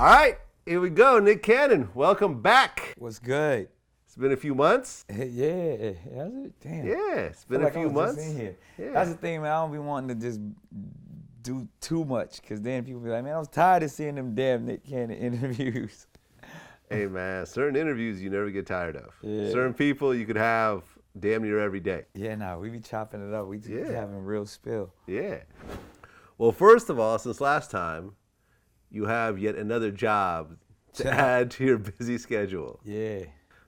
All right, here we go. Nick Cannon, welcome back. What's good? It's been a few months. Yeah, has it? Damn. Yeah, it's been a few months. Just in here. Yeah. That's the thing, man. I don't be wanting to just do too much, because then people be like, man, I was tired of seeing them damn Nick Cannon interviews. Hey, man, certain interviews you never get tired of. Yeah. Certain people you could have damn near every day. Yeah, nah, we be chopping it up. We just having real spill. Yeah. Well, first of all, since last time, you have yet another job to add to your busy schedule. Yeah.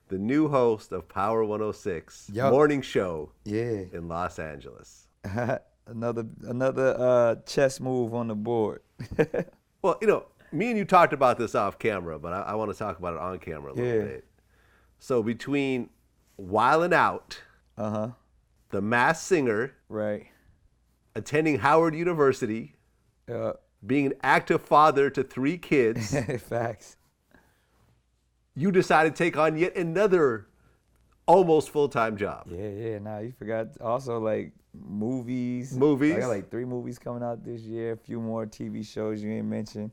The new host of Power 106 morning show in Los Angeles. Another chess move on the board. Well, you know, me and you talked about this off camera, but I want to talk about it on camera a little bit. So between Wildin' Out, The Masked Singer, right, attending Howard University, being an active father to 3 kids, facts, you decided to take on yet another almost full-time job. Yeah. Nah, you forgot also like movies. I got like 3 movies coming out this year. A few more TV shows you ain't mentioned.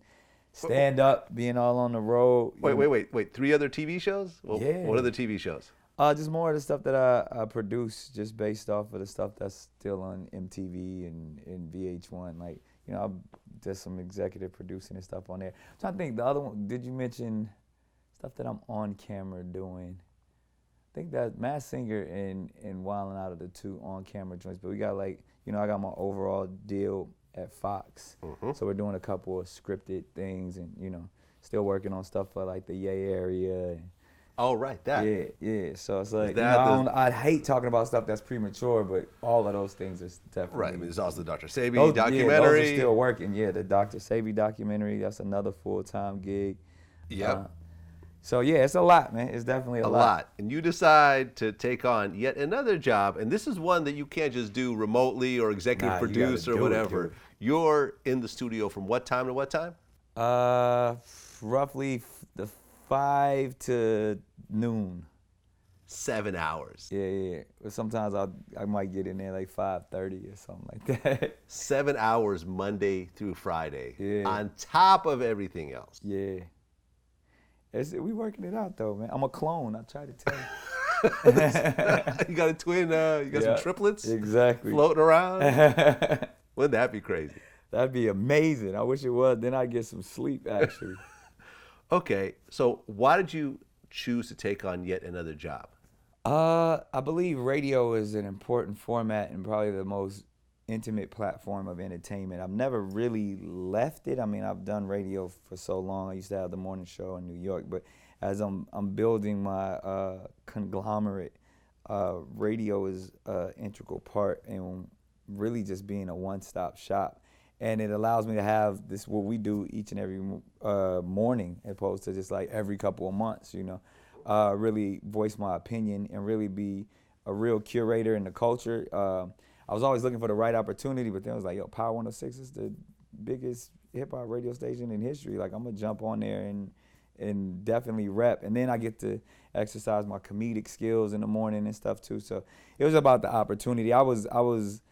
Stand up, being all on the road. Wait. 3 other TV shows? Well, yeah. What are the TV shows? Just more of the stuff that I produce, just based off of the stuff that's still on MTV and VH1. Like, you know, I did some executive producing and stuff on there. I'm trying to think, the other one, did you mention stuff that I'm on camera doing? I think that Masked Singer and Wildin' Out are the 2 on camera joints. But we got, like, you know, I got my overall deal at Fox. So we're doing a couple of scripted things and, you know, still working on stuff for like the Yay area. And, oh, right, that. Yeah. So it's like, you know, I hate talking about stuff that's premature, but all of those things are definitely. Right, I mean, there's also the Dr. Sebi documentary. Yeah, those are still working. Yeah, the Dr. Sebi documentary, that's another full-time gig. Yep. So yeah, it's a lot, man. It's definitely a lot. And you decide to take on yet another job, and this is one that you can't just do remotely or executive produce or whatever. You're in the studio from what time to what time? Roughly the 5 to noon. 7 hours. Yeah. Sometimes I might get in there like 5:30 or something like that. 7 hours Monday through Friday. Yeah. On top of everything else. Yeah. We working it out though, man. I'm a clone. I try to tell you. You got a twin. You got some triplets. Exactly. Floating around. Wouldn't that be crazy? That'd be amazing. I wish it was. Then I'd get some sleep actually. Okay, so why did you choose to take on yet another job? I believe radio is an important format and probably the most intimate platform of entertainment. I've never really left it. I mean, I've done radio for so long. I used to have the morning show in New York, but as I'm building my conglomerate, radio is an integral part and really just being a one-stop shop. And it allows me to have this, what we do each and every morning, as opposed to just like every couple of months, you know, really voice my opinion and really be a real curator in the culture. I was always looking for the right opportunity, but then I was like, yo, Power 106 is the biggest hip-hop radio station in history. Like, I'm going to jump on there and definitely rep. And then I get to exercise my comedic skills in the morning and stuff, too. So it was about the opportunity. I was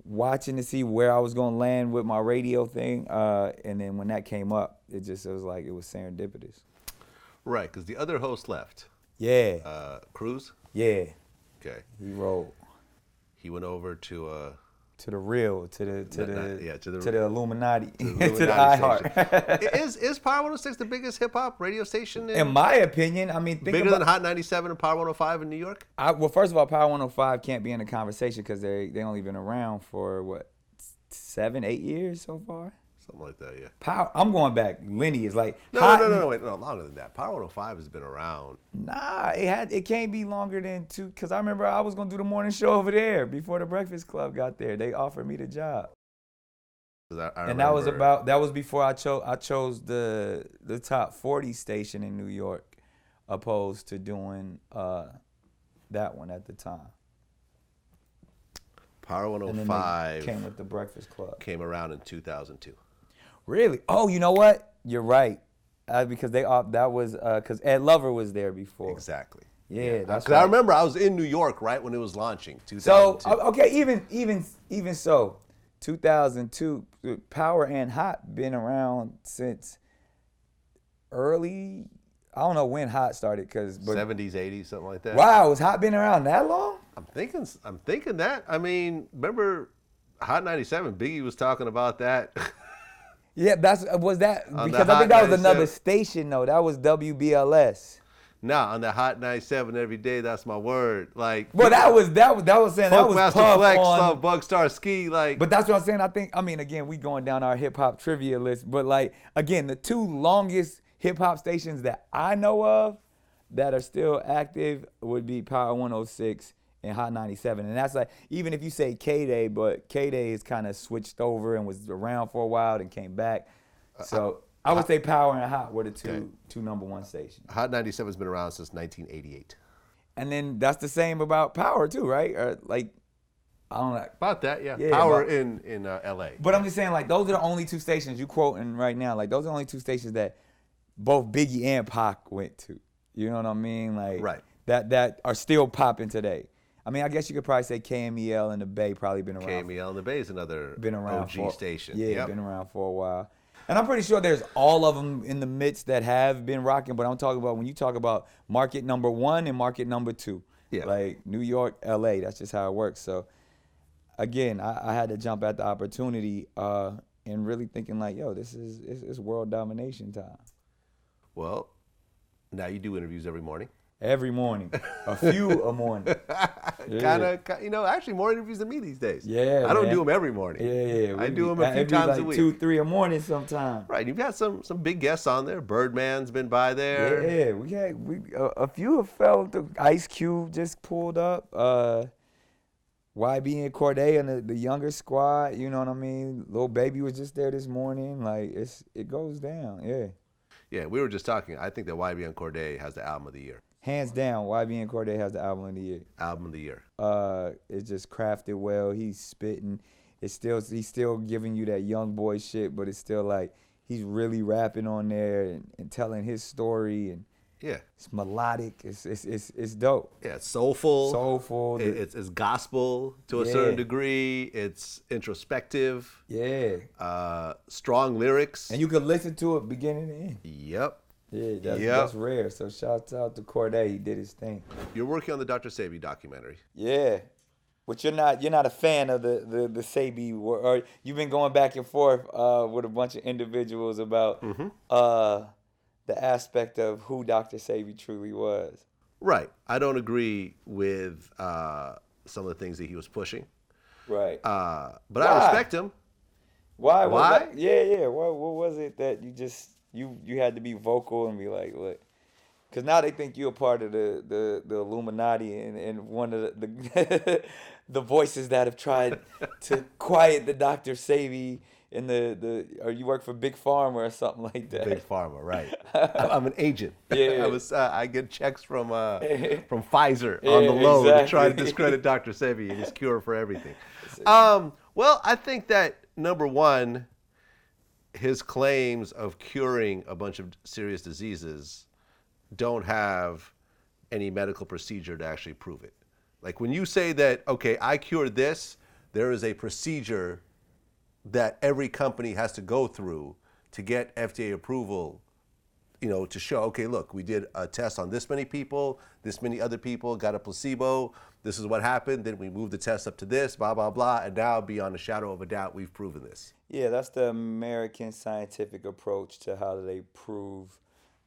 watching to see where I was going to land with my radio thing. And then when that came up, it was like it was serendipitous. Right, because the other host left. Yeah. Cruz? Yeah. Okay. He rolled. He went over to the real, to the Illuminati, to the iHeart. Is Power 106 the biggest hip hop radio station? In my opinion, I mean, bigger than Hot 97 and Power 105 in New York? Well, first of all, Power 105 can't be in the conversation because they only been around for what, 7, 8 years so far. Something like that, yeah. Power. I'm going back lineage, like no, wait, longer than that. Power 105 has been around. Nah, it can't be longer than 2. Cause I remember I was gonna do the morning show over there before the Breakfast Club got there. They offered me the job. And that was before I chose the top 40 station in New York, opposed to doing that one at the time. Power 105 came with the Breakfast Club. Came around in 2002. Really? Oh, you know what? You're right. Because because Ed Lover was there before. Exactly. Yeah, that's right. I remember I was in New York right when it was launching, 2002. So okay, even so, 2002, Power and Hot been around since early. I don't know when hot started, but 70s, 80s, something like that. Wow, has hot been around that long? I'm thinking that. I mean, remember Hot 97? Biggie was talking about that. Yeah, was that On because the I think Hot that was another 97. station though. That was WBLS. Nah, on the Hot 97 every day, that's my word. Like, Well, that was saying that was Funkmaster Puff Flex, on. Bugstar Ski, like. But that's what I'm saying. I mean, again, we going down our hip hop trivia list, but like, again, the two longest hip hop stations that I know of that are still active would be Power 106 and Hot 97. And that's like, even if you say K-Day, but K-Day is kind of switched over and was around for a while and came back. So I would say Power and Hot were the two number one stations. Hot 97 has been around since 1988. And then that's the same about Power too, right? Or like, I don't know. About that, yeah. Power in LA. But I'm just saying, like, those are the only two stations you quoting right now. Like, those are the only two stations that both Biggie and Pac went to. You know what I mean? Like, right. That are still popping today. I mean, I guess you could probably say KMEL and the Bay probably been around. KMEL and the Bay is another OG station. Yeah, been around for a while. And I'm pretty sure there's all of them in the midst that have been rocking, but I'm talking about when you talk about market number 1 and market number 2. Yeah. Like New York, LA, that's just how it works. So again, I had to jump at the opportunity and really thinking like, yo, it's world domination time. Well, now you do interviews every morning. Every morning, a few a morning. Kind of, actually more interviews than me these days. Yeah, I don't do them every morning. Yeah. I do them a few times like a week. 2-3 a morning sometimes. Right, you've had some big guests on there. Birdman's been by there. Yeah, we had a few have fell. Ice Cube just pulled up. YB and Corday and the younger squad. You know what I mean? Lil Baby was just there this morning. Like it goes down. Yeah. Yeah, we were just talking. I think that YB and Corday has the album of the year. Hands down, YB and Corday has the album of the year. Album of the year. It's just crafted well. He's spitting. He's still giving you that young boy shit, but it's still like he's really rapping on there and telling his story, and yeah, it's melodic. It's dope. Yeah, it's soulful. Soulful. It's gospel to a certain degree. It's introspective. Yeah. Strong lyrics. And you can listen to it beginning to end. Yep. Yeah, that's rare. So shout out to Corday. He did his thing. You're working on the Dr. Sebi documentary. Yeah. But you're not a fan of the Sebi, or you've been going back and forth with a bunch of individuals about the aspect of who Dr. Sebi truly was. Right. I don't agree with some of the things that he was pushing. Right. But why? I respect him. Why? Yeah. What was it that you just you had to be vocal and be like, look? Because now they think you're a part of the Illuminati and one of the the voices that have tried to quiet the Dr. Sebi in or you work for Big Pharma or something like that. Big Pharma, right? I'm an agent. Yeah. I get checks from Pfizer on the low to try to discredit Dr. Sebi and his cure for everything. Well, I think that number one, his claims of curing a bunch of serious diseases don't have any medical procedure to actually prove it. Like when you say that, okay, I cured this, there is a procedure that every company has to go through to get FDA approval, to show, okay, look, we did a test on this many people, this many other people got a placebo, this is what happened, then we moved the test up to this, blah, blah, blah, and now beyond a shadow of a doubt, we've proven this. Yeah, that's the American scientific approach to how they prove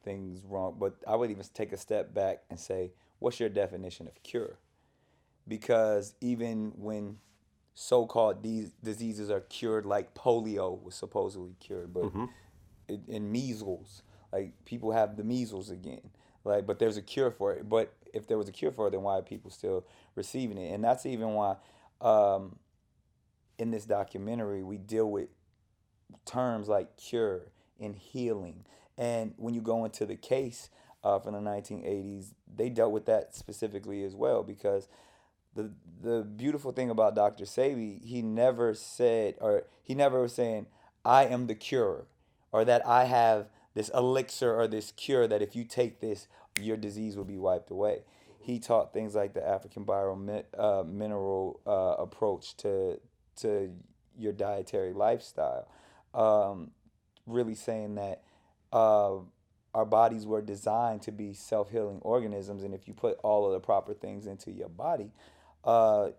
things wrong. But I would even take a step back and say, what's your definition of cure? Because even when so-called diseases are cured, like polio was supposedly cured, but in measles, like people have the measles again, like, but there's a cure for it. But if there was a cure for it, then why are people still receiving it? And that's even why in this documentary we deal with terms like cure and healing. And when you go into the case from the 1980s, they dealt with that specifically as well, because the beautiful thing about Dr. Sebi, he never was saying, I am the cure, or that I have this elixir or this cure that if you take this, your disease will be wiped away. He taught things like the African mineral approach to your dietary lifestyle, really saying that our bodies were designed to be self-healing organisms, and if you put all of the proper things into your body,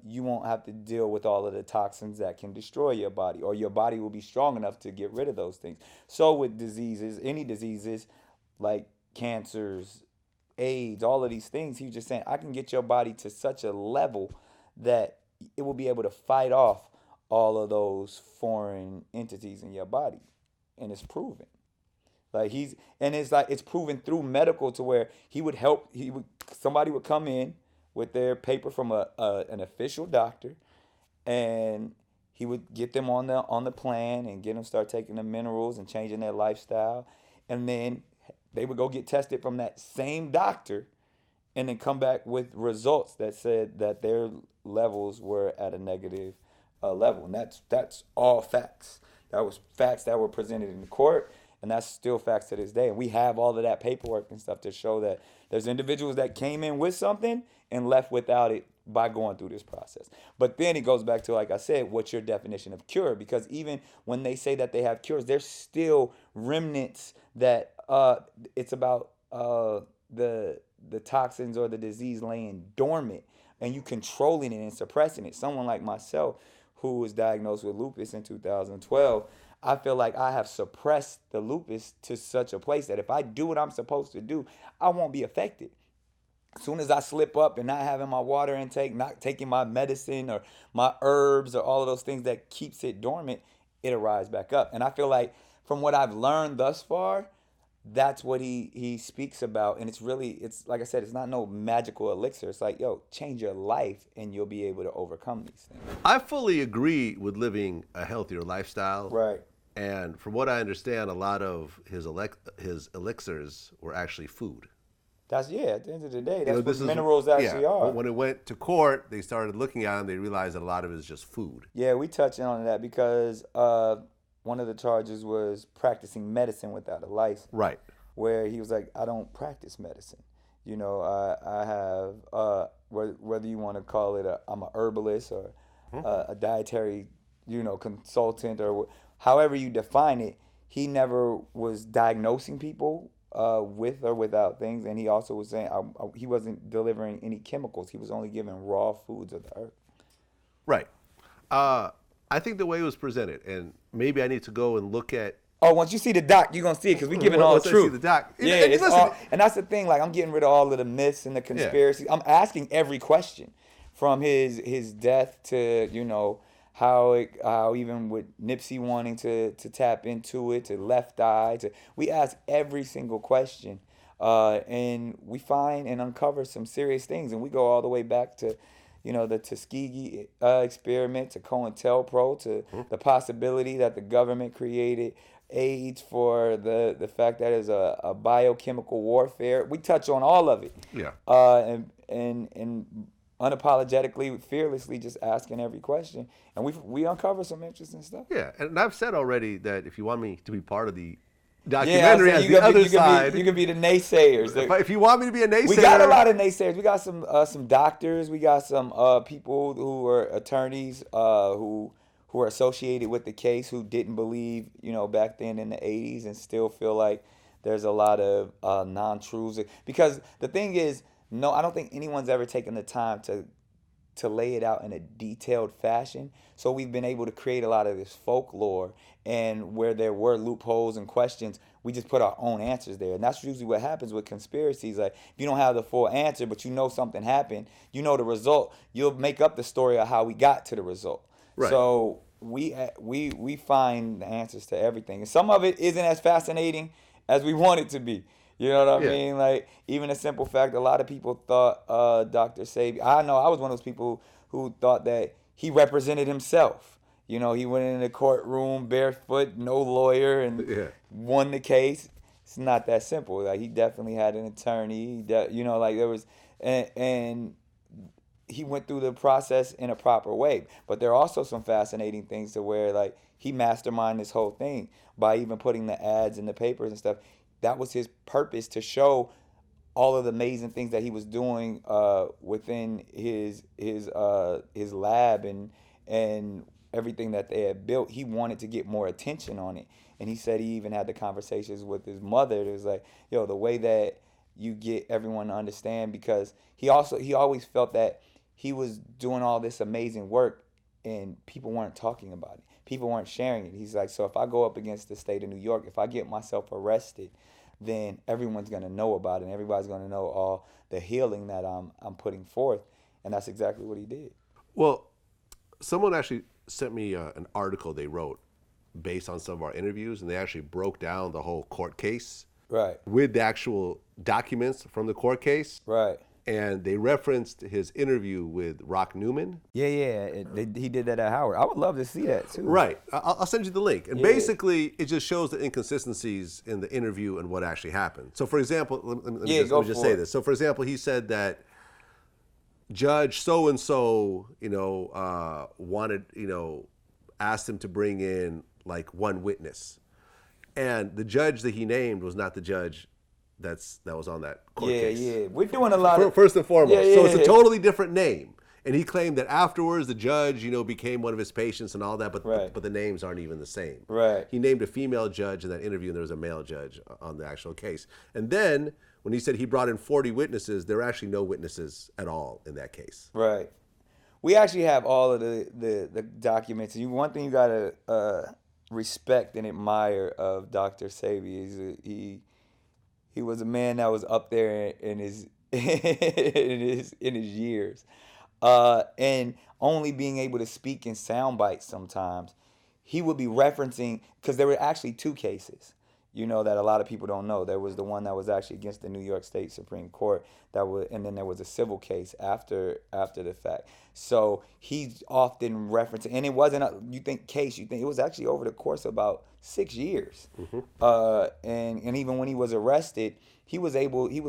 you won't have to deal with all of the toxins that can destroy your body, or your body will be strong enough to get rid of those things. So with diseases, any diseases like cancers, AIDS, all of these things, he was just saying, I can get your body to such a level that it will be able to fight off all of those foreign entities in your body. And it's proven. Like it's proven through medical, to where somebody would come in with their paper from an official doctor, and he would get them on the plan and get them start taking the minerals and changing their lifestyle, and then they would go get tested from that same doctor, and then come back with results that said that their levels were at a negative level, and that's all facts. That was facts that were presented in the court. And that's still facts to this day. And we have all of that paperwork and stuff to show that there's individuals that came in with something and left without it by going through this process. But then it goes back to, like I said, what's your definition of cure? Because even when they say that they have cures, there's still remnants that it's about the toxins or the disease laying dormant, and you controlling it and suppressing it. Someone like myself, who was diagnosed with lupus in 2012, I feel like I have suppressed the lupus to such a place that if I do what I'm supposed to do, I won't be affected. As soon as I slip up and not having my water intake, not taking my medicine or my herbs or all of those things that keeps it dormant, it'll rise back up. And I feel like from what I've learned thus far, that's what he speaks about. And it's like I said, it's not no magical elixir. It's like, yo, change your life and you'll be able to overcome these things. I fully agree with living a healthier lifestyle. Right. And from what I understand, a lot of his elixirs were actually food. At the end of the day, that's what minerals actually are. When it went to court, they started looking at him, they realized that a lot of it is just food. Yeah, we touched on that because one of the charges was practicing medicine without a license. Right. Where he was like, I don't practice medicine. You know, I have, whether you want to call it I'm a herbalist or a dietary, consultant, or however you define it, he never was diagnosing people with or without things. And he also was saying he wasn't delivering any chemicals. He was only giving raw foods of the earth. Right. I think the way it was presented, and maybe I need to go and look at. Oh, once you see the doc, you're going to see it because we're giving all the truth. See the doc. Yeah, and that's the thing. Like, I'm getting rid of all of the myths and the conspiracies. Yeah. I'm asking every question from his death to, how even with Nipsey wanting to tap into it, to Left Eye, we ask every single question, and we find and uncover some serious things, and we go all the way back to, the Tuskegee experiment, to COINTELPRO, to the possibility that the government created AIDS for the fact that it's a biochemical warfare. We touch on all of it. Yeah. And unapologetically, fearlessly, just asking every question, and we uncover some interesting stuff. Yeah, and I've said already that if you want me to be part of the documentary, as the other side, you can be the naysayers. If you want me to be a naysayer, we got a lot of naysayers. We got some doctors. We got some people who are attorneys who are associated with the case, who didn't believe back then in the 80s, and still feel like there's a lot of non-truths. Because the thing is, no, I don't think anyone's ever taken the time to lay it out in a detailed fashion. So we've been able to create a lot of this folklore, and where there were loopholes and questions, we just put our own answers there. And that's usually what happens with conspiracies. Like, if you don't have the full answer, but something happened, the result, you'll make up the story of how we got to the result. Right. So we find the answers to everything. And some of it isn't as fascinating as we want it to be. You know what I mean? Like, even a simple fact, a lot of people thought Dr. Sebi, I know I was one of those people who thought that he represented himself. He went in the courtroom barefoot, no lawyer, and won the case. It's not that simple. Like, he definitely had an attorney. There was, and he went through the process in a proper way. But there are also some fascinating things to where, like, he masterminded this whole thing by even putting the ads in the papers and stuff. That was his purpose, to show all of the amazing things that he was doing within his lab, and everything that they had built, he wanted to get more attention on it. And he said he even had the conversations with his mother. It was like, yo, the way that you get everyone to understand, because he always felt that he was doing all this amazing work and people weren't talking about it. People weren't sharing it. He's like, so if I go up against the state of New York, if I get myself arrested, then everyone's going to know about it, and everybody's going to know all the healing that I'm putting forth. And that's exactly what he did. Well, someone actually sent me an article they wrote based on some of our interviews, and they actually broke down the whole court case. Right. With the actual documents from the court case. Right. And they referenced his interview with Rock Newman. Yeah. He did that at Howard. I would love to see that too. Right. I'll send you the link. And basically, it just shows the inconsistencies in the interview and what actually happened. So, for example, let me just say this. So, for example, he said that Judge so-and-so, wanted, asked him to bring in like one witness. And the judge that he named was not the judge that was on that court case. Yeah. We're doing a lot of... First and foremost. So it's a totally different name. And he claimed that afterwards the judge, became one of his patients and all that, but the names aren't even the same. Right. He named a female judge in that interview, and there was a male judge on the actual case. And then when he said he brought in 40 witnesses, there were actually no witnesses at all in that case. Right. We actually have all of the documents. One thing you got to respect and admire of Dr. Sebi is he was a man that was up there in his in his years, and only being able to speak in sound bites sometimes. He would be referencing, because there were actually two cases, that a lot of people don't know. There was the one that was actually against the New York State Supreme Court, and then there was a civil case after the fact. So he's often referencing, and it wasn't you think it was actually over the course of about 6 years. Mm-hmm. And even when he was arrested, he was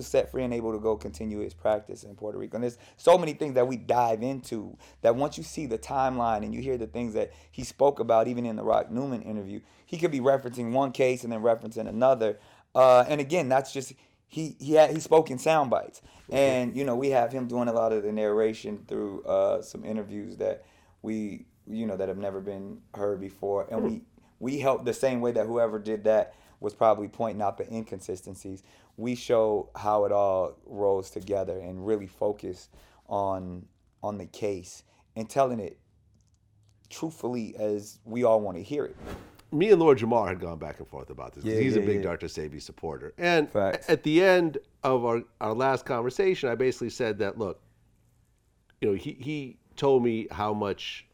set free and able to go continue his practice in Puerto Rico. And there's so many things that we dive into that once you see the timeline and you hear the things that he spoke about, even in the Rock Newman interview, he could be referencing one case and then referencing another. And again, that's just, he spoke in sound bites. And, we have him doing a lot of the narration through some interviews that that have never been heard before. And we help the same way that whoever did that was probably pointing out the inconsistencies. We show how it all rolls together and really focus on the case and telling it truthfully as we all want to hear it. Me and Lord Jamar had gone back and forth about this because he's a big Dr. Sebi supporter. And at the end of our last conversation, I basically said that, look, he told me how much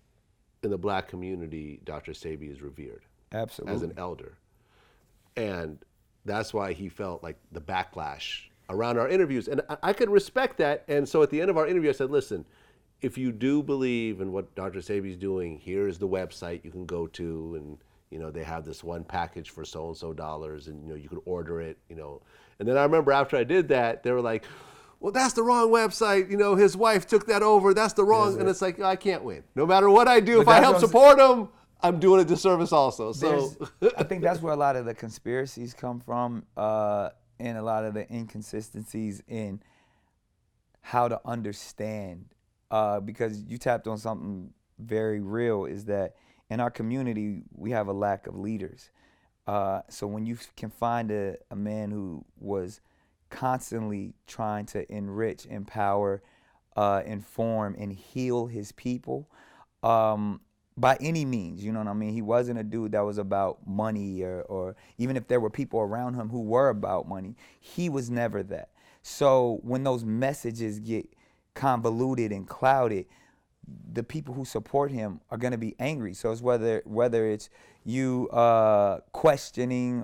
in the black community Dr. Sebi is revered. Absolutely. As an elder. And that's why he felt like the backlash around our interviews. And I could respect that. And so at the end of our interview, I said, listen, if you do believe in what Dr. Sebi's doing, here's the website you can go to, and they have this one package for so-and-so dollars, and you can order it, And then I remember after I did that, they were like, well, that's the wrong website. His wife took that over. That's the wrong. And it's like, I can't win. No matter what I do, if I help support them, I'm doing a disservice also. So I think that's where a lot of the conspiracies come from, and a lot of the inconsistencies in how to understand. Because you tapped on something very real, is that in our community, we have a lack of leaders. So when you can find a man who was constantly trying to enrich, empower, inform, and heal his people, by any means, you know what I mean? He wasn't a dude that was about money, or even if there were people around him who were about money, he was never that. So when those messages get convoluted and clouded, the people who support him are going to be angry. So it's whether it's you questioning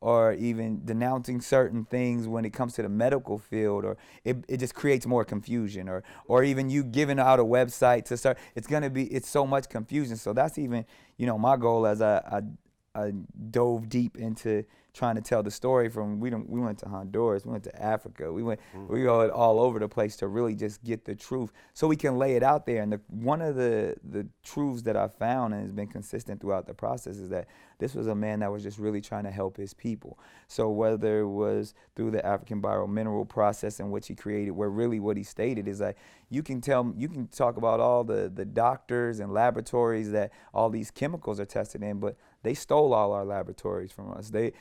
or even denouncing certain things when it comes to the medical field, or it just creates more confusion, or even you giving out a website to start, it's so much confusion. So that's even, my goal as I dove deep into trying to tell the story from, we went to Honduras, we went to Africa, we went all over the place to really just get the truth so we can lay it out there. And one of the truths that I found and has been consistent throughout the process is that this was a man that was just really trying to help his people. So whether it was through the African biomineral process in which he created, where really what he stated is that you can talk about all the doctors and laboratories that all these chemicals are tested in, but they stole all our laboratories from us. They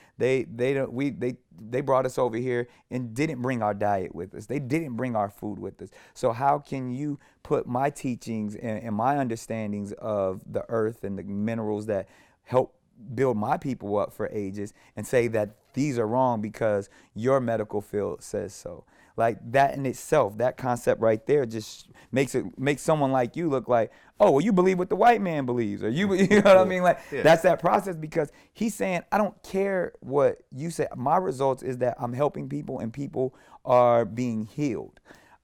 brought us over here and didn't bring our diet with us. They didn't bring our food with us. So how can you put my teachings and my understandings of the earth and the minerals that help build my people up for ages and say that these are wrong because your medical field says so? Like, that in itself, that concept right there just makes someone like you look like, oh, well, you believe what the white man believes, or you know what I mean? Like, that's that process, because he's saying, I don't care what you say. My results is that I'm helping people and people are being healed.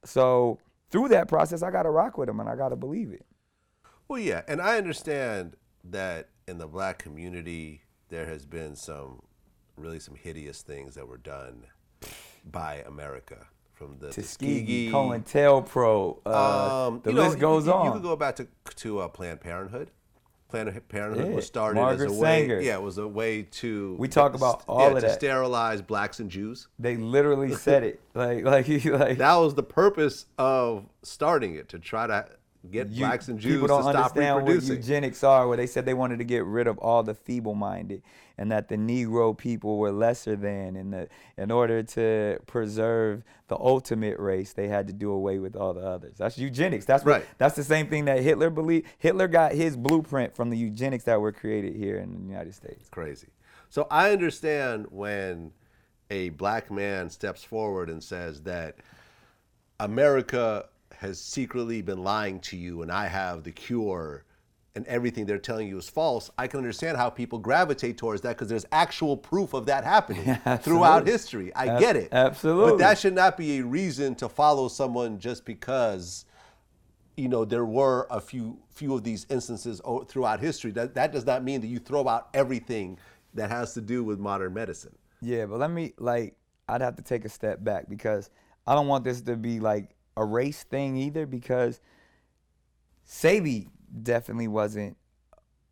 So through that process, I got to rock with him and I got to believe it. Well, yeah, and I understand that in the black community, there has been some hideous things that were done by America. From the Tuskegee, COINTELPRO, the list goes on. You could go back to Planned Parenthood. Planned Parenthood was started Margaret as a way. Sanger. Yeah, it was a way to. We talk about all of to that. sterilize blacks and Jews. They literally said it like. That was the purpose of starting it, to try to get blacks and Jews to stop reproducing. People don't understand what eugenics are, where they said they wanted to get rid of all the feeble-minded, and that the Negro people were lesser than, and that in order to preserve the ultimate race, they had to do away with all the others. That's eugenics. That's right. That's the same thing that Hitler believed. Hitler got his blueprint from the eugenics that were created here in the United States. Crazy. So I understand when a black man steps forward and says that America has secretly been lying to you and I have the cure and everything they're telling you is false. I can understand how people gravitate towards that because there's actual proof of that happening throughout history. I get it. Absolutely. But that should not be a reason to follow someone just because, there were a few of these instances throughout history. That does not mean that you throw out everything that has to do with modern medicine. Yeah, but I'd have to take a step back, because I don't want this to be like a race thing either, because Sebi definitely wasn't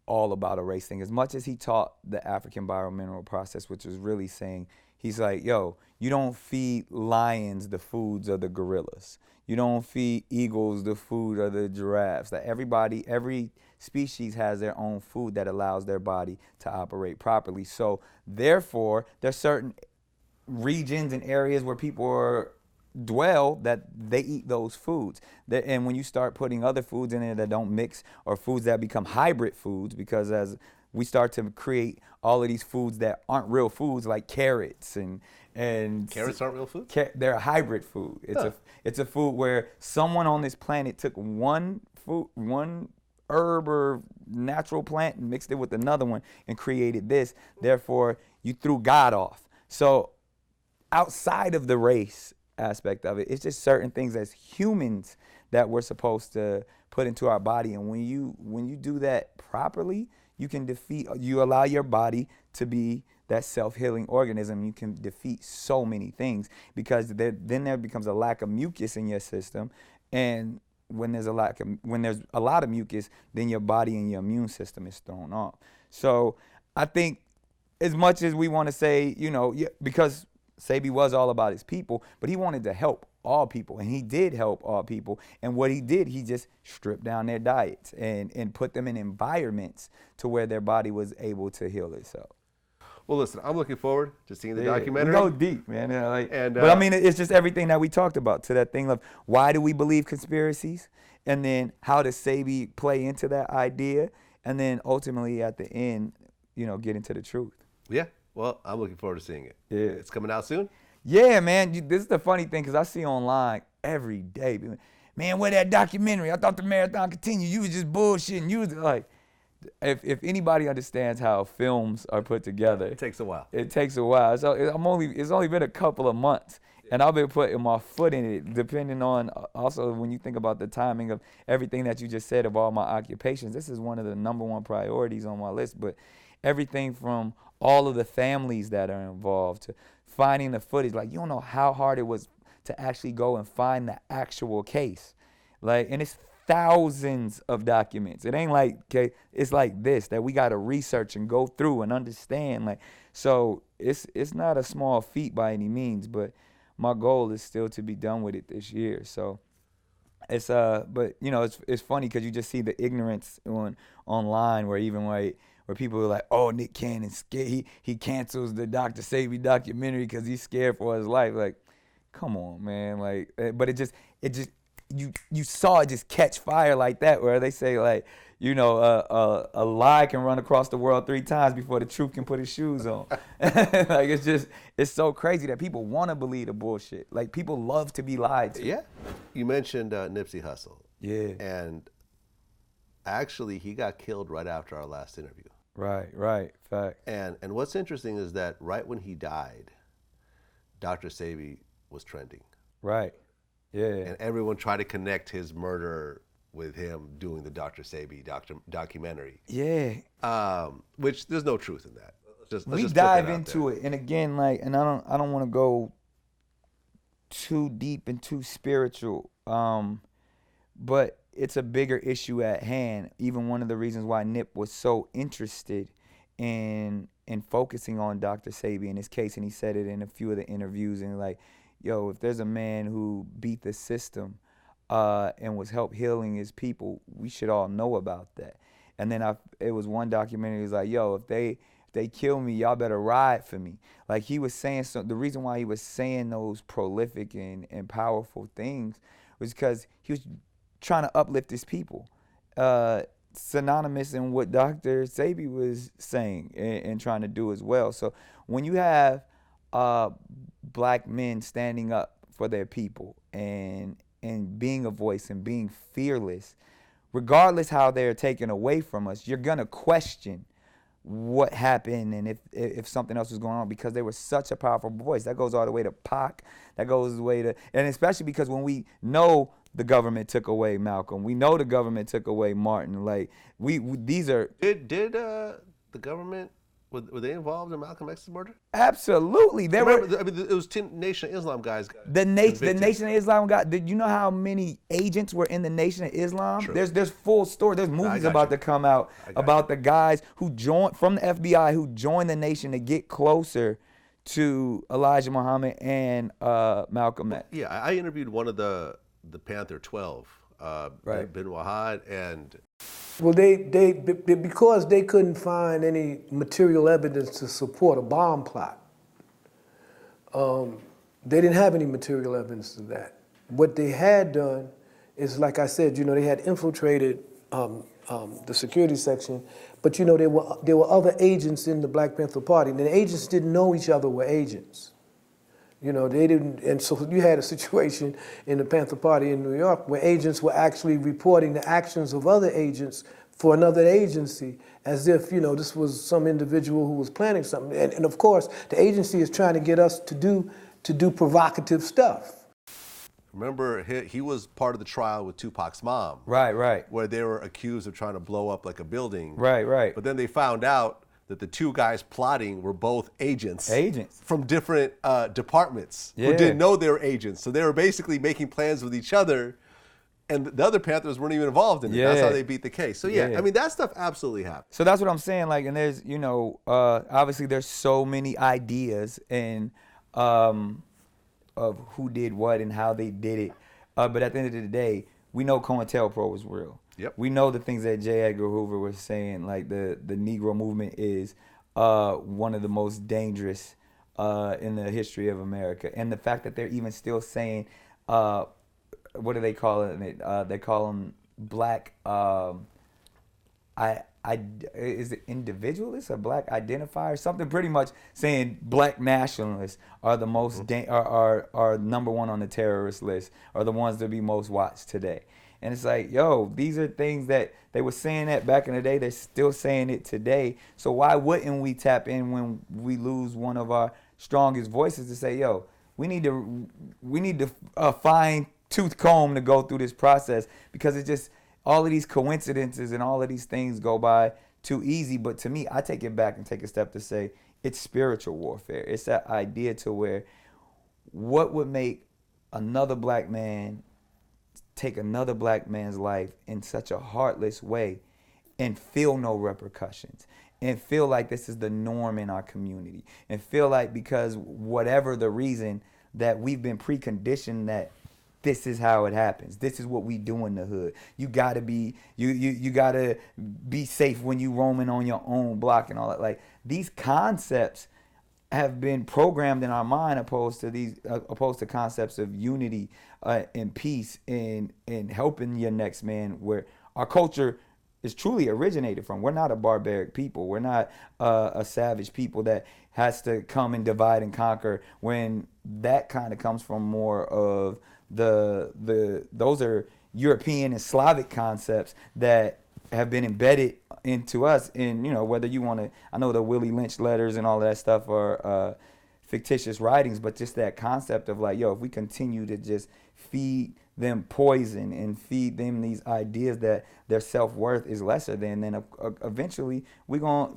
all about a race thing. As much as he taught the African biomineral process, which was really saying, he's like, yo, you don't feed lions the foods of the gorillas. You don't feed eagles the food of the giraffes. That every species has their own food that allows their body to operate properly. So therefore, there's certain regions and areas where people dwell that they eat those foods. And when you start putting other foods in there that don't mix, or foods that become hybrid foods, because as we start to create all of these foods that aren't real foods, like carrots and carrots aren't real food? They're a hybrid food. It's a food where someone on this planet took one herb or natural plant and mixed it with another one and created this. Therefore, you threw God off. So outside of the race aspect of it, it's just certain things as humans that we're supposed to put into our body. And when you do that properly, you allow your body to be that self-healing organism. You can defeat so many things, because then there becomes a lack of mucus in your system. And when there's a lot of mucus, then your body and your immune system is thrown off. So I think, as much as we want to say, because Sebi was all about his people, but he wanted to help all people, and he did help all people. And what he did, he just stripped down their diets and put them in environments to where their body was able to heal itself. Well, listen, I'm looking forward to seeing the documentary. We go deep, man. But I mean, it's just everything that we talked about, to that thing of why do we believe conspiracies, and then how does Sebi play into that idea, and then ultimately at the end, get into the truth. Yeah. Well, I'm looking forward to seeing it. Yeah. It's coming out soon? Yeah, man. This is the funny thing, because I see online every day, man, where that documentary? I thought the marathon continued. You was just bullshitting. You was like, if anybody understands how films are put together. It takes a while. It takes a while. So it's only been a couple of months. And I've been putting my foot in it, depending on, also when you think about the timing of everything that you just said of all my occupations. This is one of the number one priorities on my list. But everything from all of the families that are involved to finding the footage. Like, you don't know how hard it was to actually go and find the actual case. Like, and it's thousands of documents. It ain't like, okay, it's like this, that we got to research and go through and understand. Like, so it's not a small feat by any means, but my goal is still to be done with it this year. So it's but you know, it's funny because you just see the ignorance online where even where people are like, oh, Nick Cannon's scared, he cancels the Dr. Sebi documentary because he's scared for his life. Like, come on, man. Like, but it just you saw it just catch fire like that, where they say, like, you know, a lie can run across the world 3 times before the truth can put his shoes on. Like, it's so crazy that people want to believe the bullshit. Like, people love to be lied to. Yeah. You mentioned Nipsey Hussle. Yeah. And actually, he got killed right after our last interview. Right. Fact. And what's interesting is that right when he died, Dr. Sebi was trending. Right. Yeah. And everyone tried to connect his murder with him doing the Dr. Sebi documentary. Yeah. Which there's no truth in that. Let's we just dive into it, and again, like, and I don't want to go too deep and too spiritual, but it's a bigger issue at hand. Even one of the reasons why Nip was so interested in focusing on Dr. Sebi in his case, and he said it in a few of the interviews, and like, yo, if there's a man who beat the system and was help healing his people, we should all know about that. And then it was one documentary, it was like, yo, if they kill me, y'all better ride for me. Like, he was saying, so the reason why he was saying those prolific and powerful things was because he was trying to uplift his people. Synonymous in what Dr. Sebi was saying and trying to do as well. So when you have black men standing up for their people and being a voice and being fearless, regardless how they're taken away from us, you're gonna question what happened and if something else was going on, because they were such a powerful voice. That goes all the way to Pac. That goes the way to, and especially because when we know the government took away Malcolm, we know the government took away Martin. Like, we these are. Did the government, were they involved in Malcolm X's murder? Absolutely. I mean, it was 10 Nation of Islam guys. The Nation of Islam guy. Did you know how many agents were in the Nation of Islam? True. There's full story. There's movies about to come out about the guys who joined from the FBI who joined the Nation to get closer to Elijah Muhammad and Malcolm X. Yeah, I interviewed one of the Panther 12, Right. bin Wahad, and Well, because they couldn't find any material evidence to support a bomb plot, they didn't have any material evidence of that. What they had done is, like I said, you know, they had infiltrated the security section, but you know, there were other agents in the Black Panther Party, and the agents didn't know each other were agents. You know, they didn't, and so you had a situation in the Panther Party in New York where agents were actually reporting the actions of other agents for another agency as if, you know, this was some individual who was planning something. And of course, the agency is trying to get us to do provocative stuff. remember he was part of the trial with Tupac's mom. Right. Where they were accused of trying to blow up like a building. Right. But then they found out that the two guys plotting were both agents from different departments who didn't know they were agents. So they were basically making plans with each other, and the other Panthers weren't even involved in it. That's how they beat the case. So I mean, that stuff absolutely happened. So that's what I'm saying. Like, and there's, you know, obviously there's so many ideas and of who did what and how they did it. But at the end of the day, we know COINTELPRO was real. Yep. We know the things that J. Edgar Hoover was saying, like the Negro movement is one of the most dangerous in the history of America. And the fact that they're even still saying, what do they call it? They call them black, is it individualists or black identifiers? Something pretty much saying black nationalists are the most, are number one on the terrorist list, are the ones that be most watched today. And it's like, yo, these are things that they were saying that back in the day. They're still saying it today. So why wouldn't we tap in when we lose one of our strongest voices to say, yo, we need to fine tooth comb to go through this process, because it's just all of these coincidences and all of these things go by too easy. But to me, I take it back and take a step to say it's spiritual warfare. It's that idea to where what would make another black man take another black man's life in such a heartless way and feel no repercussions and feel like this is the norm in our community and feel like because whatever the reason that we've been preconditioned that this is how it happens. This is what we do in the hood. You gotta be you gotta be safe when you roaming on your own block and all that. Like these concepts have been programmed in our mind opposed to concepts of unity and peace and helping your next man, where our culture is truly originated from. We're not a barbaric people. We're not a savage people that has to come and divide and conquer, when that kind of comes from more of those are European and Slavic concepts that have been embedded into us. And whether you want to, I know the Willie Lynch letters and all of that stuff are fictitious writings, but just that concept of like, if we continue to just feed them poison and feed them these ideas that their self-worth is lesser than, then eventually we gonna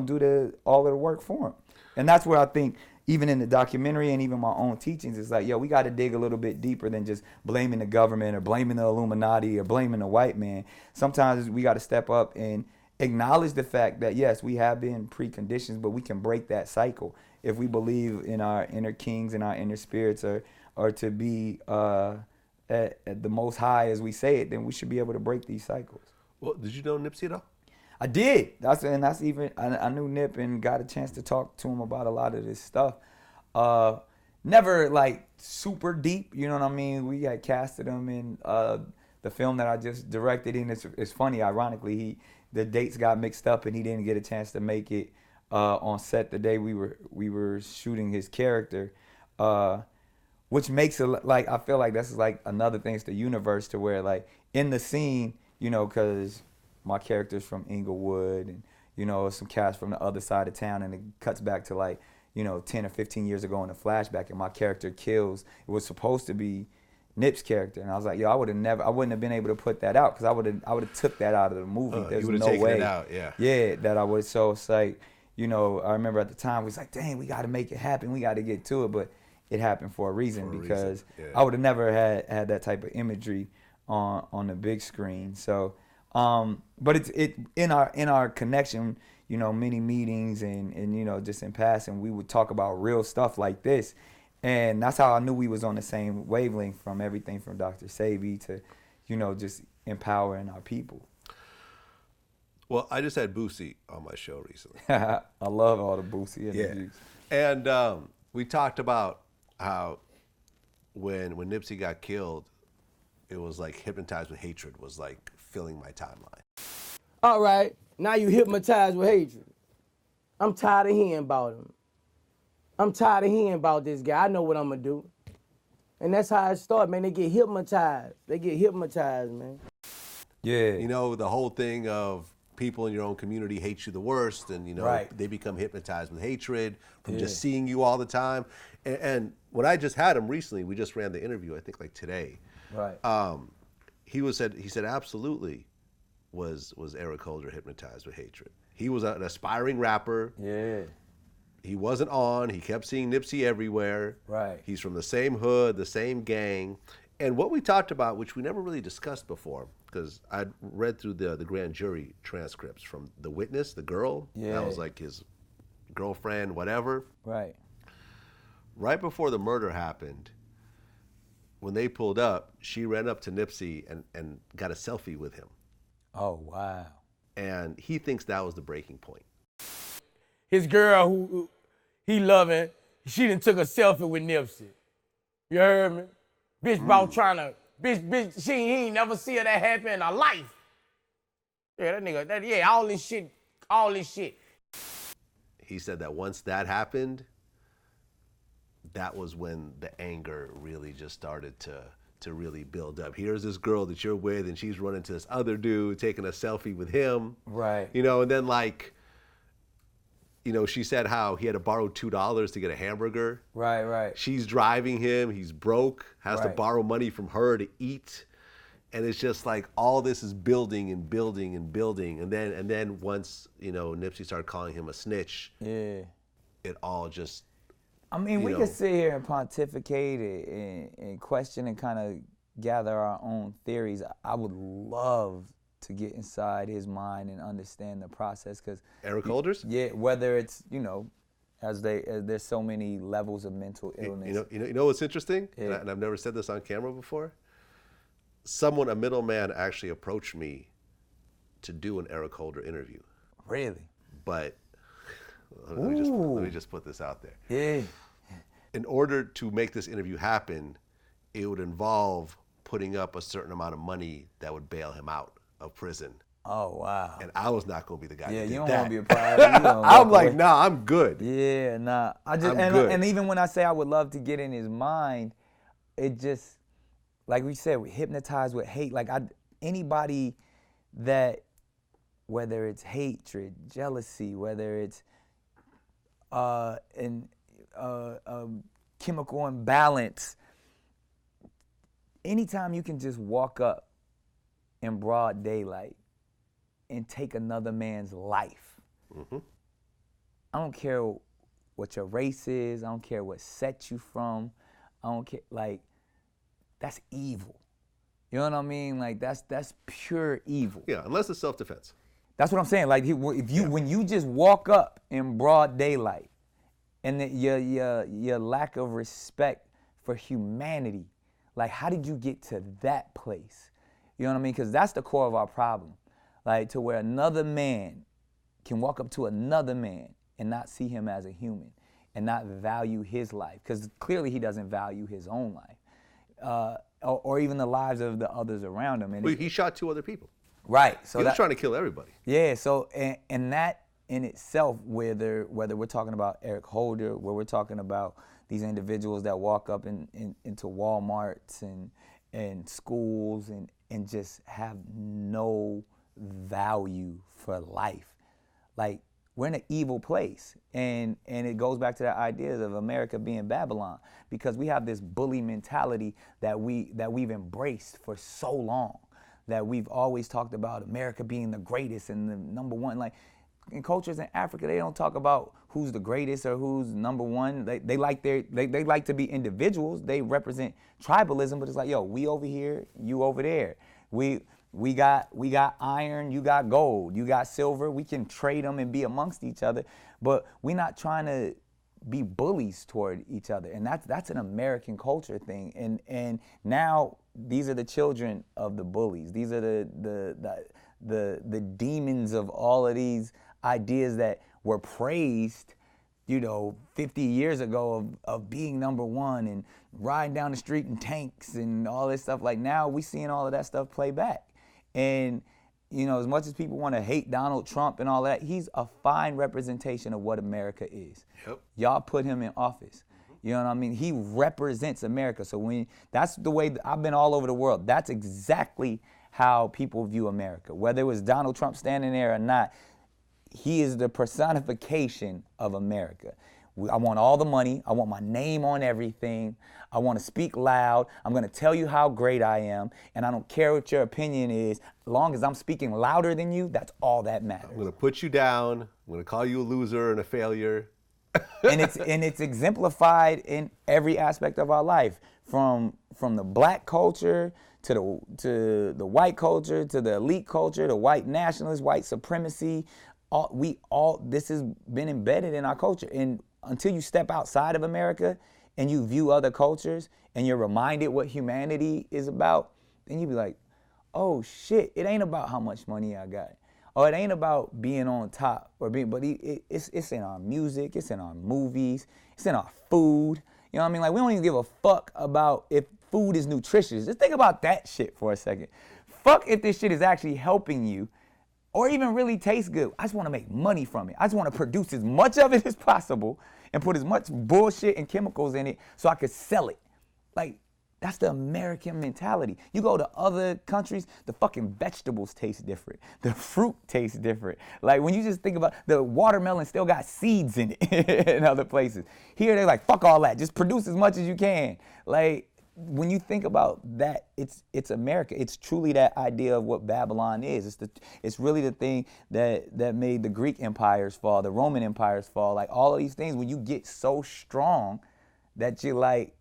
do all of the work for them. And that's where I think, even in the documentary and even my own teachings, it's like, we got to dig a little bit deeper than just blaming the government or blaming the Illuminati or blaming the white man. Sometimes we got to step up and acknowledge the fact that, yes, we have been preconditioned, but we can break that cycle. If we believe in our inner kings and our inner spirits are to be at the most high, as we say it, then we should be able to break these cycles. Well, did you know Nipsey at all? I did. I knew Nip and got a chance to talk to him about a lot of this stuff. Never like super deep, you know what I mean? We had casted him in the film that I just directed, and it's funny, ironically, the dates got mixed up and he didn't get a chance to make it on set the day we were shooting his character, which makes it like, I feel like that's like another thing, it's the universe, to where like in the scene, because my character's from Inglewood and, some cast from the other side of town, and it cuts back to like, 10 or 15 years ago in a flashback, and my character kills. It was supposed to be Nip's character, and I was like, I wouldn't have been able to put that out, because I would have took that out of the movie. There's no way. You would have taken it out, yeah. Yeah, that I would. So it's like, I remember at the time, we was like, dang, we got to make it happen. We got to get to it, but it happened for a reason, because I would have never had that type of imagery on the big screen. So. But it's in our connection, many meetings and just in passing, we would talk about real stuff like this, and that's how I knew we was on the same wavelength, from everything from Dr. Sebi to, just empowering our people. Well, I just had Boosie on my show recently. I love all the Boosie interviews. Yeah. And we talked about how when Nipsey got killed, it was like Hypnotized with Hatred was like filling my timeline. All right, now you hypnotized with hatred. I'm tired of hearing about him. I'm tired of hearing about this guy. I know what I'm gonna do. And that's how it started, man. They get hypnotized. Man. Yeah. The whole thing of people in your own community hate you the worst, and right. They become hypnotized with hatred from just seeing you all the time. And when I just had him recently, we just ran the interview, I think like today. Right. He said absolutely was Eric Holder hypnotized with hatred. He was an aspiring rapper. Yeah. He wasn't on. He kept seeing Nipsey everywhere. Right. He's from the same hood, the same gang. And what we talked about, which we never really discussed before, because I'd read through the grand jury transcripts from the witness, the girl. Yeah. That was like his girlfriend, whatever. Right. Right before the murder happened, when they pulled up, she ran up to Nipsey and got a selfie with him. Oh, wow. And he thinks that was the breaking point. His girl who he loving, she done took a selfie with Nipsey. You heard me? Bitch about trying to, bitch, he ain't never see her that happen in her life. Yeah, that nigga, all this shit. He said that once that happened, that was when the anger really just started to really build up. Here's this girl that you're with, and she's running to this other dude, taking a selfie with him. Right. And then like, she said how he had to borrow $2 to get a hamburger. Right. She's driving him, he's broke, has to borrow money from her to eat. And it's just like all this is building and building and building, and then once Nipsey started calling him a snitch, Yeah. it all just. I mean, we could sit here and pontificate and question and kind of gather our own theories. I would love to get inside his mind and understand the process, because Eric Holder's? Yeah, whether it's as there's so many levels of mental illness. You know what's interesting? Yeah. And I've never said this on camera before. A middleman actually approached me to do an Eric Holder interview. Really? But let me just put this out there. Yeah. In order to make this interview happen, it would involve putting up a certain amount of money that would bail him out of prison. Oh, wow. And I was not going to be the guy Yeah, to do you don't that. want to be a private. I'm like, nah, I'm good. Yeah, nah. I'm good. And even when I say I would love to get in his mind, it just, like we said, hypnotized with hate. Like anybody that, whether it's hatred, jealousy, whether it's chemical imbalance, anytime you can just walk up in broad daylight and take another man's life. Mm-hmm. I don't care what your race is. I don't care what set you from. I don't care. Like, that's evil. You know what I mean? Like, that's pure evil. Yeah, unless it's self-defense. That's what I'm saying. Like, when you just walk up in broad daylight, and your lack of respect for humanity, like, how did you get to that place? You know what I mean? Because that's the core of our problem. Like, to where another man can walk up to another man and not see him as a human and not value his life, because clearly he doesn't value his own life, or even the lives of the others around him. And Well, he shot 2 other people. right. So He was trying to kill everybody. yeah. So and that in itself, whether we're talking about Eric Holder, where we're talking about these individuals that walk up into Walmarts and schools and just have no value for life. Like, we're in an evil place, and it goes back to that idea of America being Babylon, because we have this bully mentality that we've embraced for so long, that we've always talked about America being the greatest and the number one. Like, in cultures in Africa, they don't talk about who's the greatest or who's number one. They like to be individuals. They represent tribalism, but it's like, yo, we over here, you over there. We got iron, you got gold, you got silver. We can trade them and be amongst each other, but we're not trying to be bullies toward each other. And that's an American culture thing. And now these are the children of the bullies. These are the demons of all of these ideas that were praised, 50 years ago of being number one and riding down the street in tanks and all this stuff. Like, now we seeing all of that stuff play back. And, as much as people want to hate Donald Trump and all that, he's a fine representation of what America is. Yep. Y'all put him in office. You know what I mean? He represents America. So that's the way I've been all over the world. That's exactly how people view America. Whether it was Donald Trump standing there or not, he is the personification of America. I want all the money. I want my name on everything. I want to speak loud. I'm going to tell you how great I am. And I don't care what your opinion is. As long as I'm speaking louder than you, that's all that matters. I'm going to put you down. I'm going to call you a loser and a failure. and it's exemplified in every aspect of our life, from the black culture to the white culture, to the elite culture, the white nationalist, white supremacy. This has been embedded in our culture. And until you step outside of America and you view other cultures and you're reminded what humanity is about, then you be like, oh shit, it ain't about how much money I got. Or it ain't about being on top, but it's in our music, it's in our movies, it's in our food. You know what I mean? Like, we don't even give a fuck about if food is nutritious. Just think about that shit for a second. Fuck if this shit is actually helping you or even really tastes good. I just want to make money from it. I just want to produce as much of it as possible and put as much bullshit and chemicals in it so I could sell it. Like, that's the American mentality. You go to other countries, the fucking vegetables taste different. The fruit tastes different. Like, when you just think about, the watermelon still got seeds in it in other places. Here they're like, fuck all that. Just produce as much as you can. Like, when you think about that, it's America. It's truly that idea of what Babylon is. It's really the thing that made the Greek empires fall, the Roman empires fall. Like all of these things, when you get so strong that you like,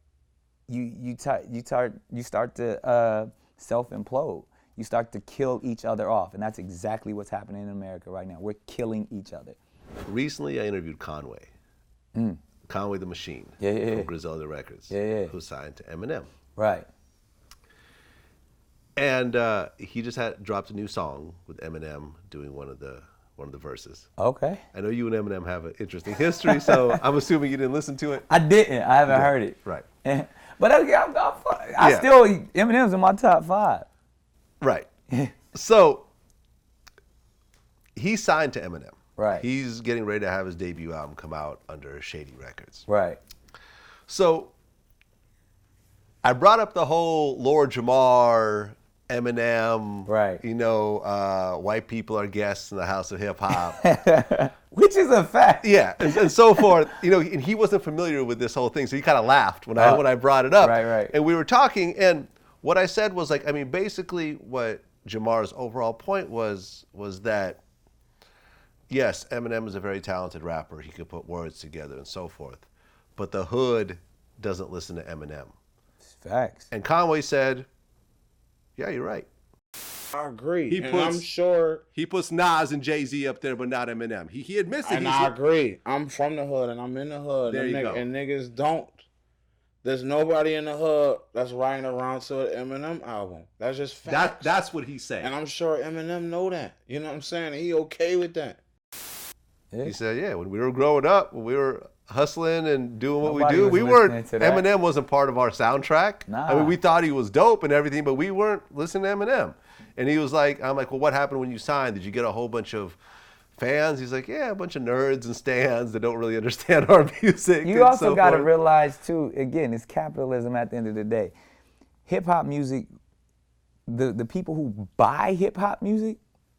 you start to self-implode. You start to kill each other off, and that's exactly what's happening in America right now. We're killing each other. Recently, I interviewed Conway. Conway the Machine from Griselda Records, who signed to Eminem. Right. And he just dropped a new song with Eminem doing one of the verses. Okay. I know you and Eminem have an interesting history, so I'm assuming you didn't listen to it. I didn't. I haven't heard it. Right. But I still, Eminem's in my top 5. Right. So he signed to Eminem. Right. He's getting ready to have his debut album come out under Shady Records. Right. So I brought up the whole Lord Jamar, Eminem, right. You know, white people are guests in the House of Hip Hop. Which is a fact. Yeah, and so forth. You know, and he wasn't familiar with this whole thing, so he kind of laughed when I brought it up. Right. And we were talking, and what I said was like, I mean, basically what Jamar's overall point was that, yes, Eminem is a very talented rapper. He could put words together and so forth. But the hood doesn't listen to Eminem. Facts. And Conway said, yeah, you're right. I agree. I'm sure he puts Nas and Jay-Z up there, but not Eminem. He admits it. And I agree. I'm from the hood and I'm in the hood. There you go. And niggas don't. There's nobody in the hood that's riding around to an Eminem album. That's just facts. That's what he's saying. And I'm sure Eminem know that. You know what I'm saying? He okay with that. Yeah. He said, yeah, when we were growing up, when we were hustling and doing what Nobody we do, was Eminem wasn't part of our soundtrack. Nah. I mean, we thought he was dope and everything, but we weren't listening to Eminem. And he was like, I'm like, well, what happened when you signed? Did you get a whole bunch of fans? He's like, yeah, a bunch of nerds and stans that don't really understand our music. You also got to realize, too, again, it's capitalism at the end of the day. Hip-hop music, the people who buy hip-hop music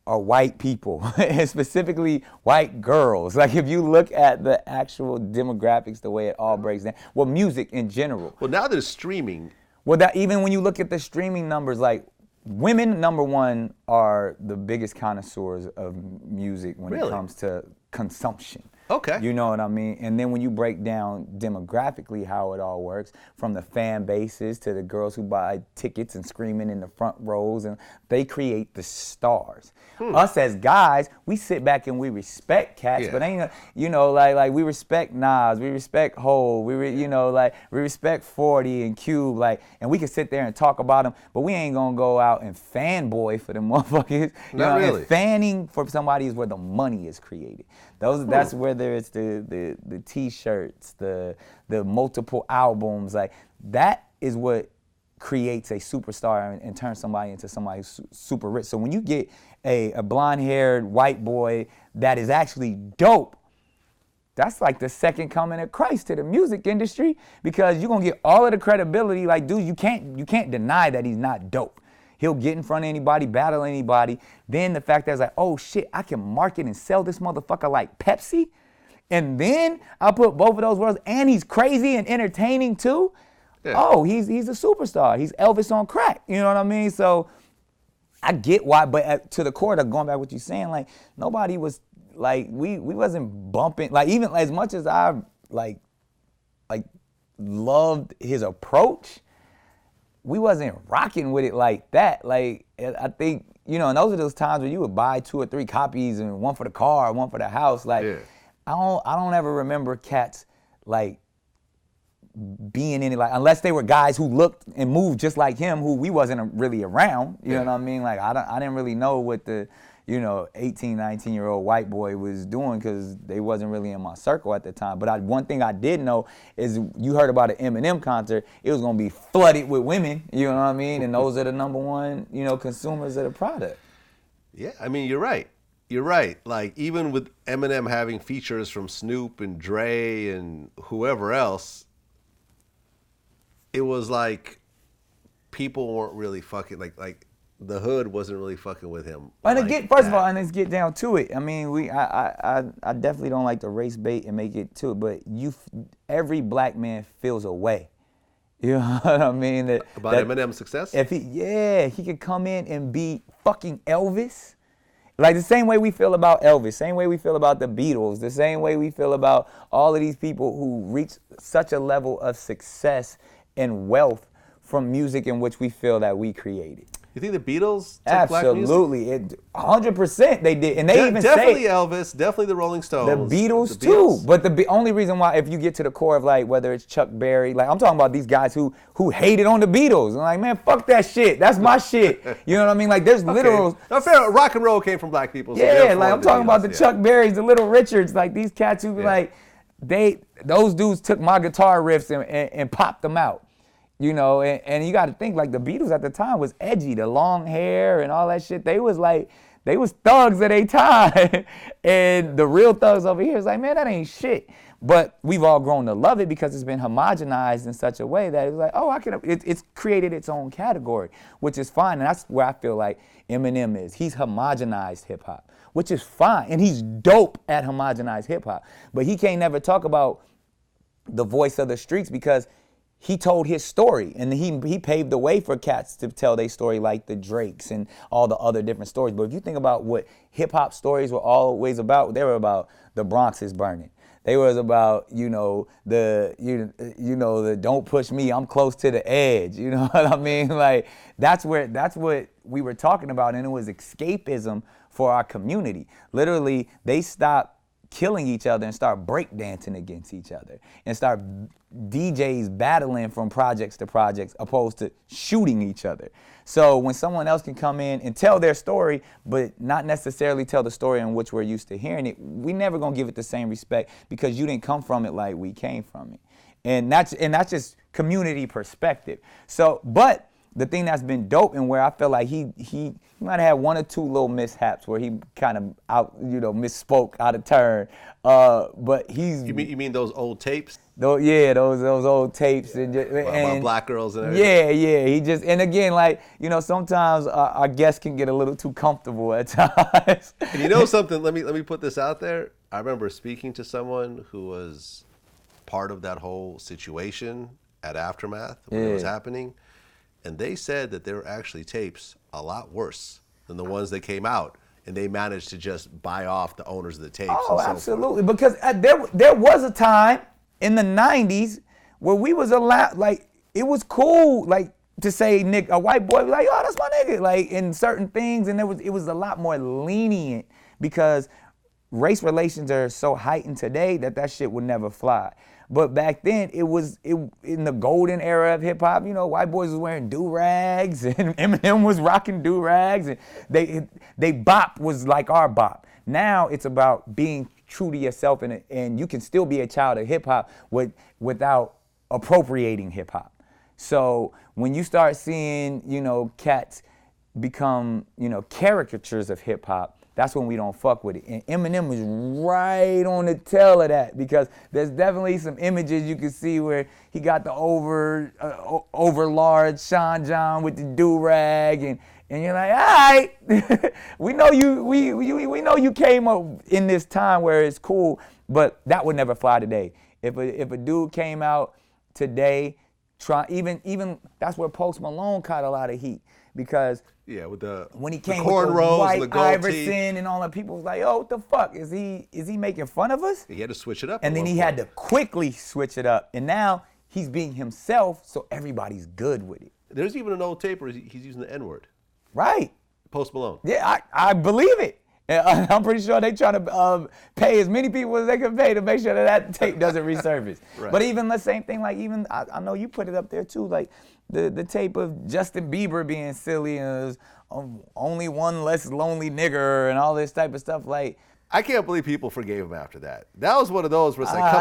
are white people, and specifically white girls. Like, if you look at the actual demographics, the way it all breaks down, well, music in general. Well, now there's streaming. Well, that even when you look at the streaming numbers, like, women, number one, are the biggest connoisseurs of music when it comes to consumption. Okay. You know what I mean? And then when you break down demographically how it all works, from the fan bases to the girls who buy tickets and screaming in the front rows, and they create the stars. Us as guys, we sit back and we respect cats, but ain't, you know, like we respect Nas, we respect Hov, we respect 40 and Cube, like, and we can sit there and talk about them, but we ain't gonna go out and fanboy for them motherfuckers. Not really. And fanning for somebody is where the money is created. That's whether it's the T-shirts, the multiple albums, like that is what creates a superstar and turns somebody into somebody who's super rich. So when you get a blonde-haired white boy that is actually dope, that's like the second coming of Christ to the music industry, because you're gonna get all of the credibility. Like, dude, you can't deny that he's not dope. He'll get in front of anybody, battle anybody. Then the fact that it's like, oh shit, I can market and sell this motherfucker like Pepsi. And then I'll put both of those words, and he's crazy and entertaining too. Yeah. Oh, he's a superstar. He's Elvis on crack. You know what I mean? So I get why, but to the core, going back to what you're saying, like, nobody was, like, we wasn't bumping, like, even as much as I, like loved his approach, we wasn't rocking with it like that. Like, I think, you know, and those are those times where you would buy 2 or 3 copies, and one for the car, one for the house. Like, I don't ever remember cats, like, being in it, like, unless they were guys who looked and moved just like him, who we wasn't really around. You know what I mean? Like, I didn't really know what the, 18, 19-year-old white boy was doing, because they wasn't really in my circle at the time. But one thing I did know is, you heard about an Eminem concert, it was gonna be flooded with women, you know what I mean? And those are the number one, consumers of the product. Yeah, I mean, you're right. You're right. Like, even with Eminem having features from Snoop and Dre and whoever else, it was like people weren't really fucking, like the hood wasn't really fucking with him. And first of all, and let's get down to it. I mean, I definitely don't like to race bait and make it to it, but every black man feels a way. You know what I mean? About Eminem's success? If he could come in and be fucking Elvis. Like the same way we feel about Elvis, same way we feel about the Beatles, the same way we feel about all of these people who reach such a level of success and wealth from music in which we feel that we created. You think the Beatles took black music? Absolutely, 100% they did, and they even definitely say Elvis, definitely the Rolling Stones, the Beatles too. But the only reason why, if you get to the core of like whether it's Chuck Berry, like I'm talking about these guys who hated on the Beatles, and like, man, fuck that shit, that's my shit. You know what I mean? Like there's literal. No, fair. Rock and roll came from black people. So Yeah, like I'm talking about the Chuck Berrys, the Little Richards, like these cats who be like, those dudes took my guitar riffs and popped them out. You know, and you got to think, like, the Beatles at the time was edgy, the long hair and all that shit. They was thugs at a time. And the real thugs over here is like, man, that ain't shit. But we've all grown to love it because it's been homogenized in such a way that it's like, oh, it's created its own category, which is fine. And that's where I feel like Eminem is. He's homogenized hip hop, which is fine. And he's dope at homogenized hip hop. But he can't never talk about the voice of the streets because he told his story, and he paved the way for cats to tell their story, like the Drakes and all the other different stories. But if you think about what hip-hop stories were always about, they were about the Bronx is burning. They was about, the don't push me, I'm close to the edge. You know what I mean? Like, that's what we were talking about, and it was escapism for our community. Literally, they stopped killing each other and start breakdancing against each other and start DJs battling from projects to projects opposed to shooting each other. So when someone else can come in and tell their story, but not necessarily tell the story in which we're used to hearing it, we never gonna give it the same respect because you didn't come from it like we came from it. And that's just community perspective. So, but the thing that's been dope and where I feel like he might have had one or two little mishaps where he kind of misspoke out of turn. But he's You mean those old tapes? those old tapes and About black girls and everything. Yeah. He just, and again, like, sometimes our guests can get a little too comfortable at times. And you know something? Let me put this out there. I remember speaking to someone who was part of that whole situation at Aftermath when it was happening. And they said that there were actually tapes a lot worse than the ones that came out. And they managed to just buy off the owners of the tapes. Oh, absolutely. Because there was a time in the 90s where we was allowed, like, it was cool, like, to say a white boy, like, oh, that's my nigga, like, in certain things. And it was a lot more lenient because race relations are so heightened today that shit would never fly. But back then, it was in the golden era of hip hop. White boys was wearing do-rags, and Eminem was rocking do-rags, and they bop was like our bop. Now it's about being true to yourself, and you can still be a child of hip hop without appropriating hip hop. So when you start seeing, cats become, caricatures of hip hop, that's when we don't fuck with it. And Eminem was right on the tail of that because there's definitely some images you can see where he got the over large Sean John with the do-rag and you're like, all right, we know you came up in this time where it's cool, but that would never fly today. If a dude came out today, even that's where Post Malone caught a lot of heat because when he came with the white Iverson and all that, people was like, oh, what the fuck? Is he making fun of us? He had to switch it up. And then he had to quickly switch it up. And now he's being himself, so everybody's good with it. There's even an old tape where he's using the N-word. Right. Post Malone. Yeah, I believe it. And I'm pretty sure they try to pay as many people as they can pay to make sure that tape doesn't resurface. Right. But even the same thing, like even I know you put it up there too, like the tape of Justin Bieber being silly and only one less lonely nigger and all this type of stuff. Like, I can't believe people forgave him after that. That was one of those where it's like,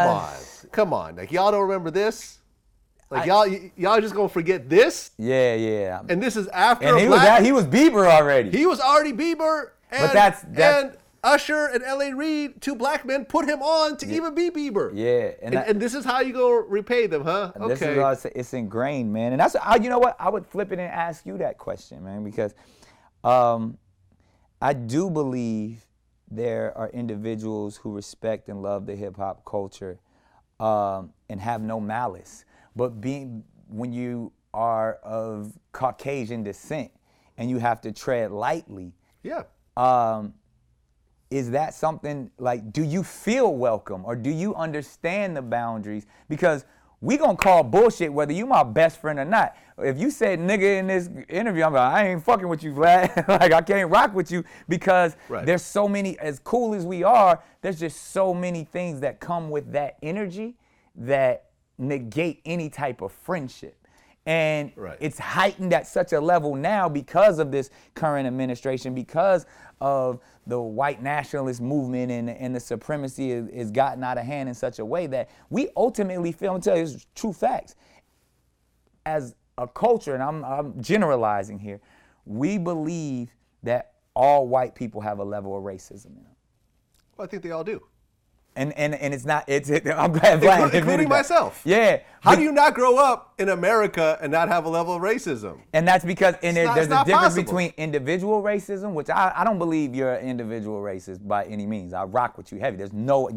come on, like y'all don't remember this. Like y'all just gonna forget this? Yeah. And this is after. And he was Bieber already. He was already Bieber. And, and Usher and L.A. Reid, two black men, put him on to even be Bieber. Yeah. And this is how you go repay them, huh? Okay. This is all it's ingrained, man. And that's, you know what? I would flip it and ask you that question, man, because I do believe there are individuals who respect and love the hip hop culture and have no malice. But when you are of Caucasian descent and you have to tread lightly. Yeah. Is that something like, do you feel welcome or do you understand the boundaries? Because we gonna call bullshit whether you my best friend or not. If you said nigga in this interview, I'm like, I ain't fucking with you, Vlad. Like, I can't rock with you because there's so many, as cool as we are, there's just so many things that come with that energy that negate any type of friendship. And it's heightened at such a level now because of this current administration, because of the white nationalist movement and the supremacy is gotten out of hand in such a way that we ultimately feel, I'm telling you, it's true facts. As a culture, and I'm generalizing here, we believe that all white people have a level of racism in them. Well, I think they all do. And it's not, I'm glad Vlad including myself. Yeah. How do you not grow up in America and not have a level of racism? And that's because there's a difference possible. between individual racism, which I don't believe you're an individual racist by any means. I rock with you heavy. There's no,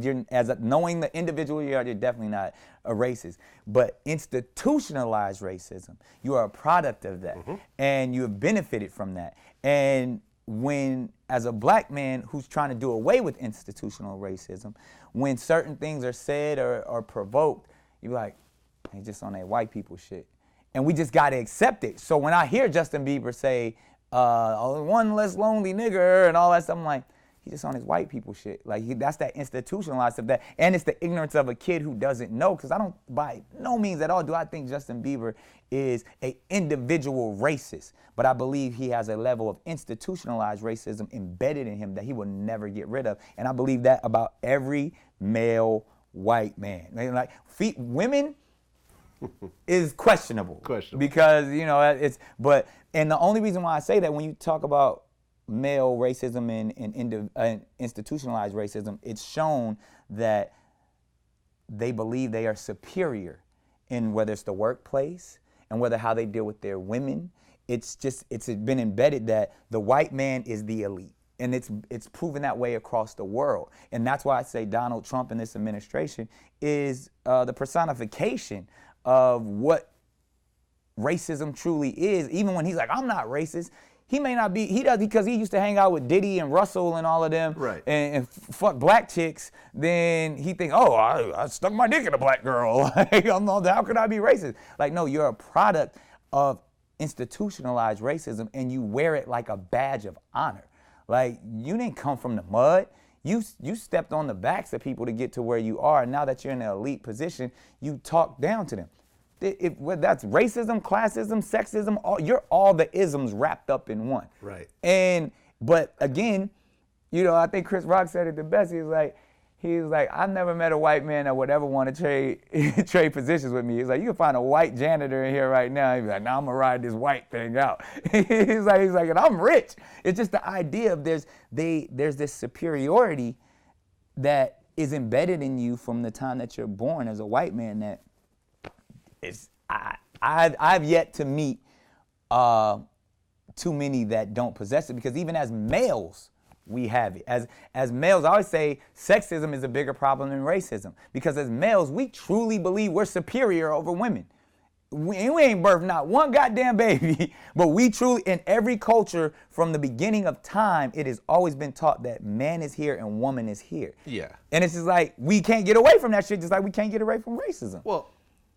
knowing the individual you are, you're definitely not a racist. But institutionalized racism, you are a product of that. And you have benefited from that. And when, as a black man who's trying to do away with institutional racism, when certain things are said or provoked, you're like, they just on that white people shit. And we just gotta accept it. So when I hear Justin Bieber say, one less lonely nigger and all that stuff, I'm like, he just on his white people shit. Like, that's that institutionalized stuff. And it's the ignorance of a kid who doesn't know, because I don't, by no means at all do I think Justin Bieber is an individual racist. But I believe he has a level of institutionalized racism embedded in him that he will never get rid of. And I believe that about every male white man. Like, women is questionable. Because, you know, and the only reason why I say that, when you talk about male racism and institutionalized racism, it's shown that they believe they are superior in whether it's the workplace and whether how they deal with their women. It's been embedded that the white man is the elite. And it's proven that way across the world. And that's why I say Donald Trump and this administration is the personification of what racism truly is. Even when he's like, I'm not racist, he may not be, he does, because he used to hang out with Diddy and Russell and all of them, and fuck black chicks, then he think, oh, I stuck my dick in a black girl. Like, how could I be racist? Like, no, you're a product of institutionalized racism, and you wear it like a badge of honor. Like, you didn't come from the mud. You stepped on the backs of people to get to where you are, and now that you're in an elite position, you talk down to them. Whether that's racism, classism, sexism, you're all the isms wrapped up in one. Right. But again, you know, I think Chris Rock said it the best. He was like, I've never met a white man that would ever want to trade positions with me. He's like, you can find a white janitor in here right now. He's like, nah, I'm gonna ride this white thing out. he's like, and I'm rich. It's just the idea of there's this superiority that is embedded in you from the time that you're born as a white man that I've yet to meet too many that don't possess it, because even as males, we have it. As males, I always say sexism is a bigger problem than racism, because as males, we truly believe we're superior over women. We ain't birthed not one goddamn baby, but we truly, in every culture from the beginning of time, it has always been taught that man is here and woman is here. Yeah. And it's just like, we can't get away from that shit, just like we can't get away from racism. Well,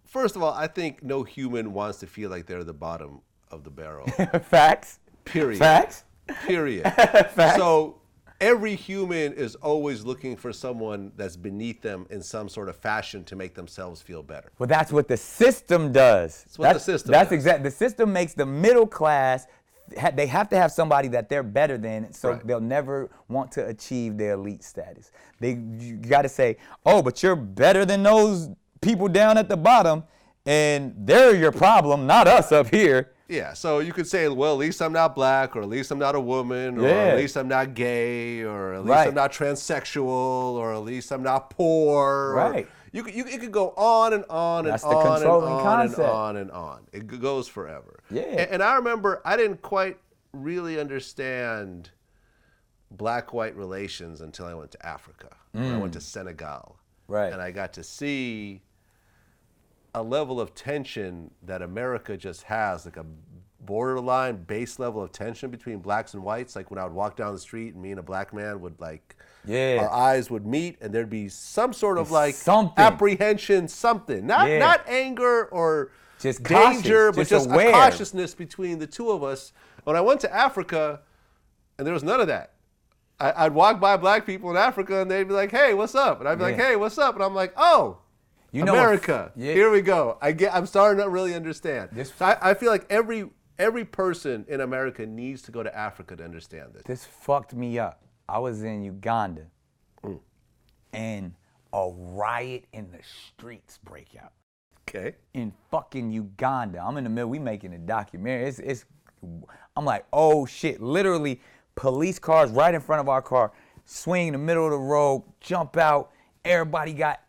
first of all, I think no human wants to feel like they're the bottom of the barrel. Facts. Period. Facts. Period. Facts. So every human is always looking for someone that's beneath them in some sort of fashion to make themselves feel better. Well, that's what the system does. That's what the system does. That's exactly. The system makes the middle class, they have to have somebody that they're better than, so they'll never want to achieve their elite status. You got to say, oh, but you're better than those people down at the bottom, and they're your problem, not us up here. Yeah, so you could say, well, at least I'm not black, or at least I'm not a woman, or at least I'm not gay, or at least I'm not transsexual, or at least I'm not poor. Right. It could go on and on That's and the on controlling and on concept. and on and on. It goes forever. Yeah. And I remember I didn't quite really understand black-white relations until I went to Africa. I went to Senegal. Right. And I got to see a level of tension that America just has, like a borderline base level of tension between blacks and whites. Like when I would walk down the street and me and a black man would our eyes would meet and there'd be some sort of apprehension, something. Not anger or just danger, cautious, but just aware. a cautiousness between the two of us. When I went to Africa, and there was none of that. I'd walk by black people in Africa and they'd be like, "Hey, what's up?" And I'd be like, "Hey, what's up?" And I'm like, "Oh, America, here we go." I'm starting to really understand. I feel like every person in America needs to go to Africa to understand this. This fucked me up. I was in Uganda, and a riot in the streets break out. Okay. In fucking Uganda, I'm in the middle. We making a documentary. I'm like, oh shit! Literally, police cars right in front of our car, swing in the middle of the road, jump out. Everybody got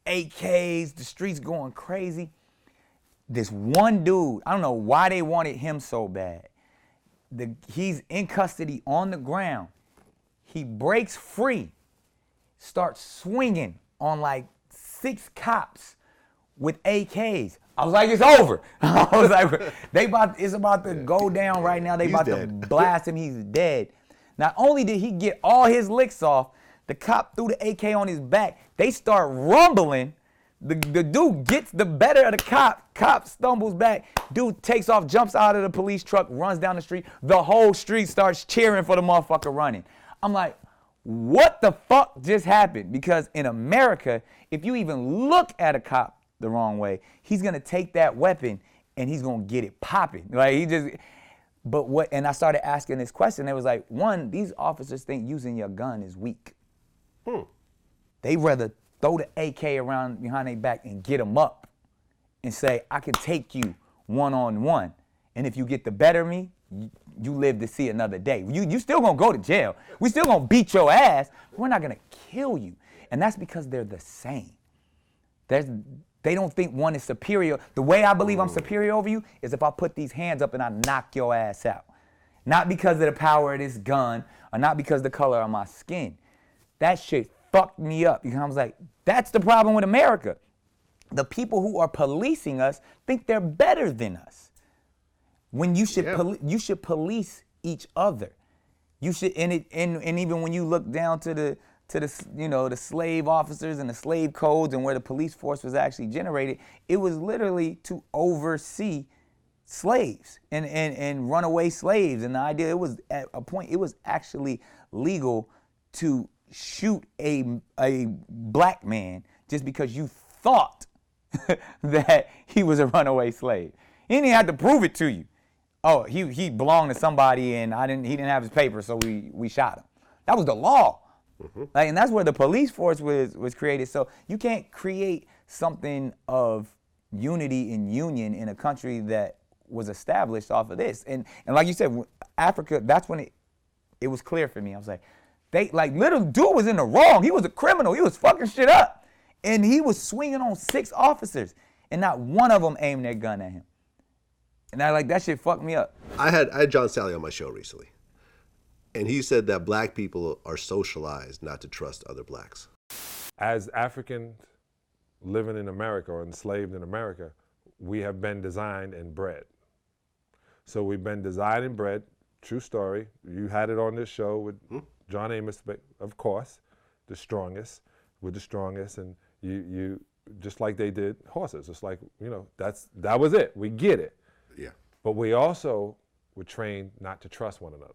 AKs. The streets going crazy. This one dude, I don't know why they wanted him so bad. He's in custody on the ground. He breaks free, starts swinging on like 6 cops with AKs. I was like, it's over. I was like, it's about to go down right now. They about to blast him. He's dead. Not only did he get all his licks off, the cop threw the AK on his back. They start rumbling. The dude gets the better of the cop. Cop stumbles back. Dude takes off, jumps out of the police truck, runs down the street. The whole street starts cheering for the motherfucker running. I'm like, what the fuck just happened? Because in America, if you even look at a cop the wrong way, he's gonna take that weapon and he's gonna get it popping. Like and I started asking this question. It was like, one, these officers think using your gun is weak. They rather throw the AK around behind their back and get them up and say, I can take you one-on-one. And if you get the better of me, you live to see another day. You still gonna go to jail. We still gonna beat your ass, but we're not gonna kill you. And that's because they're the same. They don't think one is superior. The way I believe I'm superior over you is if I put these hands up and I knock your ass out. Not because of the power of this gun or not because of the color of my skin. That shit fucked me up because I was like, that's the problem with America. The people who are policing us think they're better than us. When you should you should police each other. You should and even when you look down to the slave officers and the slave codes and where the police force was actually generated, it was literally to oversee slaves and runaway slaves. And the idea, it was at a point, it was actually legal to shoot a black man just because you thought that he was a runaway slave. He didn't have to prove it to you. Oh, he belonged to somebody and he didn't have his paper, so we shot him. That was the law. Like, and that's where the police force was created. So you can't create something of unity and union in a country that was established off of this. And like you said, Africa, that's when it was clear for me. I was like, little dude was in the wrong. He was a criminal. He was fucking shit up. And he was swinging on 6 officers and not one of them aimed their gun at him. And that shit fucked me up. I had John Sally on my show recently. And he said that black people are socialized not to trust other blacks. As Africans living in America or enslaved in America, we have been designed and bred. So we've been designed and bred, true story. You had it on this show with John Amos, but of course, the strongest, with the strongest, and you just like they did horses. It's like, that was it. We get it. Yeah. But we also were trained not to trust one another.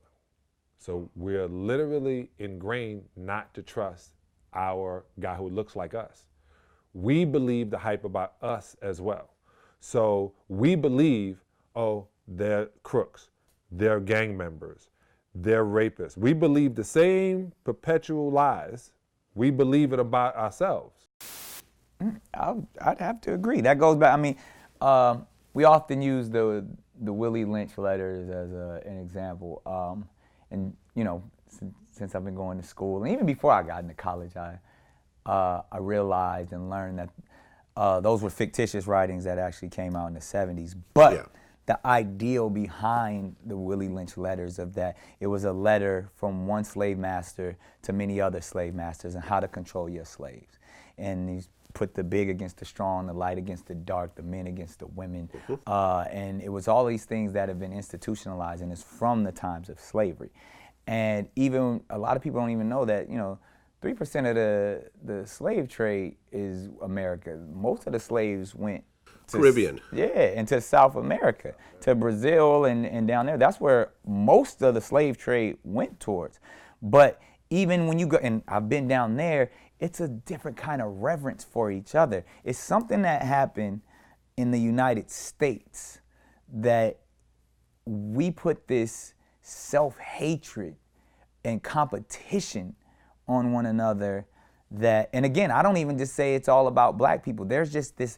So we're literally ingrained not to trust our guy who looks like us. We believe the hype about us as well. So we believe, oh, they're crooks, they're gang members, they're rapists. We believe the same perpetual lies. We believe it about ourselves. I'd have to agree. That goes back, we often use the Willie Lynch letters as an example. And since I've been going to school, and even before I got into college, I realized and learned that those were fictitious writings that actually came out in the 70s. But the ideal behind the Willie Lynch letters of that, it was a letter from one slave master to many other slave masters and how to control your slaves. and he's put the big against the strong, the light against the dark, the men against the women. And it was all these things that have been institutionalized, and it's from the times of slavery. And even a lot of people don't even know that, 3% of the slave trade is America. Most of the slaves went to Caribbean. Into South America, to Brazil and down there. That's where most of the slave trade went towards. But even when you go, and I've been down there, it's a different kind of reverence for each other. It's something that happened in the United States that we put this self-hatred and competition on one another that, and again, I don't even just say it's all about black people. There's just this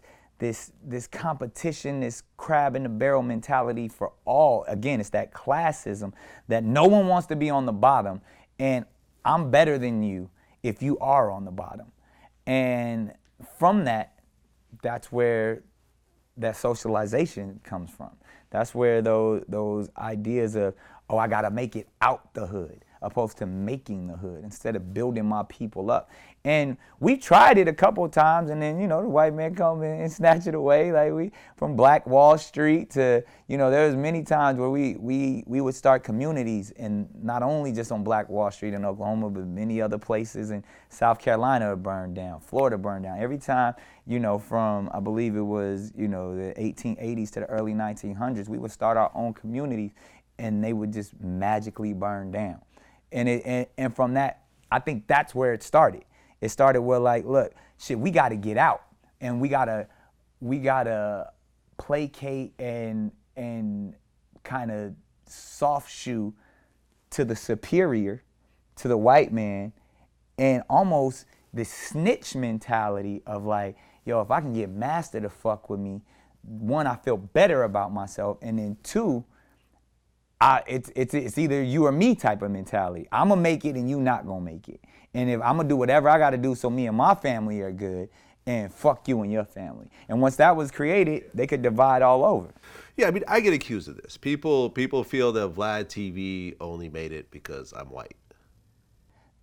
competition, this crab in the barrel mentality for all. Again, it's that classism that no one wants to be on the bottom, and I'm better than you if you are on the bottom. And from that's where that socialization comes from. That's where those ideas of, oh, I gotta make it out the hood, opposed to making the hood, instead of building my people up. And we tried it a couple of times, and then, the white man come and snatch it away. Like we, from Black Wall Street to, there was many times where we would start communities, and not only just on Black Wall Street in Oklahoma, but many other places in South Carolina burned down, Florida burned down. Every time, from, I believe it was, the 1880s to the early 1900s, we would start our own communities, and they would just magically burn down. And from that, I think that's where it started. It started with like, look, shit, we got to get out, and we gotta placate and kind of soft shoe to the superior, to the white man, and almost the snitch mentality of like, yo, if I can get Master to fuck with me, one, I feel better about myself, and then two, it's either you or me type of mentality. I'm gonna make it and you not gonna make it. And if I'm gonna do whatever I gotta do so me and my family are good, and fuck you and your family. And once that was created, they could divide all over. Yeah, I mean, I get accused of this. People feel that VladTV only made it because I'm white.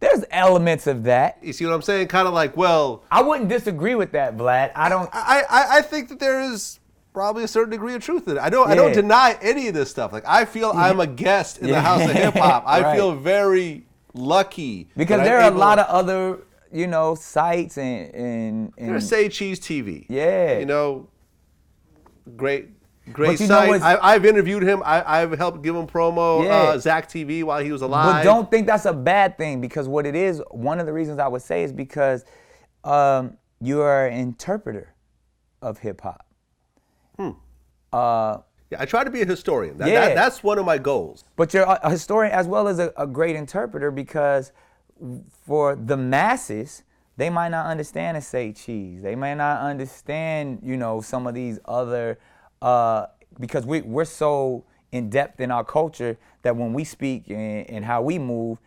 There's elements of that. You see what I'm saying? Kind of like, well, I wouldn't disagree with that, Vlad. I think that there is probably a certain degree of truth in it. I don't deny any of this stuff. Like, I feel I'm a guest in the House of Hip Hop. I feel very lucky because there are a lot of other, sites and there's Say Cheese TV. Yeah. Great site. I've interviewed him. I've helped give him promo. Zach TV while he was alive. But don't think that's a bad thing, because what it is, one of the reasons I would say is because you are an interpreter of hip hop. I try to be a historian. That's one of my goals. But you're a historian as well as a great interpreter, because for the masses, they might not understand a Say Cheese. They may not understand, some of these other, because we're so in depth in our culture that when we speak and how we move,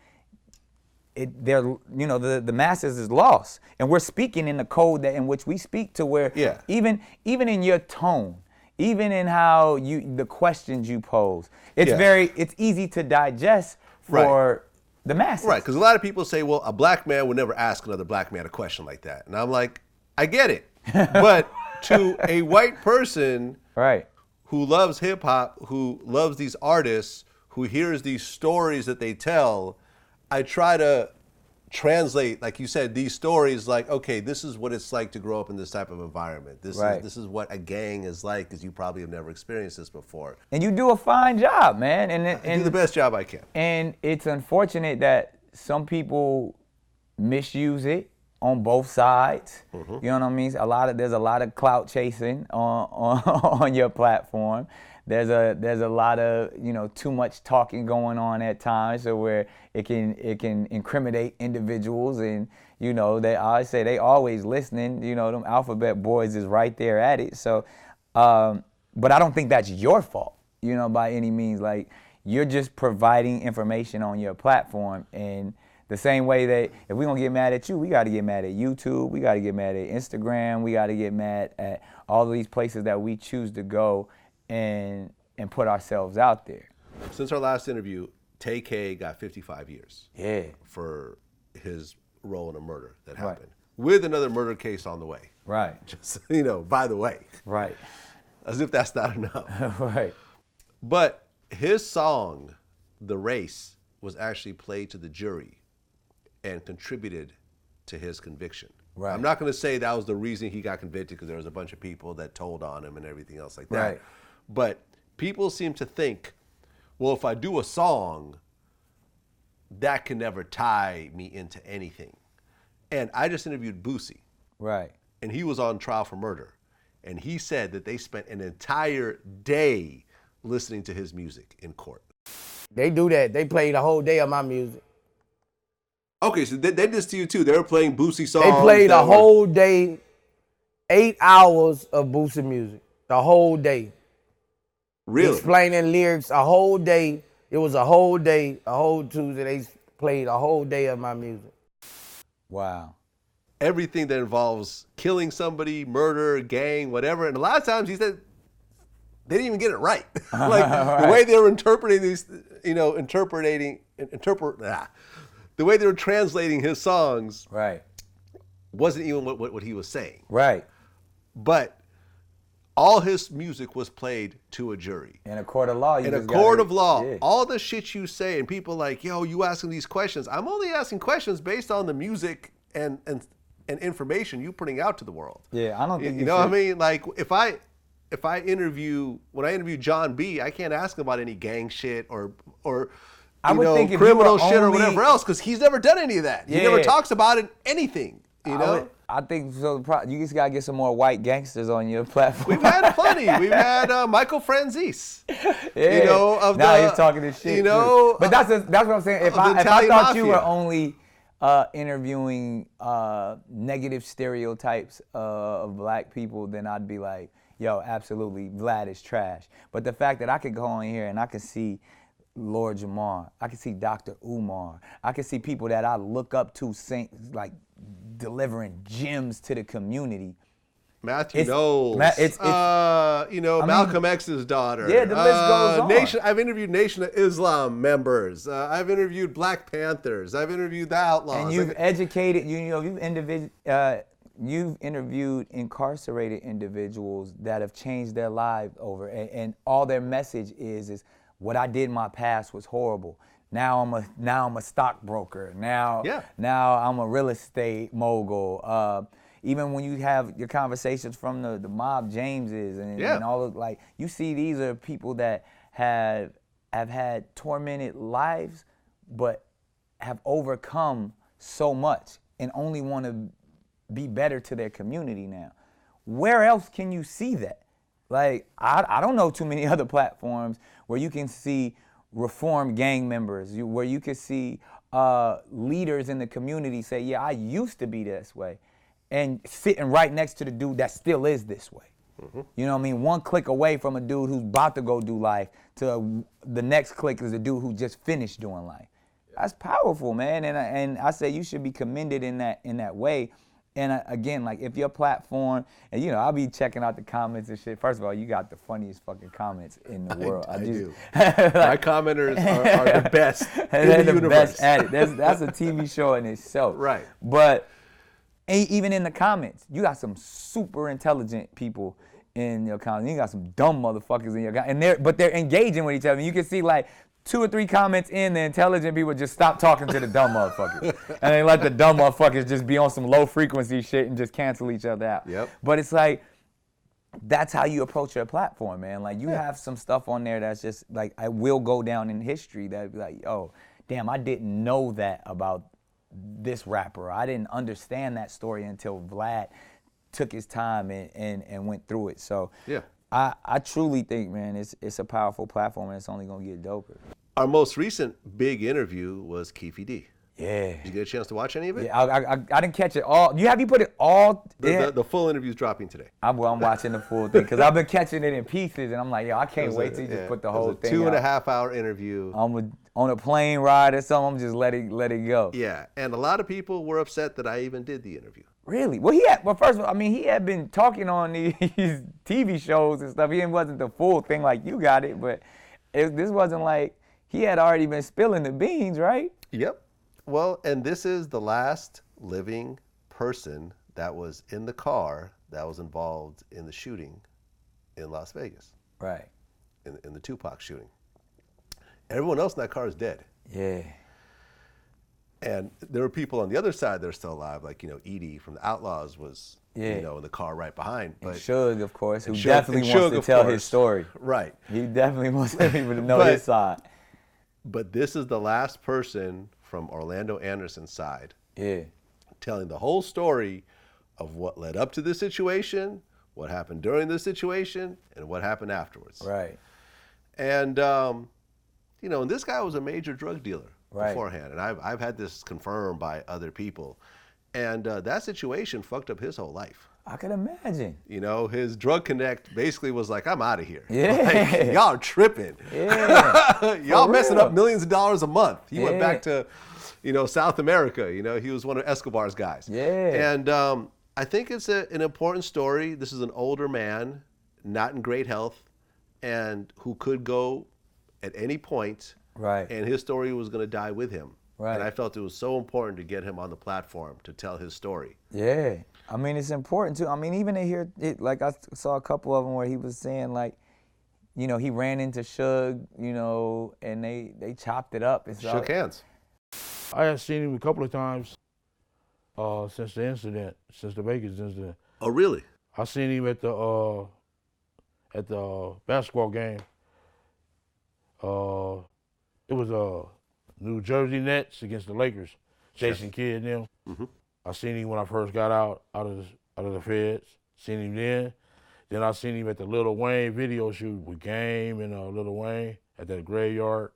the masses is lost, and we're speaking in the code in which we speak, to where even in your tone, even in how the questions you pose, it's easy to digest for the masses. Right, because a lot of people say, well, a black man would never ask another black man a question like that, and I'm like, I get it, but to a white person, who loves hip hop, who loves these artists, who hears these stories that they tell, I try to translate, like you said, these stories like, okay, this is what it's like to grow up in this type of environment. This is what a gang is like, because you probably have never experienced this before. And you do a fine job, man. I do the best job I can. And it's unfortunate that some people misuse it on both sides. Mm-hmm. You know what I mean? There's a lot of clout chasing on your platform. There's a lot of too much talking going on at times, so where it can incriminate individuals, and they always say they always listening. Them alphabet boys is right there at it. So, but I don't think that's your fault. By any means. Like, you're just providing information on your platform, and the same way that if we're gonna get mad at you, we got to get mad at YouTube, we got to get mad at Instagram, we got to get mad at all of these places that we choose to go and put ourselves out there. Since our last interview, Tay-K got 55 years. Yeah. For his role in a murder that happened. with another murder case on the way. Right. Just, by the way. Right. As if that's not enough. Right. But his song, The Race, was actually played to the jury and contributed to his conviction. Right. I'm not going to say that was the reason he got convicted, because there was a bunch of people that told on him and everything else like that. Right. But people seem to think, well, if I do a song, that can never tie me into anything. And I just interviewed Boosie. Right. And he was on trial for murder. And he said that they spent an entire day listening to his music in court. They do that. They play the whole day of my music. Okay, so they did this to you too. They were playing Boosie songs. They played the whole day, 8 hours of Boosie music. The whole day. Really? Explaining lyrics a whole day. It was a whole day, a whole Tuesday. They played a whole day of my music. Wow. Everything that involves killing somebody, murder, gang, whatever. And a lot of times he said they didn't even get it right. The way they were interpreting these, the way they were translating his songs Right. wasn't even what he was saying. Right. But all his music was played to a jury. In a court of law. In a court of law, all the shit you say, and people like, yo, you asking these questions. I'm only asking questions based on the music and information you putting out to the world. Yeah, I don't think you know what I mean? Like when I interview John B, I can't ask him about any gang shit or I would think if criminal you were shit or only- whatever else, because he's never done any of that. He never Yeah. talks about it, anything. I think so. You just gotta get some more white gangsters on your platform. We've had plenty. We've had Michael Franzese. Yeah. Now he's talking this shit. But that's what I'm saying. If I thought you were only interviewing negative stereotypes of black people, then I'd be like, yo, absolutely, Vlad is trash. But the fact that I could go on here and I could see Lord Jamar, I could see Dr. Umar, I could see people that I look up to like delivering gems to the community. Matthew Knowles, Malcolm X's daughter. Yeah, the list goes on. I've interviewed Nation of Islam members. I've interviewed Black Panthers. I've interviewed the Outlaws. And you've educated, you've interviewed incarcerated individuals that have changed their lives over, and all their message is what I did in my past was horrible. Now I'm a stockbroker. Now I'm a real estate mogul. Even when you have your conversations from the Mob Jameses and all of, like, you see these are people that have had tormented lives, but have overcome so much and only want to be better to their community now. Where else can you see that? Like, I don't know too many other platforms where you can see reformed gang members, where you can see leaders in the community say, yeah, I used to be this way, and sitting right next to the dude that still is this way. Mm-hmm. You know what I mean? One click away from a dude who's about to go do life to the next click is a dude who just finished doing life. That's powerful, man, and I say you should be commended in that way. And again, like, if your platform, and I'll be checking out the comments and shit. First of all, you got the funniest fucking comments in the world. I do. My commenters are the best in the universe. Best at it. That's a TV show in itself. Right. But even in the comments, you got some super intelligent people in your comments. You got some dumb motherfuckers in your comments. But they're engaging with each other. You can see, like, 2 or 3 comments in, the intelligent people just stop talking to the dumb motherfuckers. And they let the dumb motherfuckers just be on some low frequency shit and just cancel each other out. Yep. But it's like, that's how you approach your platform, man. Like, you have some stuff on there that's just, like, I will go down in history that'd be like, oh, damn, I didn't know that about this rapper. I didn't understand that story until Vlad took his time and went through it. So yeah. I truly think, man, it's a powerful platform, and it's only gonna get doper. Our most recent big interview was Keefe D. Yeah. Did you get a chance to watch any of it? Yeah, I didn't catch it all. Have you put it all? The full interview's dropping today. I'm watching the full thing because I've been catching it in pieces, and I'm like, yo, I can't wait till you just put the whole thing. 2.5 hour interview. I'm on a plane ride or something. I'm just let it go. Yeah, and a lot of people were upset that I even did the interview. Really? Well, first of all, I mean, he had been talking on these TV shows and stuff. It wasn't the full thing like you got it, but this wasn't like he had already been spilling the beans, right? Yep. Well, and this is the last living person that was in the car that was involved in the shooting in Las Vegas, Right. in the Tupac shooting. Everyone else in that car is dead. Yeah. And there were people on the other side that are still alive, like, Edie from the Outlaws was, in the car right behind. And But Suge, of course, who Suge- definitely and wants Suge, to of tell course. his story. Right. He definitely wants people to know But- his side. But this is the last person from Orlando Anderson's side Yeah. telling the whole story of what led up to this situation, what happened during this situation, and what happened afterwards. Right. And, and this guy was a major drug dealer Right. beforehand. And I've had this confirmed by other people. And that situation fucked up his whole life. I can imagine. His drug connect basically was like, I'm out of here. Yeah. Like, y'all are tripping. Yeah. Y'all messing real. up millions of dollars a month. He went Yeah. back to, South America. He was one of Escobar's guys. Yeah. And I think it's an important story. This is an older man, not in great health, and who could go at any point. Right. And his story was going to die with him. Right. And I felt it was so important to get him on the platform to tell his story. Yeah. I mean, it's important too. I mean, even to hear it, like I saw a couple of them where he was saying like, he ran into Suge, and they chopped it up. Shook hands. I had seen him a couple of times since the incident, since the Vegas incident. Oh, really? I seen him at the basketball game. It was New Jersey Nets against the Lakers. Jason Kidd and them. Mm-hmm. I seen him when I first got out of the feds. Seen him then. Then I seen him at the Lil Wayne video shoot with Game and Lil Wayne at that graveyard.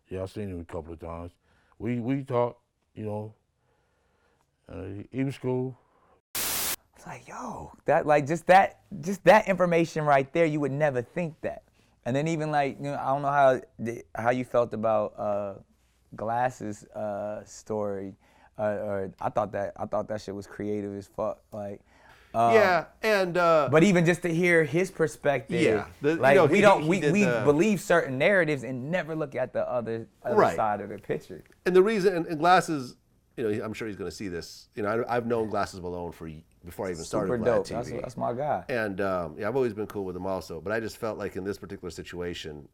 Yeah, I seen him a couple of times. We talked, he was cool. It's like, yo, just that information right there, you would never think that. And then even like, I don't know how you felt about Glass's story. Or I thought that shit was creative as fuck. Like, but even just to hear his perspective, we believe certain narratives and never look at the other side of the picture. And the reason, and Glasses, I'm sure he's going to see this. I've known Glasses Malone before I even started Super Vlad dope. TV. That's my guy. And I've always been cool with him also. But I just felt like in this particular situation,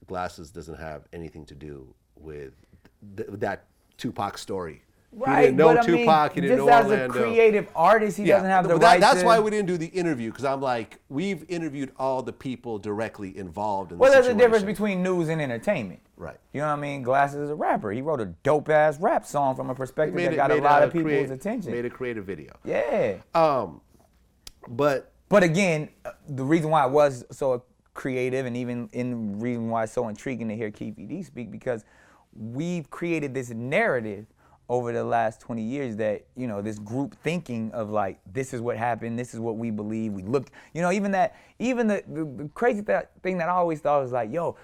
Glasses doesn't have anything to do with that Tupac story. Right, he didn't know but Tupac. He didn't know just Orlando. as a creative artist, he doesn't have the right. That's to... why we didn't do the interview, because I'm like, we've interviewed all the people directly involved in the Well, there's situation. a difference between news and entertainment. Right. You know what I mean? Glasses is a rapper. He wrote a dope ass rap song from a perspective that got a lot of people's attention. Made a creative video. Yeah. But again, the reason why it was so creative, and even in the reason why it's so intriguing to hear Keefe D speak, because we've created this narrative over the last 20 years that, this group thinking of like, this is what happened, this is what we believe, we looked, even the crazy thing that I always thought was like, yo,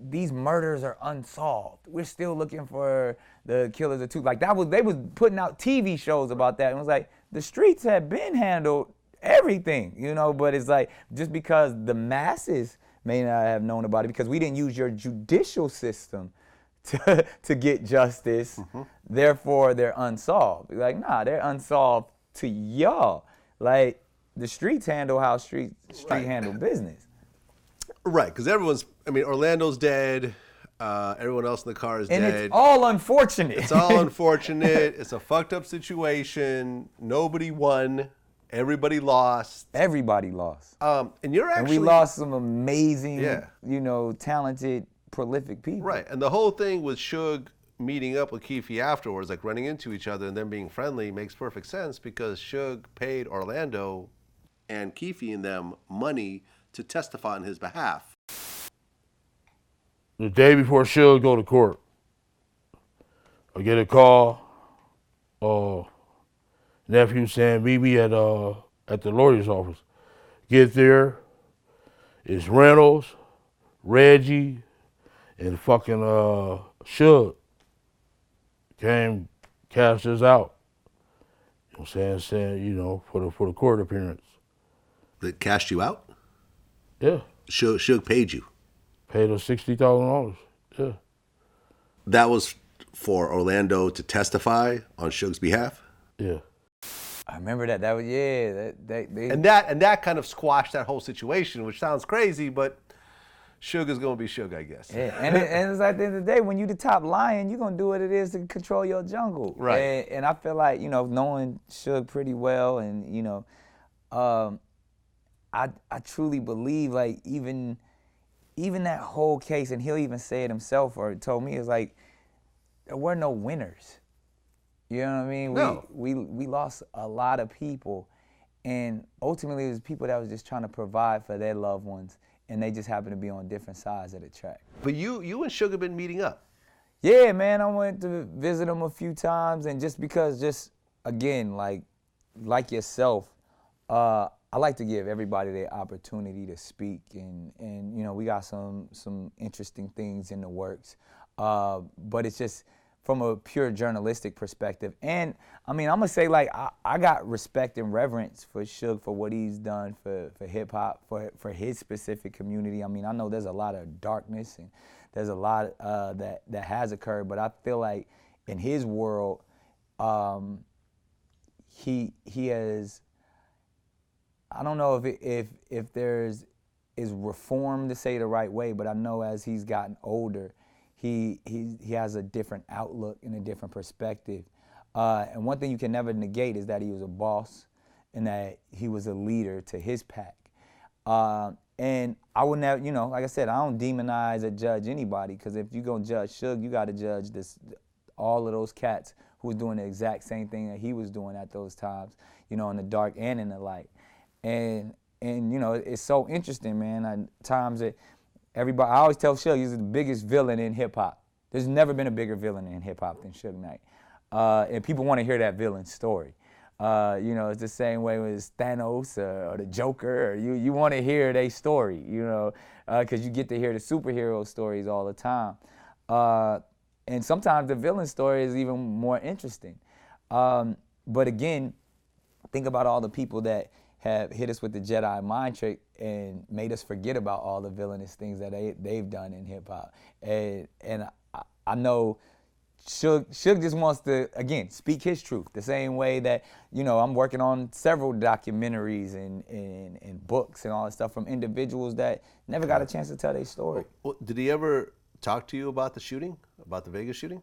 these murders are unsolved. We're still looking for the killers of Tupac. Like they was putting out TV shows about that, and it was like, the streets have been handled everything, but it's like, just because the masses may not have known about it, because we didn't use your judicial system to get justice, therefore they're unsolved. Like, nah, they're unsolved to y'all. Like, the streets handle how street handle business. Right, because Orlando's dead, everyone else in the car is dead. And it's all unfortunate. It's all unfortunate. It's a fucked up situation. Nobody won. Everybody lost. Everybody lost. And you're actually... And we lost some amazing, Yeah. talented, prolific people. Right, and the whole thing with Suge meeting up with Keefe afterwards, like running into each other and then being friendly, makes perfect sense, because Suge paid Orlando and Keefe and them money to testify on his behalf. The day before Suge go to court, I get a call. Nephew saying, meet me at the lawyer's office. Get there, it's Reynolds, Reggie, and fucking Suge came, cashed us out. You know what I'm saying, for the court appearance. That cashed you out? Yeah. Suge paid you? Paid us $60,000. Yeah. That was for Orlando to testify on Suge's behalf? Yeah. I remember that. That was they And that kind of squashed that whole situation, which sounds crazy, but Suge is gonna be Suge, I guess. Yeah, and it's like at the end of the day, when you the top lion, you're gonna do what it is to control your jungle. Right. And I feel like, knowing Suge pretty well, and I truly believe, like, even that whole case, and he'll even say it himself or told me, is like, there were no winners. You know what I mean? No. We lost a lot of people, and ultimately it was people that was just trying to provide for their loved ones, and they just happened to be on different sides of the track. But you and Suge have been meeting up. Yeah, man, I went to visit him a few times, and just again, like yourself, I like to give everybody the opportunity to speak, and we got some interesting things in the works, but it's just from a pure journalistic perspective. And I mean, I'm gonna say, like, I got respect and reverence for Suge for what he's done for hip hop, for his specific community. I mean, I know there's a lot of darkness and there's a lot that has occurred, but I feel like in his world, he has, I don't know if there's is reform to say the right way, but I know as he's gotten older, he has a different outlook and a different perspective. And one thing you can never negate is that he was a boss and that he was a leader to his pack. And I would never, like I said, I don't demonize or judge anybody, because if you're going to judge Suge, you got to judge all of those cats who was doing the exact same thing that he was doing at those times, in the dark and in the light. And it's so interesting, man. At times that everybody, I always tell Suge, he's the biggest villain in hip hop. There's never been a bigger villain in hip hop than Suge Knight. And people want to hear that villain story. It's the same way with Thanos or the Joker. Or you want to hear their story, because you get to hear the superhero stories all the time. And sometimes the villain story is even more interesting. But again, think about all the people that have hit us with the Jedi mind trick and made us forget about all the villainous things that they've done in hip hop. And I know Suge just wants to, again, speak his truth. The same way that, I'm working on several documentaries and books and all that stuff from individuals that never got a chance to tell their story. Well, did he ever talk to you about the shooting, about the Vegas shooting?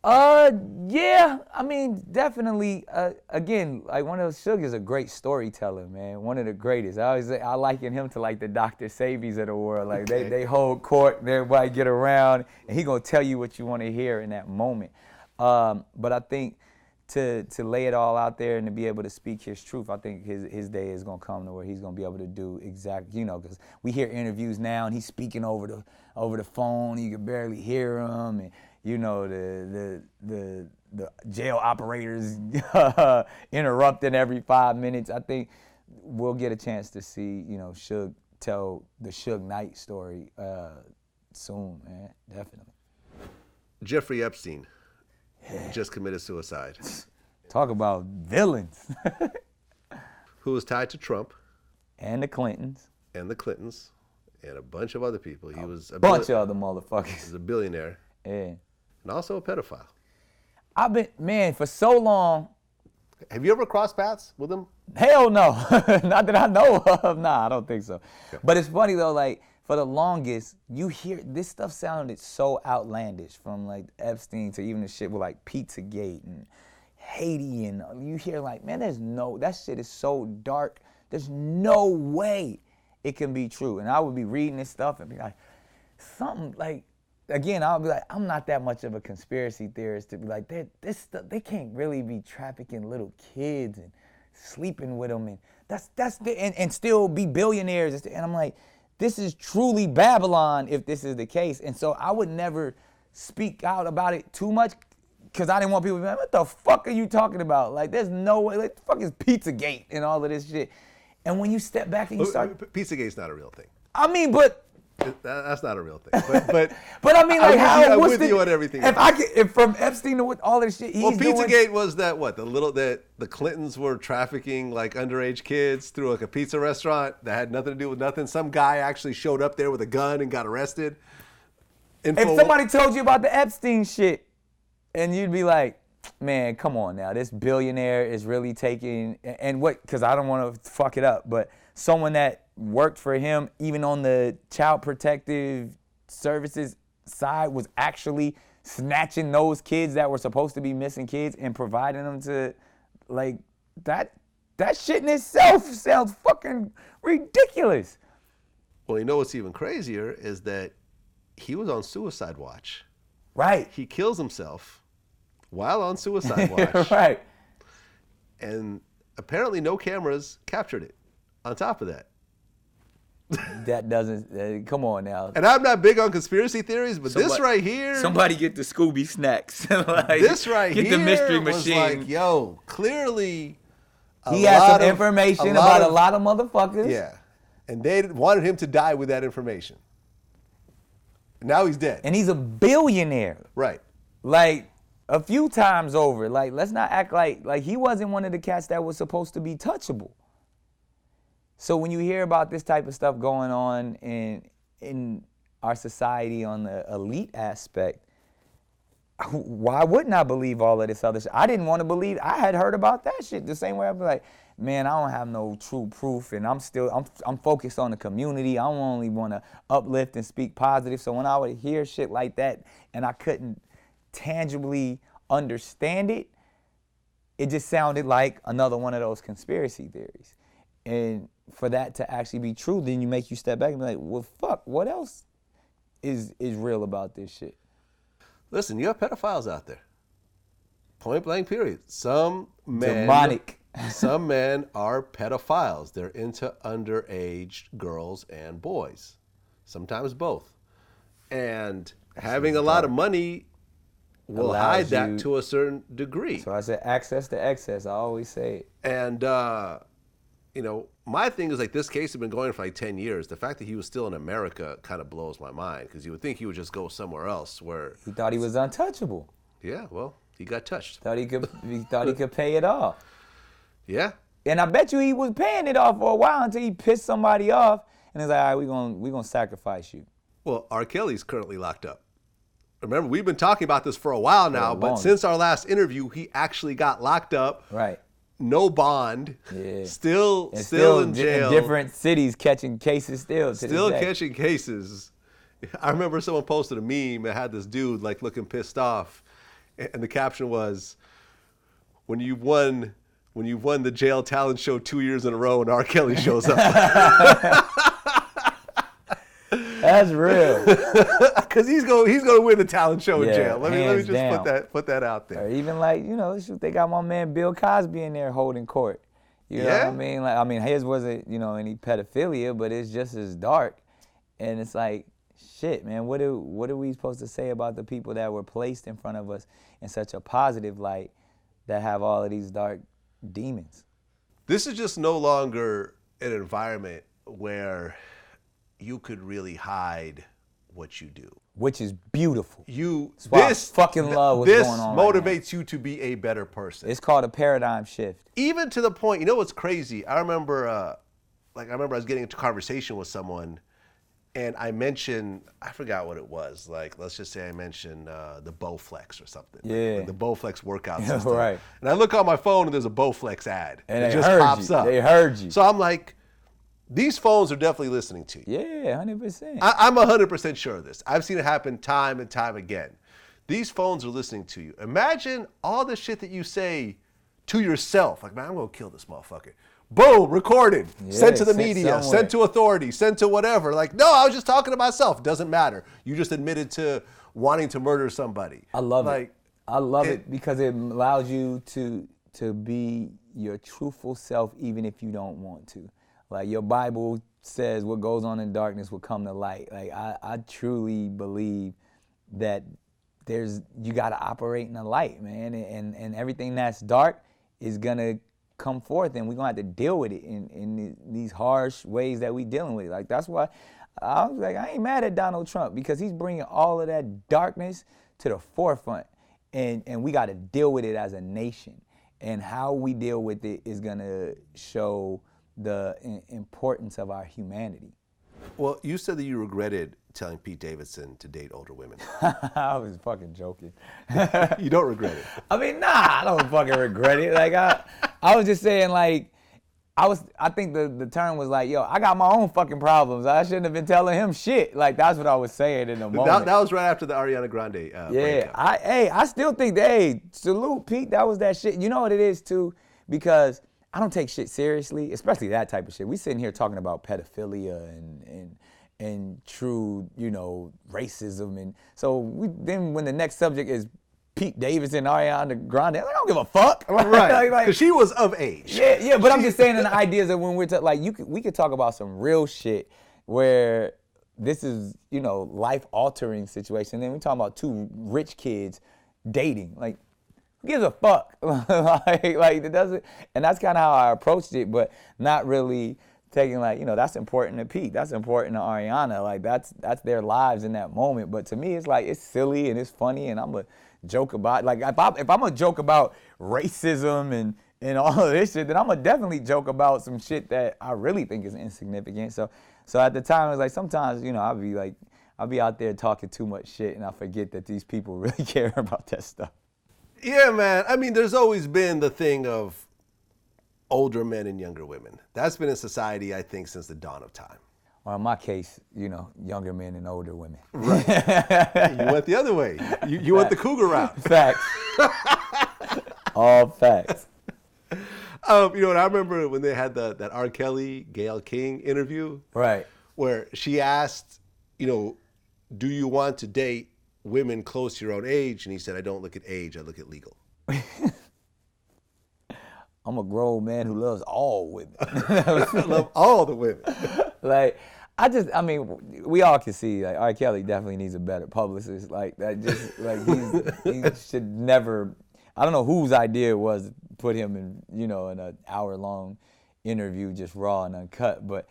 Yeah, I mean, definitely. Again, like, one of those, Suge is a great storyteller, man. One of the greatest. I always say I liken him to like the Dr. Sebis of the world. Like, okay. they hold court and everybody get around, and he gonna tell you what you want to hear in that moment. But I think to lay it all out there and to be able to speak his truth, I think his day is gonna come to where he's gonna be able to do exactly, because we hear interviews now and he's speaking over the phone. You can barely hear him, and the jail operators interrupting every 5 minutes. I think we'll get a chance to see, Suge tell the Suge Knight story soon, man, definitely. Jeffrey Epstein just committed suicide. Talk about villains. Who was tied to Trump. And the Clintons. And the Clintons. And a bunch of other people. He was a bunch of other motherfuckers. He's a billionaire. Yeah. And also a pedophile. I've been, man, for so long. Have you ever crossed paths with him? Hell no. Not that I know of. Nah, I don't think so. Okay. But it's funny though, like, for the longest, you hear this stuff sounded so outlandish, from like Epstein to even the shit with like Pizzagate and Haiti, and you hear like, man, that shit is so dark. There's no way it can be true. And I would be reading this stuff and be like, something like, again, I'll be like, I'm not that much of a conspiracy theorist to be like, they can't really be trafficking little kids and sleeping with them, and and still be billionaires. And I'm like, this is truly Babylon if this is the case. And so I would never speak out about it too much, because I didn't want people to be like, what the fuck are you talking about? Like, there's no way. Like, the fuck is Pizzagate and all of this shit? And when you step back and you start, Pizzagate's not a real thing. I mean, but that's not a real thing. But I mean, like, I'm with you on everything. If from Epstein to all this shit, he's doing. Pizzagate was that what the Clintons were trafficking like underage kids through like a pizza restaurant that had nothing to do with nothing. Some guy actually showed up there with a gun and got arrested. If somebody told you about the Epstein shit, and you'd be like, man, come on now. This billionaire is really taking, and what, because I don't want to fuck it up, but someone that worked for him, even on the child protective services side, was actually snatching those kids that were supposed to be missing kids and providing them to, like, that shit in itself sounds fucking ridiculous. Well, you know what's even crazier is that he was on suicide watch. Right. He kills himself while on suicide watch. Right. And apparently no cameras captured it on top of that. That doesn't, come on now. And I'm not big on conspiracy theories, but this right here. Somebody get the Scooby snacks. Like, this right get here the mystery was machine. like, yo, clearly He had some information about a lot of motherfuckers. Yeah. And they wanted him to die with that information. Now he's dead. And he's a billionaire. Right. Like, a few times over. Like, let's not act like he wasn't one of the cats that was supposed to be touchable. So when you hear about this type of stuff going on in our society on the elite aspect, why wouldn't I believe all of this other shit? I didn't want to believe. I had heard about that shit the same way. I'd be like, man, I don't have no true proof, and I'm focused on the community. I only want to uplift and speak positive. So when I would hear shit like that and I couldn't tangibly understand it, it just sounded like another one of those conspiracy theories. And for that to actually be true, then you step back and be like, well, fuck, what else is real about this shit? Listen, you have pedophiles out there. Point blank, period. Some men are pedophiles. They're into underage girls and boys, sometimes both. And having a lot of money will hide that to a certain degree. So I said access to excess. I always say it. And, you know, my thing is, like, this case has been going for like 10 years. The fact that he was still in America kind of blows my mind, because you would think he would just go somewhere else where... He thought he was untouchable. Yeah, well, he got touched. He thought he could pay it off. Yeah. And I bet you he was paying it off for a while until he pissed somebody off and he's like, all right, we're gonna sacrifice you. Well, R. Kelly's currently locked up. Remember, we've been talking about this for a while now, but since our last interview, he actually got locked up. Right. No bond. Yeah. Still in jail. In different cities catching cases still. Still catching cases. I remember someone posted a meme that had this dude like looking pissed off, and the caption was, when you've won the jail talent show 2 years in a row and R. Kelly shows up. That's real. Because he's gonna win the talent show in jail. Let me just down. put that out there. Or even like, you know, shoot, they got my man Bill Cosby in there holding court. You know what I mean? Like, I mean, his wasn't, you know, any pedophilia, but it's just as dark. And it's like, shit, man, what are we supposed to say about the people that were placed in front of us in such a positive light that have all of these dark demons? This is just no longer an environment where you could really hide what you do. Which is beautiful. I fucking love what's going on. This motivates you to be a better person. It's called a paradigm shift. Even to the point, you know what's crazy? I remember I was getting into conversation with someone, and I mentioned, I forgot what it was. Like, let's just say I mentioned the Bowflex or something. Yeah. Like the Bowflex workout system. Right. And I look on my phone and there's a Bowflex ad. And it just pops up. They heard you. So I'm like, these phones are definitely listening to you. Yeah, 100%. I'm 100% sure of this. I've seen it happen time and time again. These phones are listening to you. Imagine all the shit that you say to yourself. Like, man, I'm going to kill this motherfucker. Boom, recorded, sent to the media, sent to authorities, sent to whatever. Like, no, I was just talking to myself. It doesn't matter. You just admitted to wanting to murder somebody. I love it. I love it because it allows you to be your truthful self even if you don't want to. Like, your Bible says what goes on in darkness will come to light. Like, I truly believe that you got to operate in the light, man. And everything that's dark is going to come forth, and we're going to have to deal with it in these harsh ways that we dealing with it. Like, that's why I was like, I ain't mad at Donald Trump, because he's bringing all of that darkness to the forefront, and we got to deal with it as a nation. And how we deal with it is going to show the importance of our humanity. Well, you said that you regretted telling Pete Davidson to date older women? I was fucking joking. You don't regret it? I mean, nah, I don't fucking regret it. Like I was just saying, like, I think the term was like, yo, I got my own fucking problems. I shouldn't have been telling him shit. Like, that's what I was saying in the moment. That was right after the Ariana Grande breakup. I still think that, hey, salute, Pete, that was that shit. You know what it is, too? Because I don't take shit seriously, especially that type of shit. We sitting here talking about pedophilia and true, you know, racism. And so then when the next subject is Pete Davidson, Ariana Grande, I don't give a fuck. Right, because she was of age. Yeah, but I'm just saying in the ideas that when we're we could talk about some real shit where this is, you know, life-altering situation. And then we're talking about two rich kids dating. Like, who gives a fuck? like it doesn't, and that's kind of how I approached it, but not really taking like, you know, that's important to Pete, that's important to Ariana, like that's their lives in that moment. But to me, it's like, it's silly and it's funny, and I'm a joke about, like, if I'm a joke about racism and all of this shit, then I'm gonna definitely joke about some shit that I really think is insignificant. So at the time, it was like, sometimes, you know, I'll be out there talking too much shit, and I forget that these people really care about that stuff. Yeah, man. I mean, there's always been the thing of older men and younger women. That's been in society, I think, since the dawn of time. Or in my case, you know, younger men and older women. Right. You went the other way. You went the cougar route. Facts. All facts. You know what? I remember when they had that R. Kelly, Gayle King interview. Right. Where she asked, you know, do you want to date women close to your own age? And he said, I don't look at age, I look at legal. I'm a grown man who loves all women. I love all the women. Like, I mean, we all can see, like, R. Kelly definitely needs a better publicist. Like, that just, like, he should never, I don't know whose idea it was to put him in, you know, in an hour-long interview, just raw and uncut. But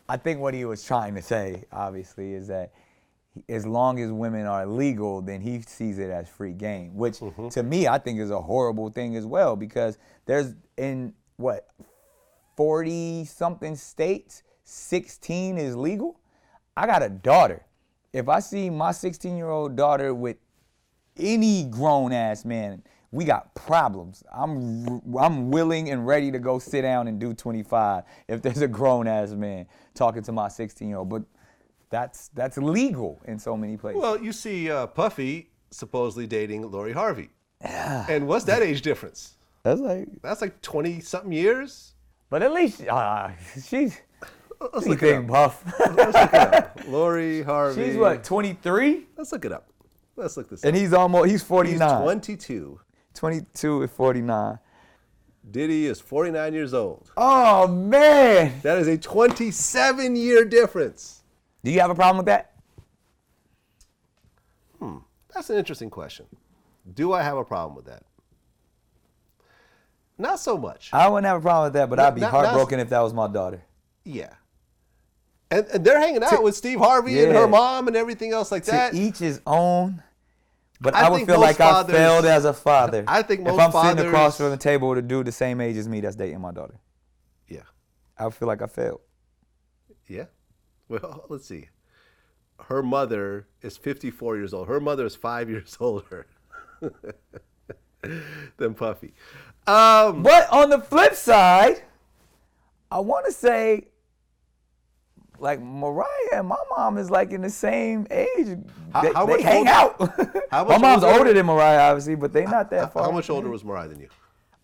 I think what he was trying to say, obviously, is that as long as women are legal, then he sees it as free game, which to me, I think is a horrible thing as well, because there's in 40-something states, 16 is legal. I got a daughter. If I see my 16-year-old daughter with any grown-ass man, we got problems. I'm willing and ready to go sit down and do 25 if there's a grown-ass man talking to my 16-year-old. But that's legal in so many places. Well, you see Puffy supposedly dating Lori Harvey. Yeah. And what's that age difference? That's like 20-something years. But at least she's Let's look it up. Puff. Let's look it up. Lori Harvey. She's what, 23? Let's look it up. Let's look this And up. he's 49. He's 22. 22 and 49. Diddy is 49 years old. Oh, man. That is a 27-year difference. Do you have a problem with that? That's an interesting question. Do I have a problem with that? Not so much. I wouldn't have a problem with that, but I'd be not- heartbroken if that was my daughter. Yeah. And they're hanging out with Steve Harvey and Yeah. her mom and everything else like that. To each his own. But I I would think feel most like fathers- I failed as a father. I think most if I'm sitting across fathers- from the table with a dude the same age as me that's dating my daughter, Yeah. I would feel like I failed. Yeah. Well, let's see. Her mother is 54 years old. Her mother is 5 years older than Puffy. But on the flip side, I want to say, like, Mariah and my mom is like in the same age. How They much hang older- out. how My much mom's older- older than Mariah, obviously, but they not that far. How much older was Mariah than you?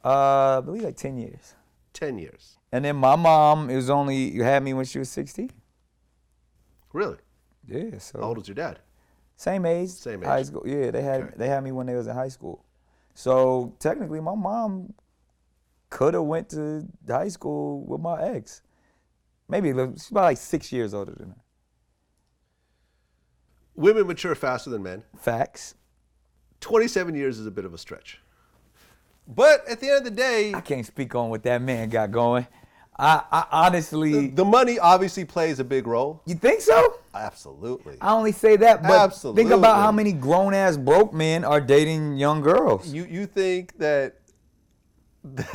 I believe like 10 years. 10 years. And then my mom had me when she was 16. Really? Yeah, so How old was your dad? same age. Same High age. school. Yeah, they had Okay. me when they was in high school. So technically, my mom could have went to high school with my ex. Maybe she's about like 6 years older than her. Women mature faster than men. Facts. 27 years is a bit of a stretch. But at the end of the day, I can't speak on what that man got going. I honestly, the money obviously plays a big role. you think so? Absolutely. I only say that, but Absolutely. think about how many grown-ass broke men are dating young girls. You think that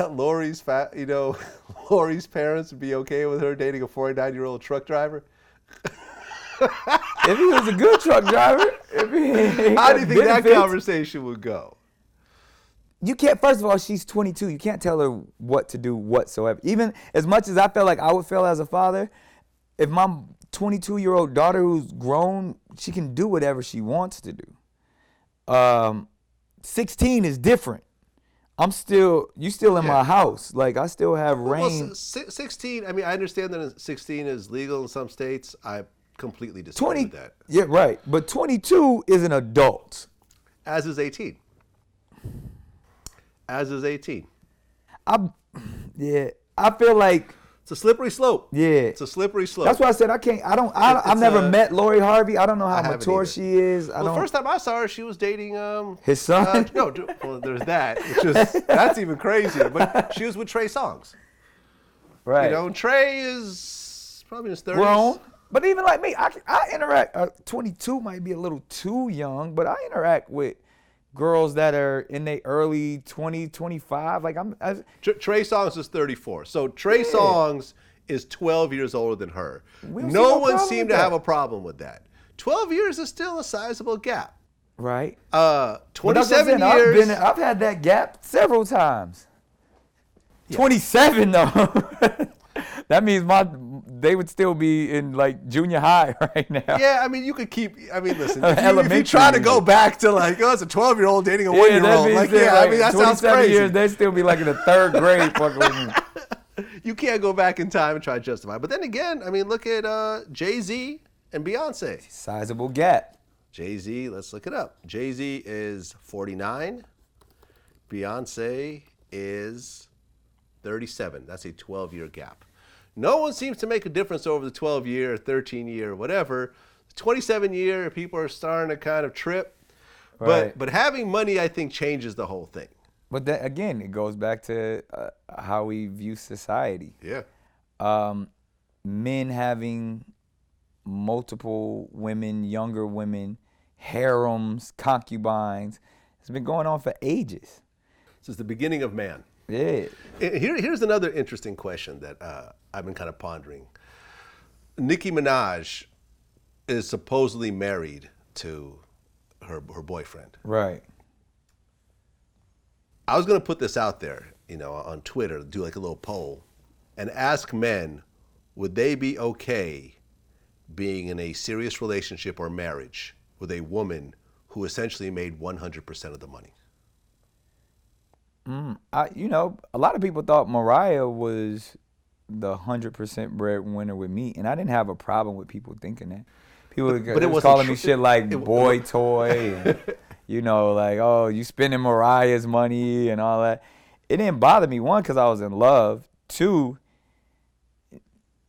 Lori's Lori's parents would be okay with her dating a 49-year-old truck driver? If he was a good truck driver, if he How do you think that benefits, conversation would go? you can't, first of all, she's 22. You can't tell her what to do whatsoever. Even as much as I felt like I would fail as a father, if my 22-year-old daughter who's grown, she can do whatever she wants to do. 16 is different. You still in my house. Like, I still have reign. Well, 16, I mean, I understand that 16 is legal in some states. I completely disagree with that. Yeah, right. But 22 is an adult. As is 18. As is 18. I feel like, It's a slippery slope. yeah. It's a slippery slope. That's why I said I've never met Lori Harvey. I don't know how haven't mature either. she is. Well, the first time I saw her, she was dating his son. no, well, there's that. That's even crazier. But she was with Trey Songz. Right. You know, and Trey is probably in his 30s. Grown. But even like me, I interact. 22 might be a little too young, but I interact with girls that are in their early 20, 25. Like Trey Songz is 34. So Trey Songz is 12 years older than her. We don't see No no one problem seemed with to have that. a problem with that. 12 years is still a sizable gap. right. But that's what I'm 27 saying, years. I've had that gap several times. 27 though. That means they would still be in like junior high right now. Yeah, I mean, you could keep. I mean, listen. If you Elementary try to go even. back to like, oh, it's a 12-year-old dating a Yeah, 1-year-old. that Like, means yeah, I mean, that sounds 27 crazy. years, they still be like in the third grade fucking with me. You can't go back in time and try to justify. But then again, I mean, look at Jay-Z and Beyonce. Sizable gap. Jay-Z, let's look it up. Jay-Z is 49. Beyonce is 37. That's a 12-year gap. No one seems to make a difference over the 12-year, 13-year, whatever. 27-year, people are starting to kind of trip. Right. But having money, I think, changes the whole thing. But that, again, it goes back to how we view society. Yeah. Men having multiple women, younger women, harems, concubines. It's been going on for ages. This is the beginning of man. Yeah. Here's another interesting question that I've been kind of pondering. Nicki Minaj is supposedly married to her boyfriend. Right. I was going to put this out there, on Twitter, do like a little poll, and ask men, would they be okay being in a serious relationship or marriage with a woman who essentially made 100% of the money? A lot of people thought Mariah was the 100% breadwinner with me, and I didn't have a problem with people thinking that. People But it was wasn't calling me true. shit like boy toy, and, like, oh, you spending Mariah's money and all that. It didn't bother me, one, because I was in love. Two,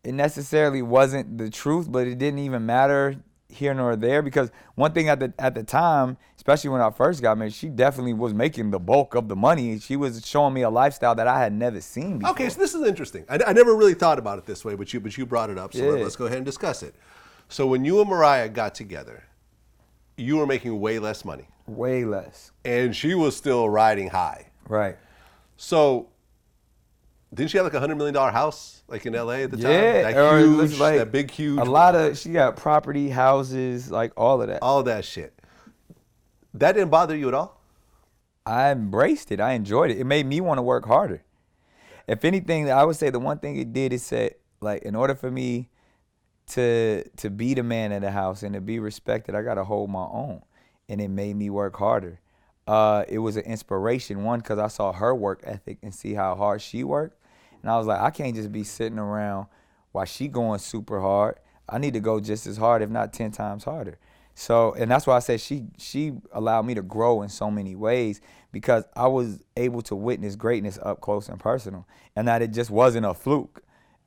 it necessarily wasn't the truth, but it didn't even matter here nor there, because one thing at the time, especially when I first got married, she definitely was making the bulk of the money. She was showing me a lifestyle that I had never seen before. Okay, so this is interesting. I never really thought about it this way, but you brought it up, so Yeah. let's go ahead and discuss it. So when you and Mariah got together, you were making way less money, Way less. and she was still riding high. Right. So didn't she have like a $100 million house like in LA at the time? Yeah. That or it looks huge, like that big, huge. A lot of, she got property, houses, like all of that. All that shit. That didn't bother you at all? I embraced it. I enjoyed it. It made me want to work harder. If anything, I would say the one thing it did is say, like, in order for me to be the man in the house and to be respected, I got to hold my own. And it made me work harder. It was an inspiration, one, because I saw her work ethic and see how hard she worked. And I was like, I can't just be sitting around while she going super hard. I need to go just as hard, if not 10 times harder. So, and that's why I said she allowed me to grow in so many ways, because I was able to witness greatness up close and personal, and that it just wasn't a fluke.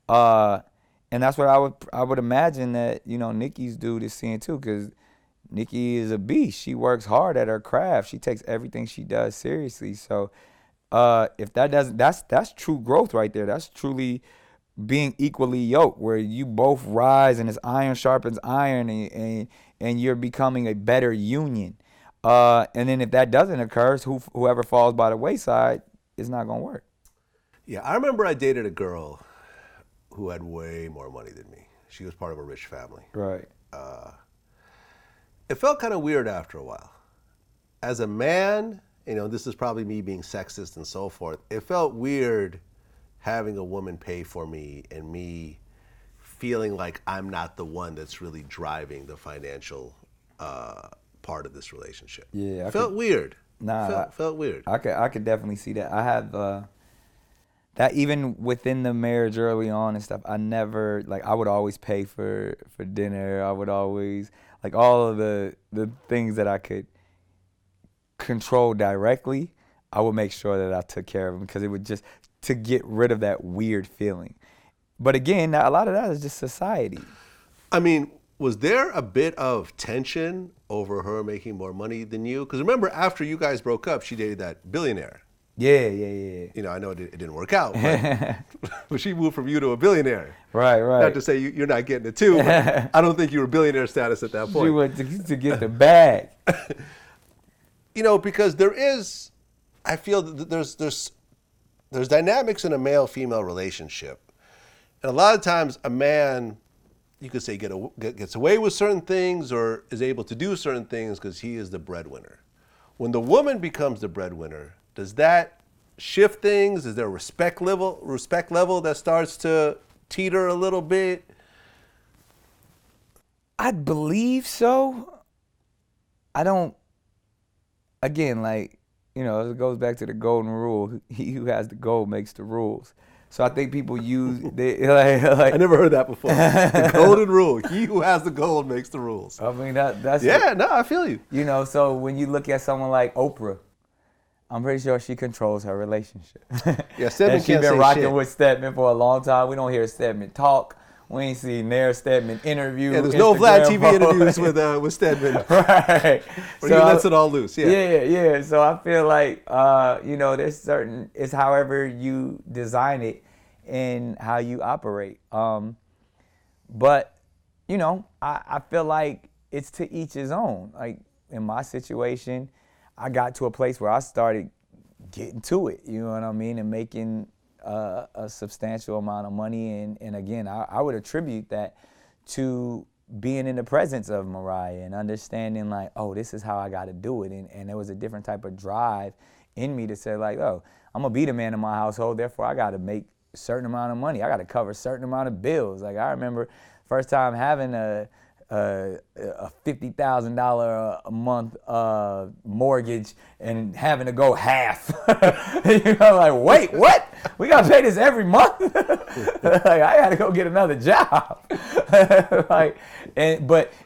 And that's what I would imagine that, Nicki's dude is seeing too, because Nicki is a beast. She works hard at her craft. She takes everything she does seriously. So if that doesn't, that's true growth right there. That's truly being equally yoked, where you both rise and it's iron sharpens iron, and you're becoming a better union. And then if that doesn't occur, whoever falls by the wayside is not going to work. Yeah, I remember I dated a girl who had way more money than me. She was part of a rich family. Right. It felt kind of weird after a while. As a man, this is probably me being sexist and so forth. It felt weird having a woman pay for me and me feeling like I'm not the one that's really driving the financial part of this relationship. Yeah, it felt weird. Felt weird. I could definitely see that. I have that even within the marriage early on and stuff. I never I would always pay for dinner. I would always all of the things that I could control directly. I would make sure that I took care of them because it would just to get rid of that weird feeling. But again, a lot of that is just society. I mean, was there a bit of tension over her making more money than you? Because remember, after you guys broke up, she dated that billionaire. Yeah. I know it didn't work out, but she moved from you to a billionaire. Right. Not to say you're not getting it too, but I don't think you were billionaire status at that point. She went to get the bag. Because I feel that there's dynamics in a male-female relationship. And a lot of times a man, you could say, gets away with certain things or is able to do certain things because he is the breadwinner. When the woman becomes the breadwinner, does that shift things? Is there a respect level that starts to teeter a little bit? I believe so. I don't, again, it goes back to the golden rule. He who has the gold makes the rules. So I think people use I never heard that before. The golden rule: he who has the gold makes the rules. I mean that's I feel you. So when you look at someone like Oprah, I'm pretty sure she controls her relationship. Yeah, Stedman and she's can't been say rocking shit. with Stedman for a long time. We don't hear Stedman talk. We ain't seen Nair Stedman interview. Yeah, there's no VladTV interviews with Stedman. Right. Or he lets it all loose. Yeah. So I feel like there's certain, it's however you design it and how you operate. But I feel like it's to each his own. Like in my situation, I got to a place where I started getting to it. You know what I mean, and making a substantial amount of money, and again, I would attribute that to being in the presence of Mariah and understanding this is how I got to do it, and there was a different type of drive in me to say I'm gonna be the man in my household, therefore I got to make a certain amount of money, I got to cover a certain amount of bills. I remember first time having a $50,000 a month mortgage and having to go half. Wait, what? We gotta pay this every month? I gotta go get another job.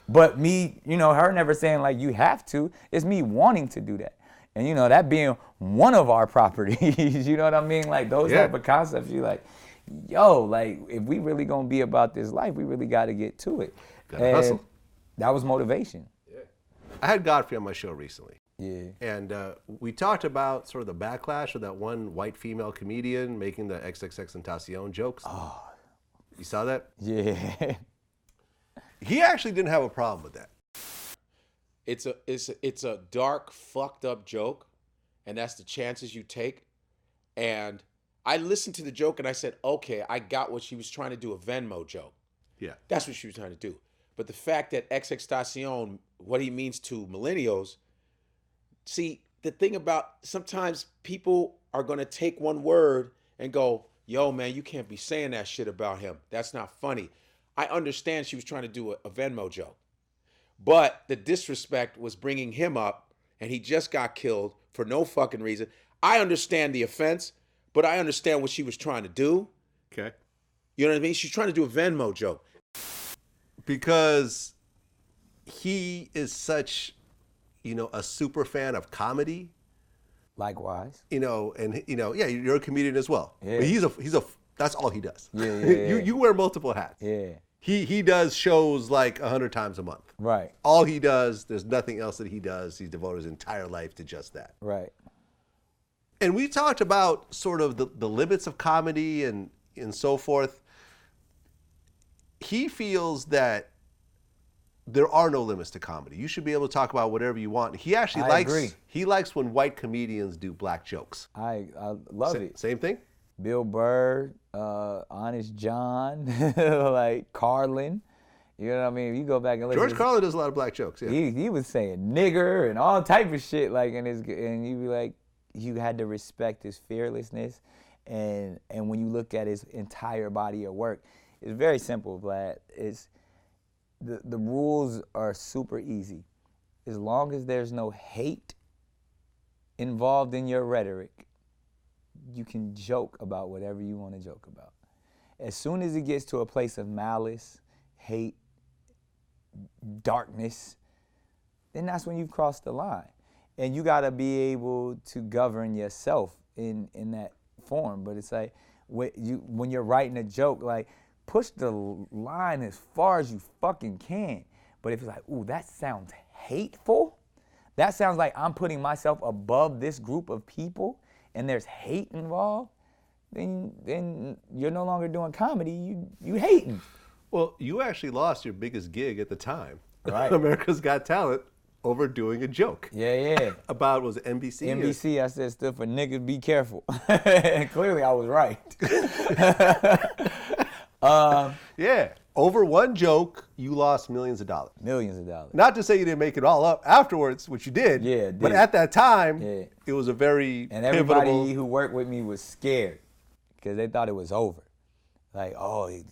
But me, her never saying you have to. It's me wanting to do that. And that being one of our properties, you know what I mean? Those type of concepts, you if we really gonna be about this life, we really gotta get to it. Gotta hustle. That was motivation. Yeah. I had Godfrey on my show recently. Yeah. And we talked about sort of the backlash of that one white female comedian making the XXXTentacion jokes. Oh. You saw that? Yeah. He actually didn't have a problem with that. It's a dark, fucked up joke, and that's the chances you take. And I listened to the joke and I said, okay, I got what she was trying to do, a Venmo joke. Yeah. That's what she was trying to do. But the fact that XXTentacion, what he means to millennials, see, the thing about sometimes people are going to take one word and go, yo, man, you can't be saying that shit about him. That's not funny. I understand she was trying to do a Venmo joke. But the disrespect was bringing him up, and he just got killed for no fucking reason. I understand the offense, but I understand what she was trying to do. Okay. You know what I mean? She's trying to do a Venmo joke. Because he is such, a super fan of comedy. Likewise. And you're a comedian as well. Yeah. But he's a that's all he does. Yeah. You wear multiple hats. Yeah. He does shows 100 times a month. Right. All he does, there's nothing else that he does. He's devoted his entire life to just that. Right. And we talked about sort of the limits of comedy and so forth. He feels that there are no limits to comedy. You should be able to talk about whatever you want. He actually agree. He likes when white comedians do black jokes. I love it. Same thing? Bill Burr, Honest John, like Carlin. You know what I mean? You go back and listen. George Carlin does a lot of black jokes. Yeah. He was saying nigger and all type of shit, like, and you be like, you had to respect his fearlessness, and when you look at his entire body of work, it's very simple, Vlad. It's the rules are super easy. As long as there's no hate involved in your rhetoric, you can joke about whatever you want to joke about. As soon as it gets to a place of malice, hate, darkness, then that's when you've crossed the line. And you gotta be able to govern yourself in that form. But it's like, when you're writing a joke, like, push the line as far as you fucking can. But if it's like, ooh, that sounds hateful, that sounds like I'm putting myself above this group of people and there's hate involved, then you're no longer doing comedy, you hating. Well, you actually lost your biggest gig at the time. Right. America's Got Talent over doing a joke. Yeah. About, was it NBC? NBC, I said, stood for niggas be careful. And clearly I was right. Yeah. Over one joke, you lost millions of dollars. Millions of dollars. Not to say you didn't make it all up afterwards, which you did. Yeah, But at that time, Yeah. it was a very And everybody pivotal. who worked with me was scared because they thought it was over. Like, oh, he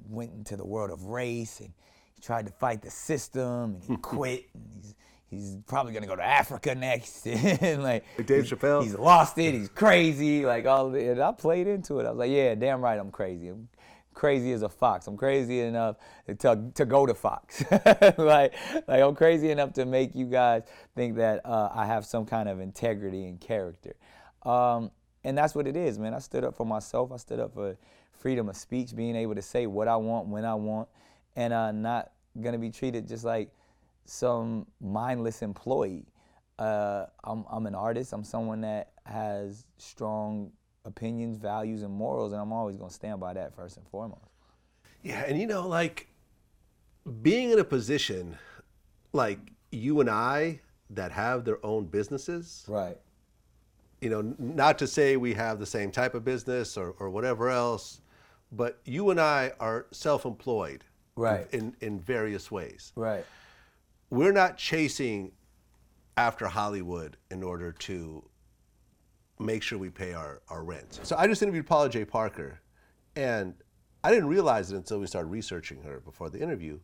went into the world of race and he tried to fight the system and he quit. And he's probably gonna go to Africa next. And like Dave Chappelle. He's lost it. He's crazy. Like all of it. And I played into it. I was like, yeah, damn right, I'm crazy. I'm crazy as a fox. I'm crazy enough to go to Fox. like I'm crazy enough to make you guys think that I have some kind of integrity and character. And that's what it is, man. I stood up for myself. I stood up for freedom of speech, being able to say what I want, when I want, and not gonna be treated just like some mindless employee. I'm an artist. I'm someone that has strong opinions, values, and morals, and I'm always gonna stand by that first and foremost. Yeah, and like being in a position like you and I that have their own businesses. Right. Not to say we have the same type of business or whatever else, but you and I are self-employed. Right. In various ways. Right. We're not chasing after Hollywood in order to make sure we pay our rent. So I just interviewed Paula J. Parker, and I didn't realize it until we started researching her before the interview.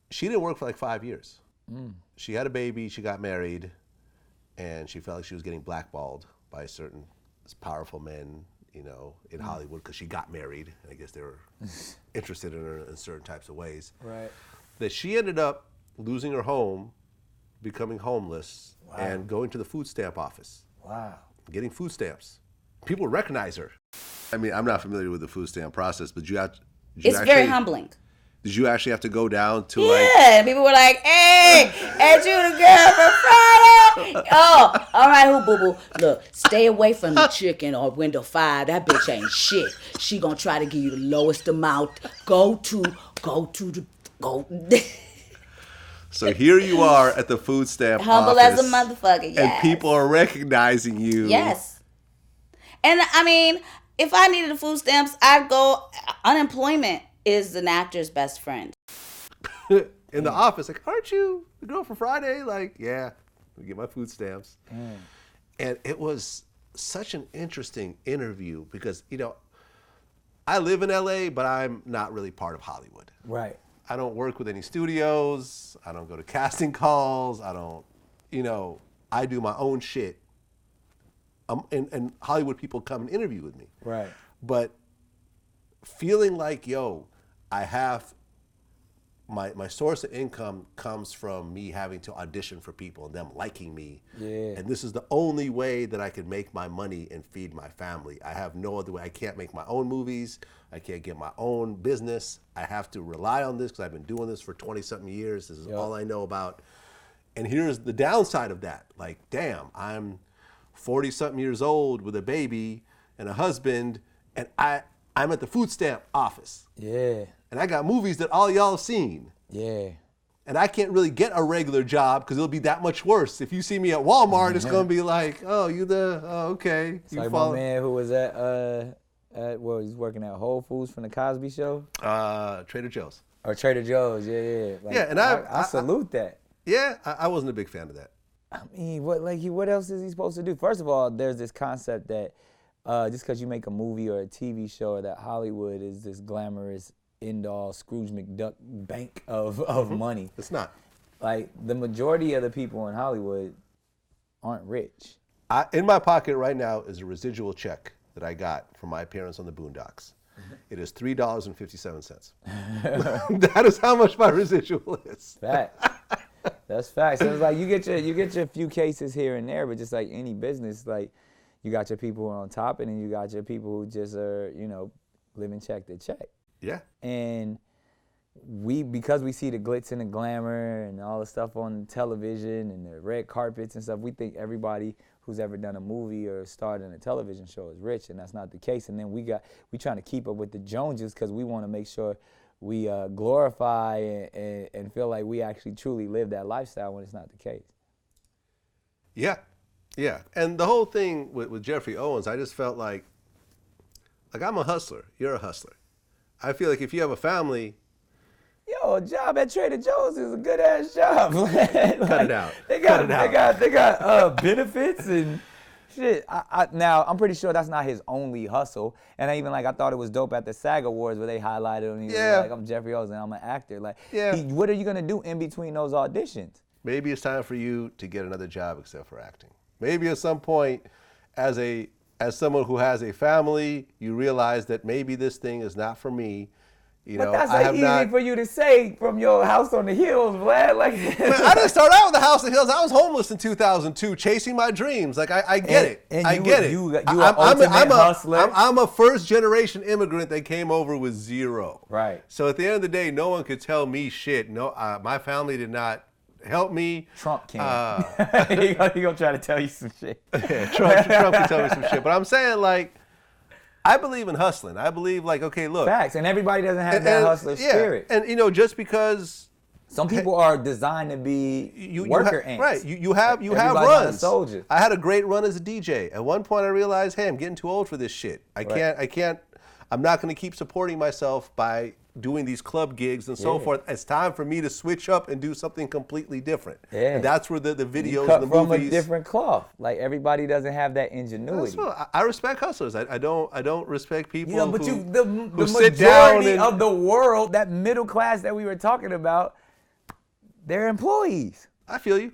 She didn't work for like 5 years. She had a baby, she got married, and she felt like she was getting blackballed by certain powerful men, in Hollywood, because she got married, and I guess they were interested in her in certain types of ways. Right. That she ended up losing her home, becoming homeless, and going to the food stamp office. Wow. Getting food stamps. People recognize her. I mean, I'm not familiar with the food stamp process, but it's very humbling. Did you actually have to go down to Yeah, people were like, hey, ain't you the girl from Friday? Oh, all right, who boo-boo? Look, stay away from the chicken or window 5. That bitch ain't shit. She gonna try to give you the lowest amount. Go. So here you are at the food stamp Humble office, as a motherfucker, yes. and people are recognizing you. Yes. And I mean, if I needed the food stamps, I'd go, unemployment is an actor's best friend. In the office, like, aren't you the girl for Friday? Like, yeah, I get my food stamps. And it was such an interesting interview because, I live in LA, but I'm not really part of Hollywood. Right. I don't work with any studios. I don't go to casting calls. I don't, I do my own shit. And Hollywood people come and interview with me. Right. But feeling like, I have my source of income comes from me having to audition for people and them liking me. Yeah. And this is the only way that I can make my money and feed my family. I have no other way. I can't make my own movies. I can't get my own business. I have to rely on this because I've been doing this for 20-something years. This is all I know about. And here's the downside of that. Like, damn, I'm 40-something years old with a baby and a husband, and I'm at the food stamp office. Yeah. And I got movies that all y'all have seen. Yeah. and I can't really get a regular job because it'll be that much worse. If you see me at Walmart, it's going to be like, oh, okay. It's like my man who was he's working at Whole Foods from the Cosby Show? Trader Joe's. Or Trader Joe's, yeah. Like, yeah, and I salute that. Yeah, I wasn't a big fan of that. I mean, what else is he supposed to do? First of all, there's this concept that just because you make a movie or a TV show, or that Hollywood is this glamorous end-all Scrooge McDuck bank of money. It's not. Like, the majority of the people in Hollywood aren't rich. In my pocket right now is a residual check that I got from my appearance on the Boondocks. It is $3.57. That is how much my residual is. Fact. That's fact. So it's like you get your few cases here and there, but just like any business, like you got your people who are on top, and then you got your people who just are, living check to check. Yeah. And because we see the glitz and the glamour and all the stuff on television and the red carpets and stuff, we think everybody who's ever done a movie or starred in a television show is rich, and that's not the case. And then we trying to keep up with the Joneses because we want to make sure we glorify and feel like we actually truly live that lifestyle when it's not the case. Yeah. And the whole thing with Jeffrey Owens, I just felt like I'm a hustler. You're a hustler. I feel like if you have a family, a job at Trader Joe's is a good ass job. Cut it out. They got benefits and shit. Now I'm pretty sure that's not his only hustle. And I thought it was dope at the SAG Awards where they highlighted him. He was like, I'm Jeffrey Owens and I'm an actor. What are you gonna do in between those auditions? Maybe it's time for you to get another job except for acting. Maybe at some point, as someone who has a family, you realize that maybe this thing is not for me. But that's easy for you to say from your house on the hills, Vlad. Man, I didn't start out with the house on the hills. I was homeless in 2002, chasing my dreams. Like I get it. I get it. I'm a first generation immigrant that came over with zero. Right. So at the end of the day, no one could tell me shit. No, my family did not help me. Trump can. He gonna try to tell you some shit. Yeah, Trump can tell me some shit. But I'm saying I believe in hustling. I believe okay, look. Facts, and everybody doesn't have that hustler spirit. And just because some people are designed to be worker ants. Right. You have Everybody's runs. not a soldier. I had a great run as a DJ. At one point I realized, hey, I'm getting too old for this shit. I'm not going to keep supporting myself by doing these club gigs and so forth. It's time for me to switch up and do something completely different. Yeah. And that's where the videos and the from movies. A different cloth. Like everybody doesn't have that ingenuity. I respect hustlers. I don't respect people the who sit down majority of the world, that middle class that we were talking about, they're employees. I feel you.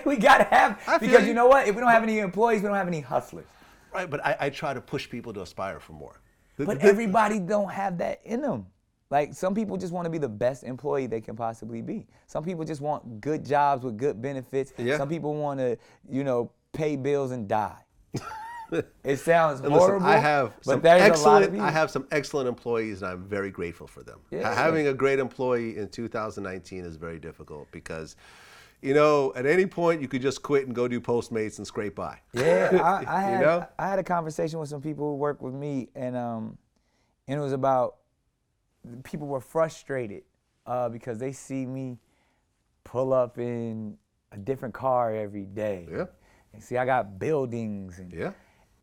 We gotta have, because you know what? If we don't have any employees, we don't have any hustlers. Right, but I try to push people to aspire for more. But everybody don't have that in them. Like, some people just want to be the best employee they can possibly be. Some people just want good jobs with good benefits. Yeah. Some people want to, pay bills and die. It sounds horrible. Listen, I have some excellent employees, and I'm very grateful for them. Yeah. Having a great employee in 2019 is very difficult because, at any point you could just quit and go do Postmates and scrape by. Yeah, I had a conversation with some people who work with me, and it was about people were frustrated because they see me pull up in a different car every day. Yeah. And see, I got buildings.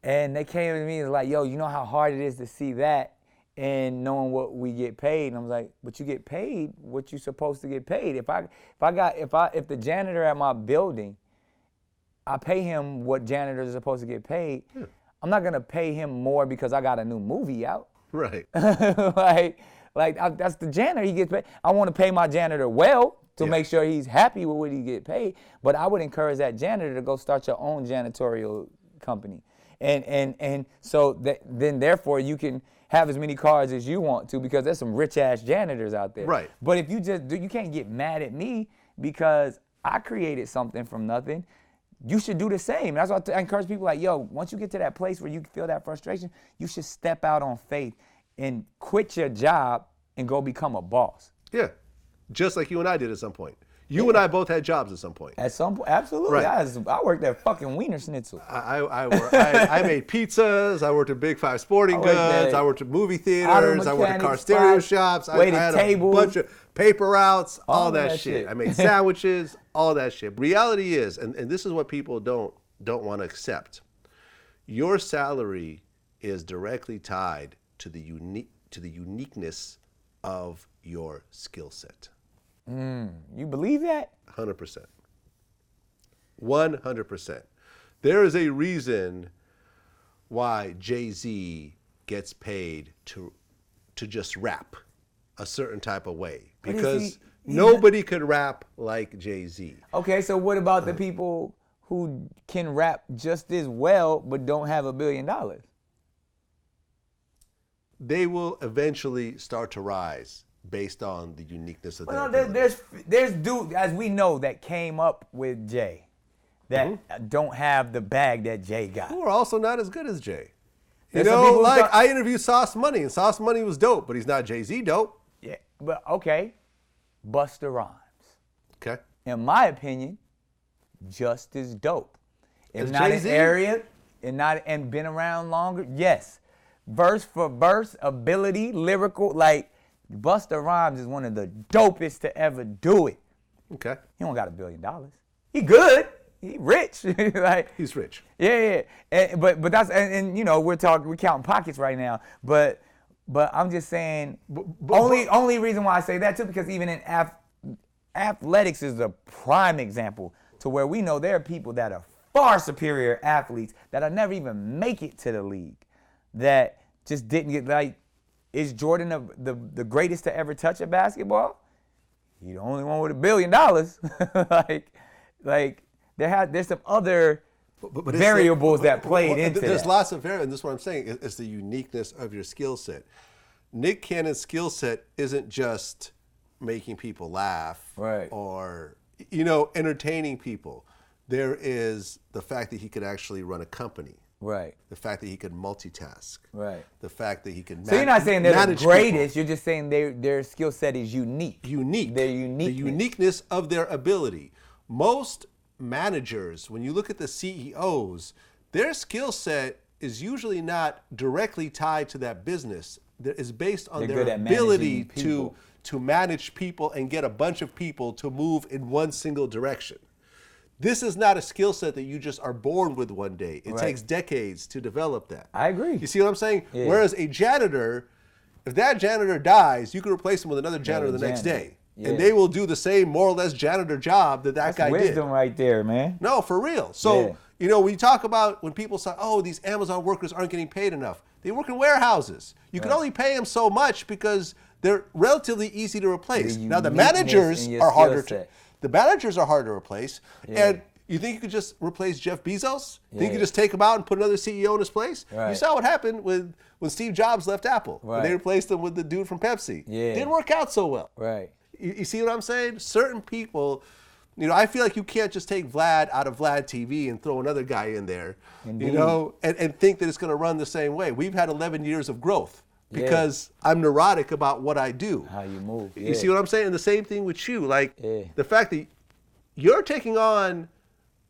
And they came to me and was like, yo, you know how hard it is to see that and knowing what we get paid? And I was like, but you get paid what you're supposed to get paid. If the janitor at my building, I pay him what janitors are supposed to get paid, I'm not gonna pay him more because I got a new movie out. Right. That's the janitor, he gets paid. I want to pay my janitor well to make sure he's happy with what he get paid, but I would encourage that janitor to go start your own janitorial company. And so then therefore you can have as many cars as you want to, because there's some rich ass janitors out there. Right. But if you can't get mad at me because I created something from nothing. You should do the same. That's why I encourage people once you get to that place where you feel that frustration, you should step out on faith and quit your job and go become a boss. Yeah. Just like you and I did at some point. You and I both had jobs at some point. At some point, absolutely. Right. I worked at fucking Wiener Schnitzel. I made pizzas. I worked at Big Five Sporting Goods. I worked at movie theaters. I worked at car stereo shops. I had tables, a bunch of paper routes, all that shit. I made sandwiches, all that shit. Reality is, and this is what people don't want to accept. Your salary is directly tied to the uniqueness of your skill set. You believe that? 100%. 100%. There is a reason why Jay-Z gets paid to just rap a certain type of way, because nobody could rap like Jay-Z. Okay, so what about the people who can rap just as well but don't have $1 billion? They will eventually start to rise based on the uniqueness of their Well, ability. there's dudes, as we know, that came up with Jay that don't have the bag that Jay got. Who are also not as good as Jay. You There's some know, people who like thought- I interviewed Sauce Money, and Sauce Money was dope, but he's not Jay-Z dope. Yeah, but okay, Busta Rhymes, Okay. in my opinion, just as dope. If As not Jay-Z? an area, and been around longer, yes. Verse for verse, ability, lyrical, like Busta Rhymes is one of the dopest to ever do it. Okay. He don't got $1 billion. He good. He rich. Like, He's rich. yeah. But that's and you know we're counting pockets right now. But I'm just saying only reason why I say that too, because even in athletics is a prime example to where we know there are people that are far superior athletes that'll never even make it to the league, that just didn't get, like, is Jordan the greatest to ever touch a basketball? He's the only one with $1 billion. like there's some other But it's variables that played into There's that. lots of variables. This is what I'm saying. It's the uniqueness of your skill set. Nick Cannon's skill set isn't just making people laugh, Right. or, you know, entertaining people. There is the fact that he could actually run a company. Right. The fact that he could multitask. Right. The fact that he can So you're not saying they're the manage greatest. people. You're just saying their skill set is unique. Unique. Their uniqueness. The uniqueness of their ability. Most managers, when you look at the CEOs, their skill set is usually not directly tied to that business. It is based on They're their good at ability managing people. to manage people and get a bunch of people to move in one single direction. This is not a skill set that you just are born with one day. It Right. takes decades to develop that. I agree. You see what I'm saying? Yeah. Whereas a janitor, if that janitor dies, you can replace him with another janitor the next janitor. day. Yeah. And they will do the same more or less janitor job that That's guy wisdom did. right there, man. No, for real. So, Yeah. you know, when people say, oh, these Amazon workers aren't getting paid enough. They work in warehouses. You can only pay them so much because they're relatively easy to replace. The Now, the uniqueness managers in your are harder skill to set. the managers are hard to replace. Yeah. And you think you could just replace Jeff Bezos? Think you Yeah. could just take him out and put another CEO in his place? You Right. saw what happened when Steve Jobs left Apple. When they Right. replaced him with the dude from Pepsi. Yeah. Didn't work out so well. Right. You see what I'm saying? Certain people, you know, I feel like you can't just take Vlad out of VladTV and throw another guy in there, Indeed. you know, and think that it's going to run the same way. We've had 11 years of growth because I'm neurotic about what I do. How you move. You see what I'm saying? And the same thing with you. Like, Yeah. the fact that you're taking on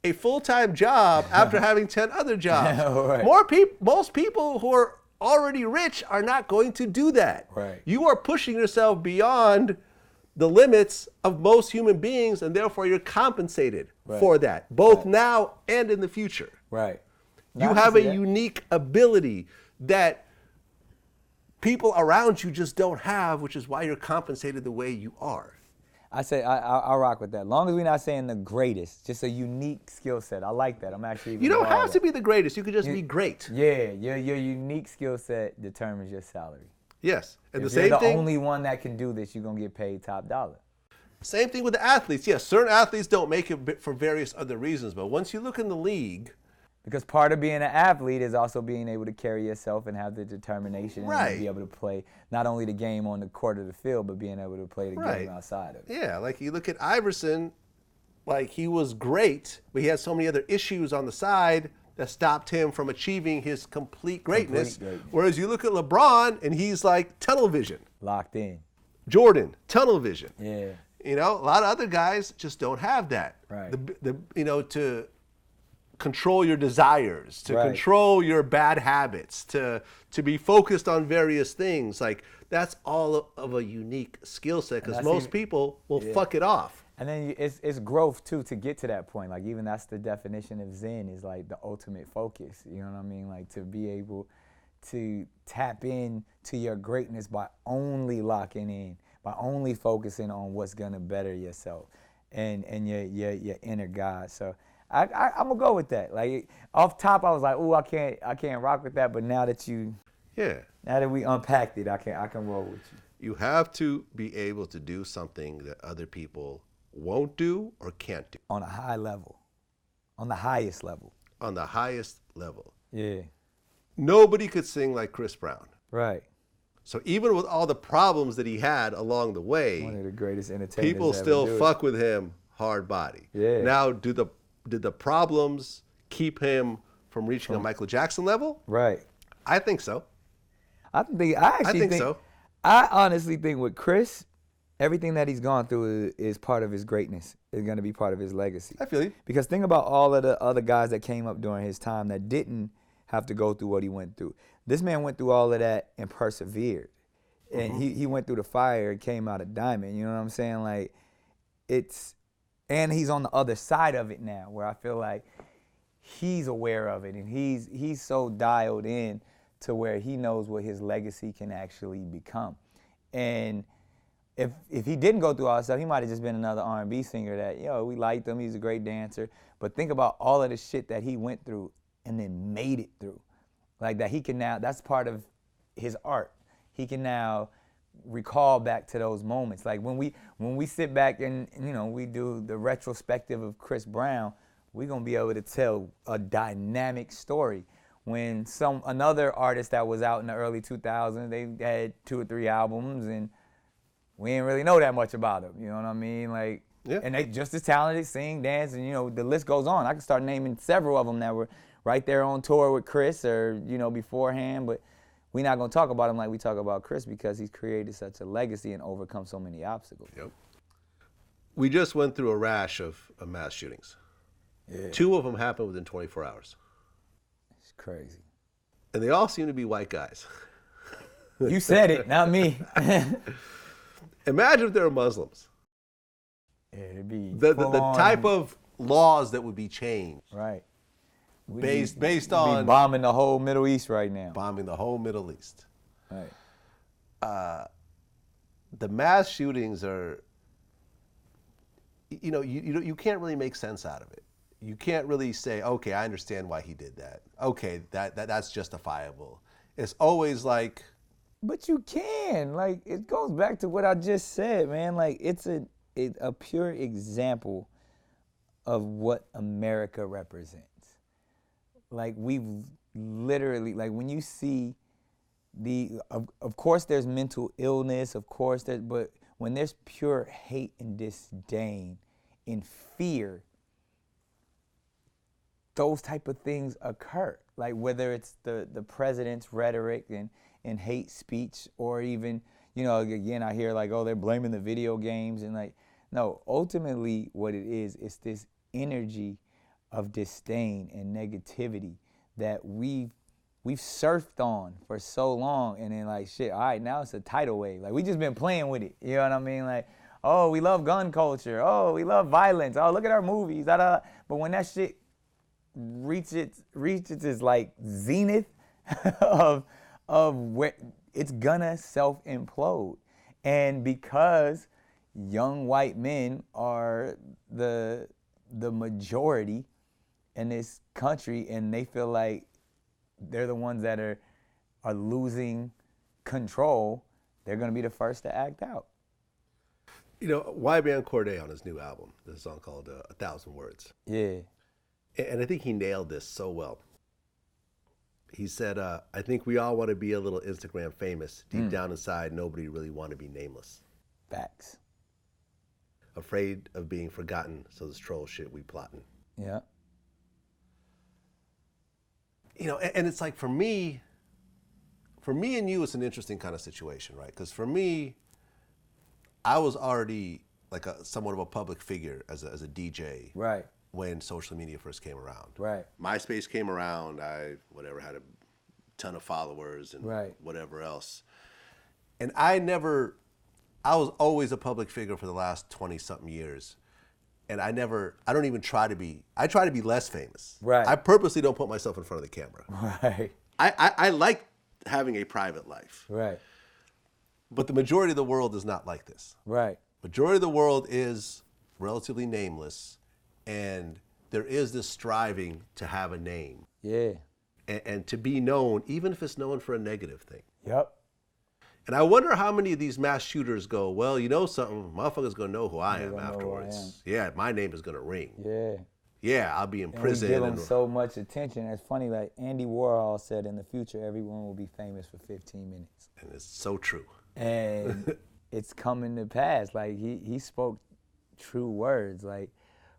a full-time job after having 10 other jobs. Right. Most people who are already rich are not going to do that. Right. You are pushing yourself beyond the limits of most human beings, and therefore you're compensated for that, both now and in the future. Right. You I can have see a that. unique ability that people around you just don't have, which is why you're compensated the way you are. I say I rock with that. Long as we're not saying the greatest, just a unique skill set. I like that. I'm actually. You don't have to be the greatest. You could just be great. Yeah, your unique skill set determines your salary. Yes. And If the you're same the thing. only one that can do this, you're gonna get paid top dollar. Same thing with the athletes. Yes, certain athletes don't make it for various other reasons, but once you look in the league, Because part of being an athlete is also being able to carry yourself and have the determination Right. and be able to play not only the game on the court of the field, but being able to play the Right. game outside of it. yeah, like you look at Iverson, like he was great, but he had so many other issues on the side that stopped him from achieving his complete greatness. greatness. Whereas you look at LeBron and he's like tunnel vision. Locked in. Jordan, tunnel vision. Yeah. You know, a lot of other guys just don't have that. Right. To control your desires, to Right. control your bad habits, to be focused on various things. Like, that's all of a unique skill set, because that's most even- people will fuck it off. And then it's growth too to get to that point. Like even that's the definition of Zen, is like the ultimate focus. You know what I mean? Like to be able to tap in to your greatness by only locking in, by only focusing on what's gonna better yourself and your inner God. So I'm gonna go with that. Like off top, I was like, ooh, I can't rock with that. But now that we unpacked it, I can roll with you. You have to be able to do something that other people won't do or can't do. On a high level, on the highest level. On the highest level. Yeah. Nobody could sing like Chris Brown. Right. So even with all the problems that he had along the way, One of the greatest entertainers. people ever still do it. fuck with him hard body. Yeah. Now, did the problems keep him from reaching a Michael Jackson level? Right. I think so. I think so. I honestly think with Chris, everything that he's gone through is part of his greatness. Is going to be part of his legacy. I feel you. Because think about all of the other guys that came up during his time that didn't have to go through what he went through. This man went through all of that and persevered. And he went through the fire and came out a diamond. You know what I'm saying? Like, and he's on the other side of it now, where I feel like he's aware of it and he's so dialed in to where he knows what his legacy can actually become. And if he didn't go through all that stuff, he might have just been another R&B singer that, we liked him, he's a great dancer. But think about all of the shit that he went through and then made it through. Like that he can now, that's part of his art. He can now recall back to those moments. Like when we sit back and we do the retrospective of Chris Brown, we're gonna be able to tell a dynamic story. When another artist that was out in the early 2000s, they had 2 or 3 albums and we didn't really know that much about them. You know what I mean? Like, yeah. And they just as talented, sing, dance, and the list goes on. I can start naming several of them that were right there on tour with Chris or beforehand, but we're not gonna talk about him like we talk about Chris because he's created such a legacy and overcome so many obstacles. Yep. We just went through a rash of mass shootings. Yeah. 2 of them happened within 24 hours. It's crazy. And they all seem to be white guys. You said it, not me. Imagine if they were Muslims. Yeah, it'd be The type of laws that would be changed. Right. Based We'd on be bombing the whole Middle East right now. bombing the whole Middle East. Right. The mass shootings are, you can't really make sense out of it. You can't really say, okay, I understand why he did that. Okay, that's justifiable. It's always like, But you can. Like, it goes back to what I just said, man. Like, it's a pure example of what America represents. Like, we've literally, like, when you see of course there's mental illness, of course, but when there's pure hate and disdain and fear, those type of things occur. Like whether it's the president's rhetoric and hate speech, or even, again, I hear like, oh, they're blaming the video games, and like, no, ultimately what it is this energy of disdain and negativity that we've surfed on for so long, and then like, shit, all right, now it's a tidal wave. Like, we just been playing with it, you know what I mean? Like, oh, we love gun culture. Oh, we love violence. Oh, look at our movies. Da, da, da. But when that shit reaches its like zenith of where it's gonna self-implode. And because young white men are the majority in this country, and they feel like they're the ones that are losing control, they're gonna be the first to act out. YBN Cordae on his new album, there's a song called 1,000 Words. Yeah. And I think he nailed this so well. He said, I think we all want to be a little Instagram famous. Deep down inside, nobody really want to be nameless. Facts. Afraid of being forgotten, so this troll shit we plotting. Yeah. And it's like, for me and you, it's an interesting kind of situation, right? Because for me, I was already like somewhat of a public figure as a DJ. Right. When social media first came around. Right. MySpace came around. I had a ton of followers and whatever else. And I was always a public figure for the last 20 something years. And I try to be less famous. Right. I purposely don't put myself in front of the camera. Right. I like having a private life. Right. But the majority of the world is not like this. Right. Majority of the world is relatively nameless, and there is this striving to have a name. Yeah. And to be known, even if it's known for a negative thing. Yep. And I wonder how many of these mass shooters go, well, you know something, motherfuckers gonna know who I am afterwards. Yeah, my name is gonna ring. Yeah. Yeah, I'll be in prison. We give them so much attention. It's funny, like Andy Warhol said, in the future, everyone will be famous for 15 minutes. And it's so true. And it's coming to pass. Like he spoke true words, like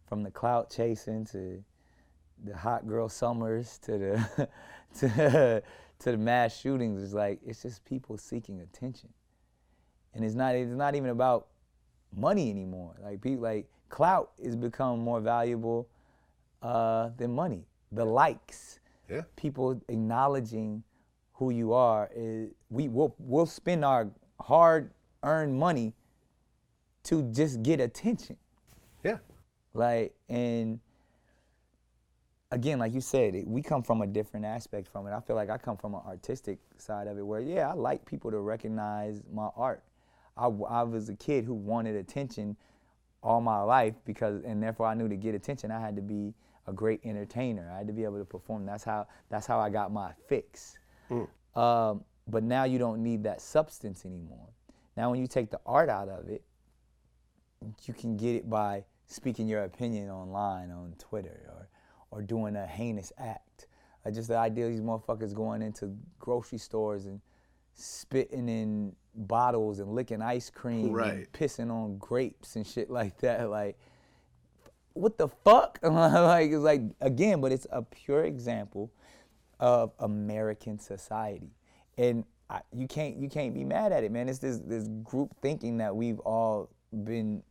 from the clout chasing to the hot girl summers to the to the mass shootings. It's like it's just people seeking attention, and it's not even about money anymore. Like people, like clout is become more valuable than money. The likes, people acknowledging who you are. We'll spend our hard-earned money to just get attention. Yeah. Like, and again, like you said, we come from a different aspect from it. I feel like I come from an artistic side of it where, I like people to recognize my art. I was a kid who wanted attention all my life and therefore I knew to get attention, I had to be a great entertainer. I had to be able to perform. That's how I got my fix. But now you don't need that substance anymore. Now when you take the art out of it, you can get it by speaking your opinion online on Twitter or doing a heinous act. Just the idea of these motherfuckers going into grocery stores and spitting in bottles and licking ice cream and pissing on grapes and shit like that. Like, what the fuck? Like, it's like, again, but it's a pure example of American society. And you can't be mad at it, man. It's this group thinking that we've all been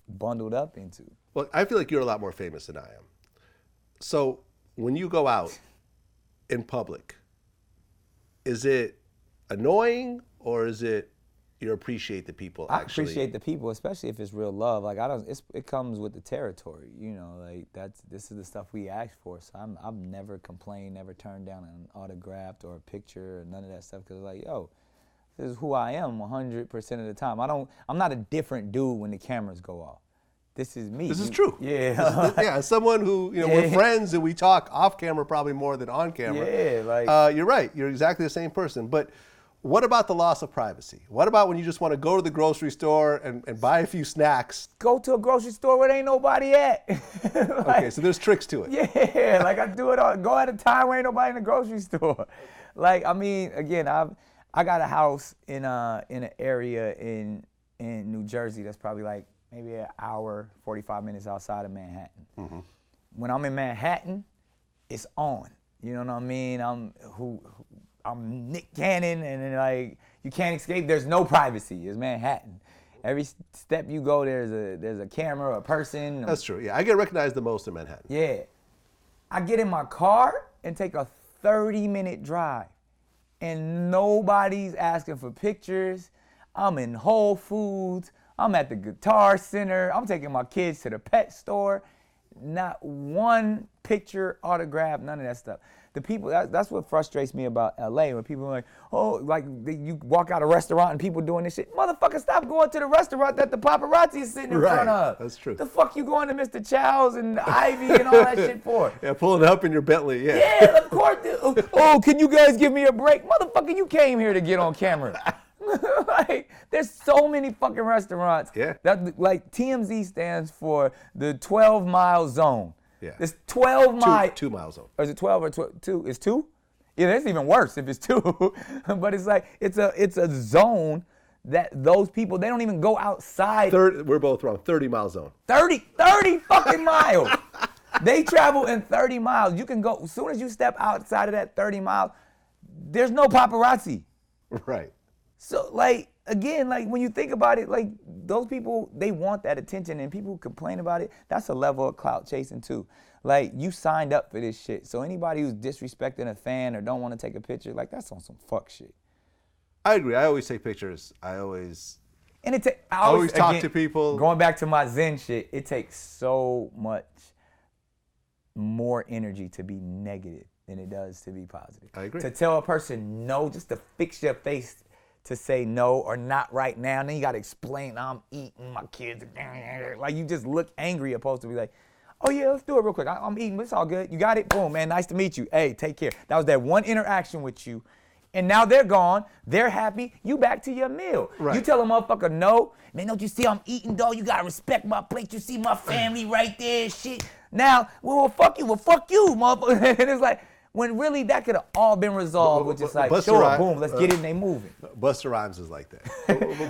bundled up into. Well, I feel like you're a lot more famous than I am. So when you go out in public, is it annoying or is it you appreciate the people I actually? appreciate the people, especially if it's real love. Like it comes with the territory, you know. Like this is the stuff we asked for. So I've never complained, never turned down an autograph or a picture or none of that stuff because like, yo, this is who I am 100% of the time. I'm not a different dude when the cameras go off. This is me. This is true. Yeah. As someone who, we're friends and we talk off camera probably more than on camera. Yeah, like. You're right. You're exactly the same person. But what about the loss of privacy? What about when you just want to go to the grocery store and buy a few snacks? Go to a grocery store where there ain't nobody at. Okay, so there's tricks to it. Yeah, like I do it all. Go at a time where ain't nobody in the grocery store. Like, I mean, again, I got a house in an area in New Jersey that's probably like maybe an hour, 45 minutes outside of Manhattan. Mm-hmm. When I'm in Manhattan, it's on. You know what I mean? I'm Nick Cannon, and then like you can't escape. There's no privacy. It's Manhattan. Every step you go, there's a camera, a person. That's true. Yeah, I get recognized the most in Manhattan. Yeah, I get in my car and take a 30-minute drive, and nobody's asking for pictures. I'm in Whole Foods. I'm at the Guitar Center. I'm taking my kids to the pet store. Not one picture, autograph, none of that stuff. The people, that's what frustrates me about LA, when people are like, oh, like you walk out a restaurant and people doing this shit. Motherfucker, stop going to the restaurant that the paparazzi is sitting in front of. That's true. The fuck you going to Mr. Chow's and Ivy and all that shit for? Yeah, pulling up in your Bentley, yeah. Yeah, of course. Oh, can you guys give me a break? Motherfucker, you came here to get on camera. Like, there's so many fucking restaurants. Yeah. That, like, TMZ stands for the 12-mile zone. Yeah. It's 12 miles. 2 mile zone. Or is it 12 or 2? It's 2? Yeah, that's even worse if it's 2. But it's like, it's a zone that those people, they don't even go outside. We're both wrong. 30-mile zone. 30 fucking miles. They travel in 30 miles. You can go, as soon as you step outside of that 30 miles, there's no paparazzi. Right. So, like, again, like when you think about it, like those people, they want that attention, and people who complain about it, that's a level of clout chasing too. Like, you signed up for this shit. So anybody who's disrespecting a fan or don't want to take a picture, like, that's on some fuck shit. I agree. I always take pictures. I always talk again, to people. Going back to my Zen shit, it takes so much more energy to be negative than it does to be positive. I agree. To tell a person no, just to fix your face to say no or not right now, and then you got to explain, I'm eating, my kids, like, you just look angry opposed to be like, oh yeah, let's do it real quick. I'm eating, but it's all good. You got it? Boom, man, nice to meet you. Hey, take care. That was that one interaction with you. And now they're gone. They're happy. You back to your meal. Right. You tell a motherfucker no. Man, don't you see I'm eating, dog? You gotta respect my plate. You see my family right there, shit. Now, well, fuck you, motherfucker. And it's like, when really that could have all been resolved with just like, sure, boom, let's get it and they moving. Busta Rhymes is like that.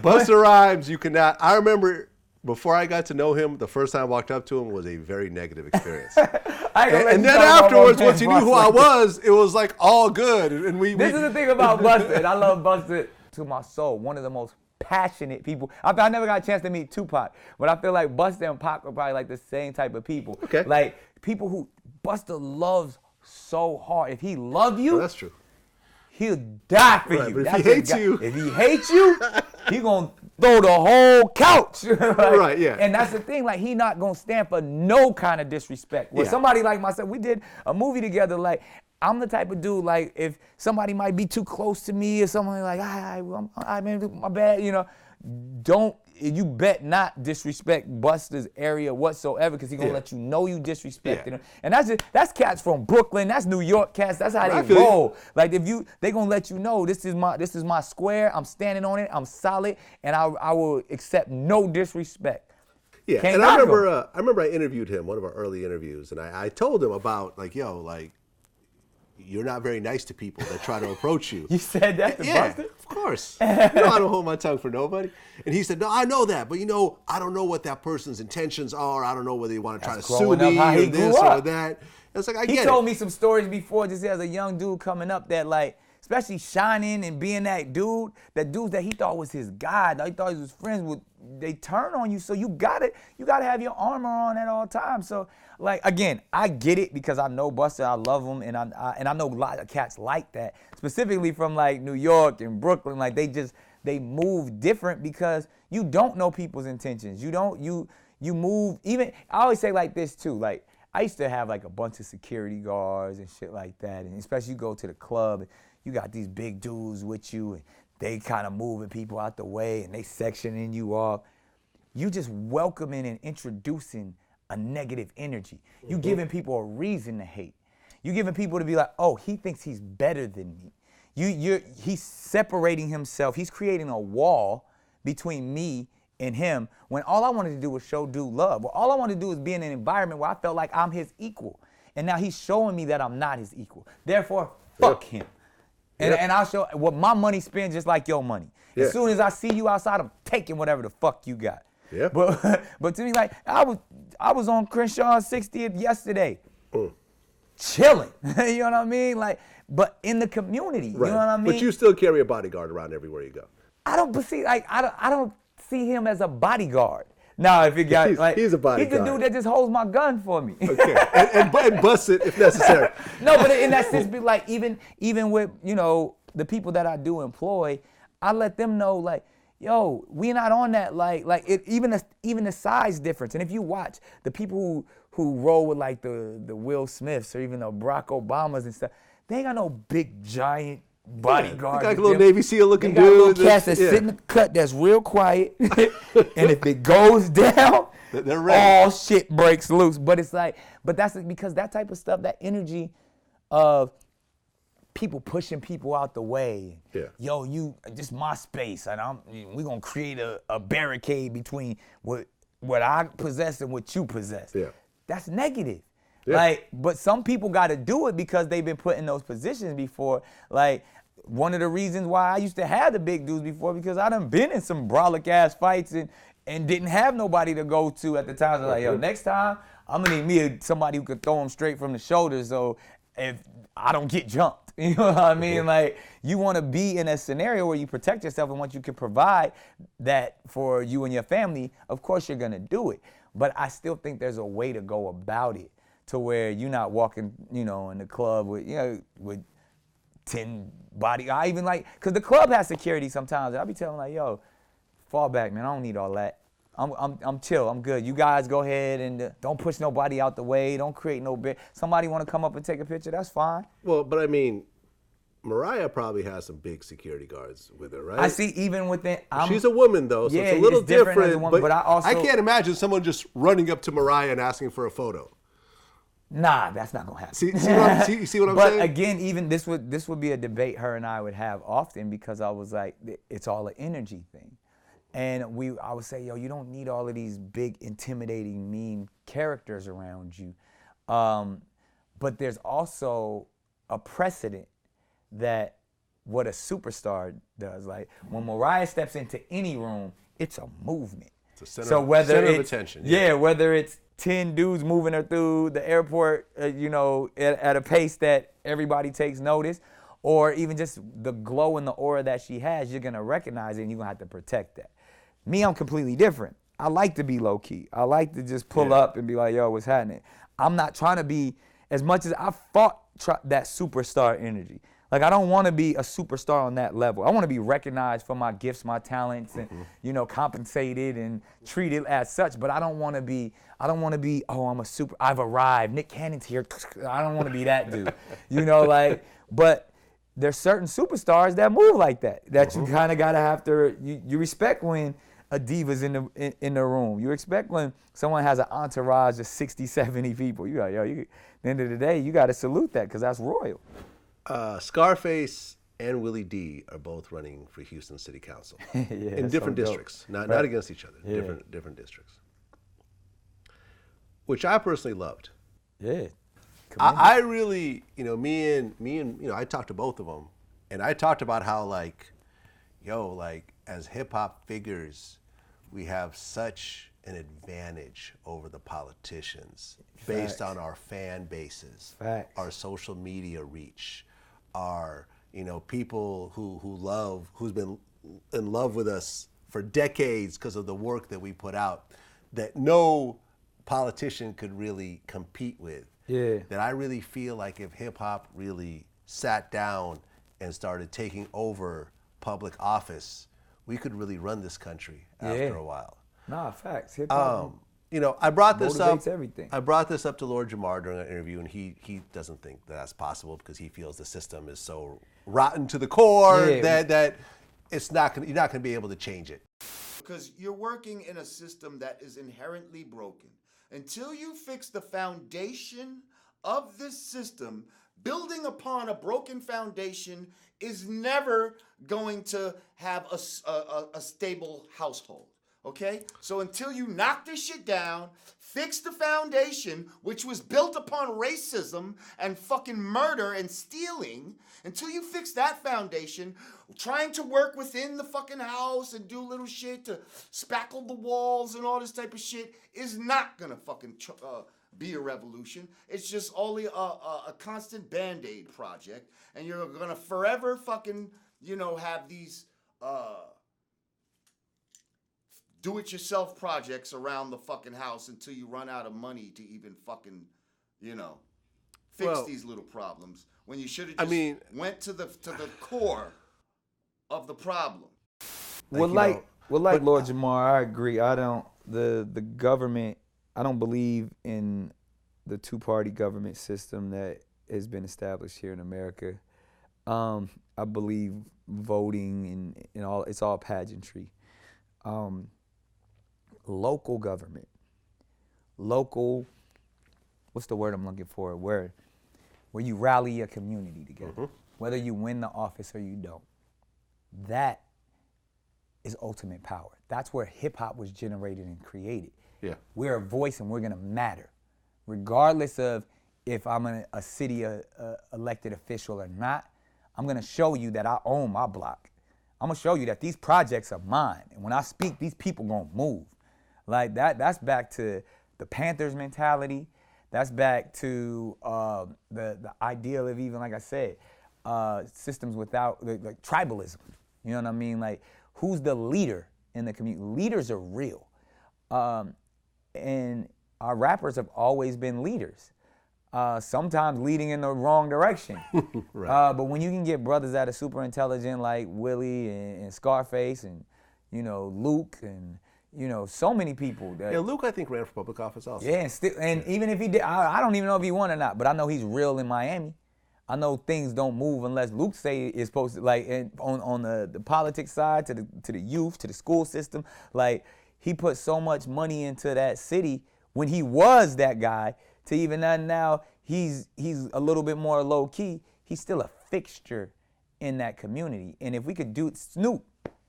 Busta Rhymes, you cannot. I remember before I got to know him, the first time I walked up to him was a very negative experience. and then afterwards, once he knew who I was, it was like all good. And this is the thing about Busta, and I love Busta to my soul. One of the most passionate people. I never got a chance to meet Tupac, but I feel like Busta and Pac are probably like the same type of people. Okay. Like people who Busta loves so hard. If he love you, that's true. He'll die for you. But if he hates you, he gonna throw the whole couch. Like, right, yeah. And that's the thing, like, he not gonna stand for no kind of disrespect. Where somebody like myself, we did a movie together, like, I'm the type of dude, like, if somebody might be too close to me or something like, I mean, my bad, you know, you bet not disrespect Busta's area whatsoever, because he gonna let you know you disrespected him. And that's cats from Brooklyn, that's New York cats, that's how they roll. Like, they gonna let you know this is my square, I'm standing on it, I'm solid, and I will accept no disrespect. Yeah, and I remember I interviewed him, one of our early interviews, and I told him about, like, yo, like, you're not very nice to people that try to approach you. You said that to Busta? Of course. You know, I don't hold my tongue for nobody. And he said, no, I know that, but you know, I don't know what that person's intentions are. I don't know whether they want to try to sue me or this or that. And it's like, I get it. He told me some stories before, just as a young dude coming up that, like, especially shining and being that dudes that he thought was his guy, that he thought he was friends with, they turn on you, so you gotta have your armor on at all times. So, like, again, I get it because I know Busta, I love him, and I know a lot of cats like that, specifically from like New York and Brooklyn. Like, they move different because you don't know people's intentions. You move. Even I always say like this too. Like, I used to have like a bunch of security guards and shit like that, and especially you go to the club, and you got these big dudes with you, and they kind of moving people out the way, and they sectioning you off. You just welcoming and introducing a negative energy. You giving people a reason to hate. You giving people to be like, oh, he thinks he's better than me. He's separating himself. He's creating a wall between me and him, when all I wanted to do was show dude love. Well, all I wanted to do was be in an environment where I felt like I'm his equal. And now he's showing me that I'm not his equal. Therefore, fuck him. And I'll show what my money spends just like your money. As soon as I see you outside, I'm taking whatever the fuck you got. Yeah. But to me, like, I was on Crenshaw's 60th yesterday, chilling. You know what I mean? Like, but in the community, you know what I mean? But you still carry a bodyguard around everywhere you go. I don't see him as a bodyguard. No, if it got he's a bodyguard. He's the dude that just holds my gun for me. Okay, and bust it if necessary. No, but in that sense, be like, even with, you know, the people that I do employ, I let them know, like, yo, we not on that, like it, even the size difference. And if you watch the people who roll with like the Will Smiths or even the Barack Obamas and stuff, they ain't got no big giant bodyguards. Like a little Navy SEAL looking dude. Little cats that sit in the cut that's real quiet, and if it goes down, they're ready. All shit breaks loose. But it's like, but that's because that type of stuff, that energy of people pushing people out the way. Yeah. Yo, this my space, and we're gonna create a barricade between what I possess and what you possess. Yeah. That's negative. Yeah. Like, but some people gotta do it because they've been put in those positions before. Like, one of the reasons why I used to have the big dudes before, because I done been in some brolic ass fights and didn't have nobody to go to at the time. So like, yo, next time I'm gonna need somebody who could throw him straight from the shoulders, so if I don't get jumped. You know what I mean? Like, you want to be in a scenario where you protect yourself, and once you can provide that for you and your family, of course you're going to do it. But I still think there's a way to go about it to where you're not walking, in the club with 10 body. I even like, because the club has security sometimes. I'll be telling like, yo, fall back, man. I don't need all that. I'm chill. I'm good. You guys go ahead and don't push nobody out the way. Don't create no bit. Somebody want to come up and take a picture? That's fine. Well, but I mean, Mariah probably has some big security guards with her, right? I see. Even within, she's a woman though, so yeah, it's a little it's different as a woman, but I can't imagine someone just running up to Mariah and asking for a photo. Nah, that's not gonna happen. See what I'm saying? But again, even this would be a debate her and I would have often, because I was like, it's all an energy thing. And I would say, yo, you don't need all of these big, intimidating, mean characters around you. But there's also a precedent that what a superstar does. Like, when Mariah steps into any room, it's a movement. It's a center of attention. Yeah, whether it's 10 dudes moving her through the airport, at a pace that everybody takes notice, or even just the glow and the aura that she has, you're going to recognize it, and you're going to have to protect that. Me, I'm completely different. I like to be low-key. I like to just pull up and be like, yo, what's happening? I'm not trying to be, as much as I fought that superstar energy. Like, I don't want to be a superstar on that level. I want to be recognized for my gifts, my talents, and, compensated and treated as such. But I don't want to be, I've arrived. Nick Cannon's here. I don't want to be that dude. But there's certain superstars that move like that you kind of got to have to, you respect when a diva's in the room. You expect when someone has an entourage of 60, 70 people. You got, at the end of the day, you got to salute that, because that's royal. Scarface and Willie D are both running for Houston City Council in different districts, not against each other, different districts, which I personally loved. Yeah. I really, me and I talked to both of them, and I talked about how as hip hop figures, we have such an advantage over the politicians based on our fan bases, our social media reach, our people who's been in love with us for decades because of the work that we put out, that no politician could really compete with. Yeah. That I really feel like if hip hop really sat down and started taking over public office, we could really run this country after a while. Nah, facts. Hip hop. I brought this up. Everything. I brought this up to Lord Jamar during an interview, and he doesn't think that's possible, because he feels the system is so rotten to the core that it's not you're not going to be able to change it. Because you're working in a system that is inherently broken. Until you fix the foundation of this system, building upon a broken foundation is never going to have a stable household. Okay? So until you knock this shit down, fix the foundation, which was built upon racism and fucking murder and stealing, until you fix that foundation, trying to work within the fucking house and do little shit to spackle the walls and all this type of shit is not gonna fucking be a revolution. It's just only a constant Band-Aid project, and you're gonna forever fucking, have these do-it-yourself projects around the fucking house until you run out of money to even fucking, fix these little problems, when you should have just went to the core of the problem. Lord Jamar, I agree. The government, I don't believe in the two-party government system that has been established here in America. I believe voting and all, it's all pageantry. Local government, what's the word I'm looking for? Where you rally a community together, whether you win the office or you don't. That is ultimate power. That's where hip hop was generated and created. Yeah. We're a voice and we're gonna matter, regardless of if I'm a city elected official or not. I'm gonna show you that I own my block. I'm gonna show you that these projects are mine, and when I speak, these people gonna move. Like that. That's back to the Panthers mentality. That's back to the ideal of, even like I said, systems without like tribalism. You know what I mean? Like, who's the leader in the community? Leaders are real. And our rappers have always been leaders. Sometimes leading in the wrong direction. Right. But when you can get brothers that are super intelligent like Willie and Scarface and, you know, Luke and, you know, so many people. That, Yeah, Luke, I think, ran for public office also. yeah, and even if he did, I don't even know if he won or not, but I know he's real in Miami. I know things don't move unless Luke say it's supposed to, like, on the politics side, to the youth, to the school system. Like, he put so much money into that city when he was that guy, to even now he's a little bit more low key. He's still a fixture in that community. And if we could do Snoop,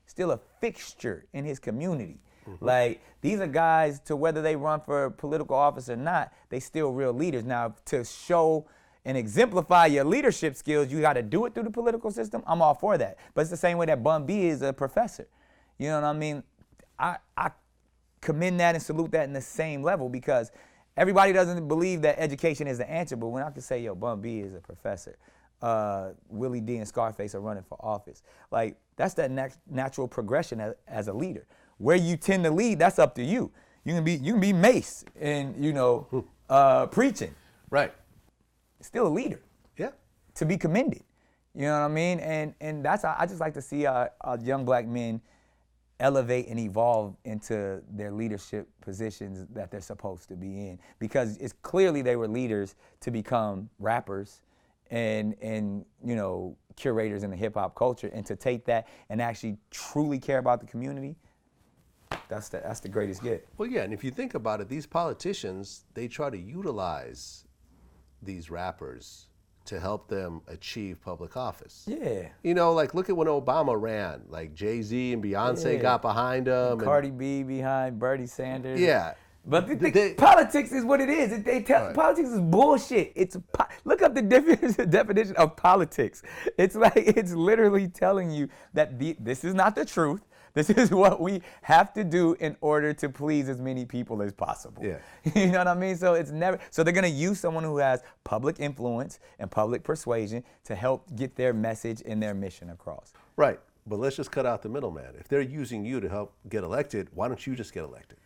still a fixture in his community. Mm-hmm. Like, these are guys, to whether they run for political office or not, they still real leaders. Now, to show and exemplify your leadership skills, you got to do it through the political system. I'm all for that. But it's the same way that Bun B is a professor. You know what I mean? I commend that and salute that in the same level, because everybody doesn't believe that education is the answer. But when I can say, yo, Bun B is a professor, Willie D and Scarface are running for office, like, that's that natural progression as a leader. Where you tend to lead, that's up to you. You can be Mace and, you know, preaching. Right. Still a leader. Yeah. To be commended. You know what I mean? And that's, I just like to see our young black men elevate and evolve into their leadership positions that they're supposed to be in. Because it's clearly they were leaders to become rappers and you know, curators in the hip hop culture, and to take that and actually truly care about the community. That's the greatest gift. Well, yeah, and if you think about it, these politicians, they try to utilize these rappers to help them achieve public office. Yeah. You know, like, look at when Obama ran. Like, Jay-Z and Beyonce got behind him. And Cardi B behind Bernie Sanders. Yeah. But politics is what it is. Politics is bullshit. Look up the definition of politics. It's like, it's literally telling you that this is not the truth. This is what we have to do in order to please as many people as possible. Yeah. You know what I mean? So they're gonna use someone who has public influence and public persuasion to help get their message and their mission across. Right. But let's just cut out the middleman. If they're using you to help get elected, why don't you just get elected?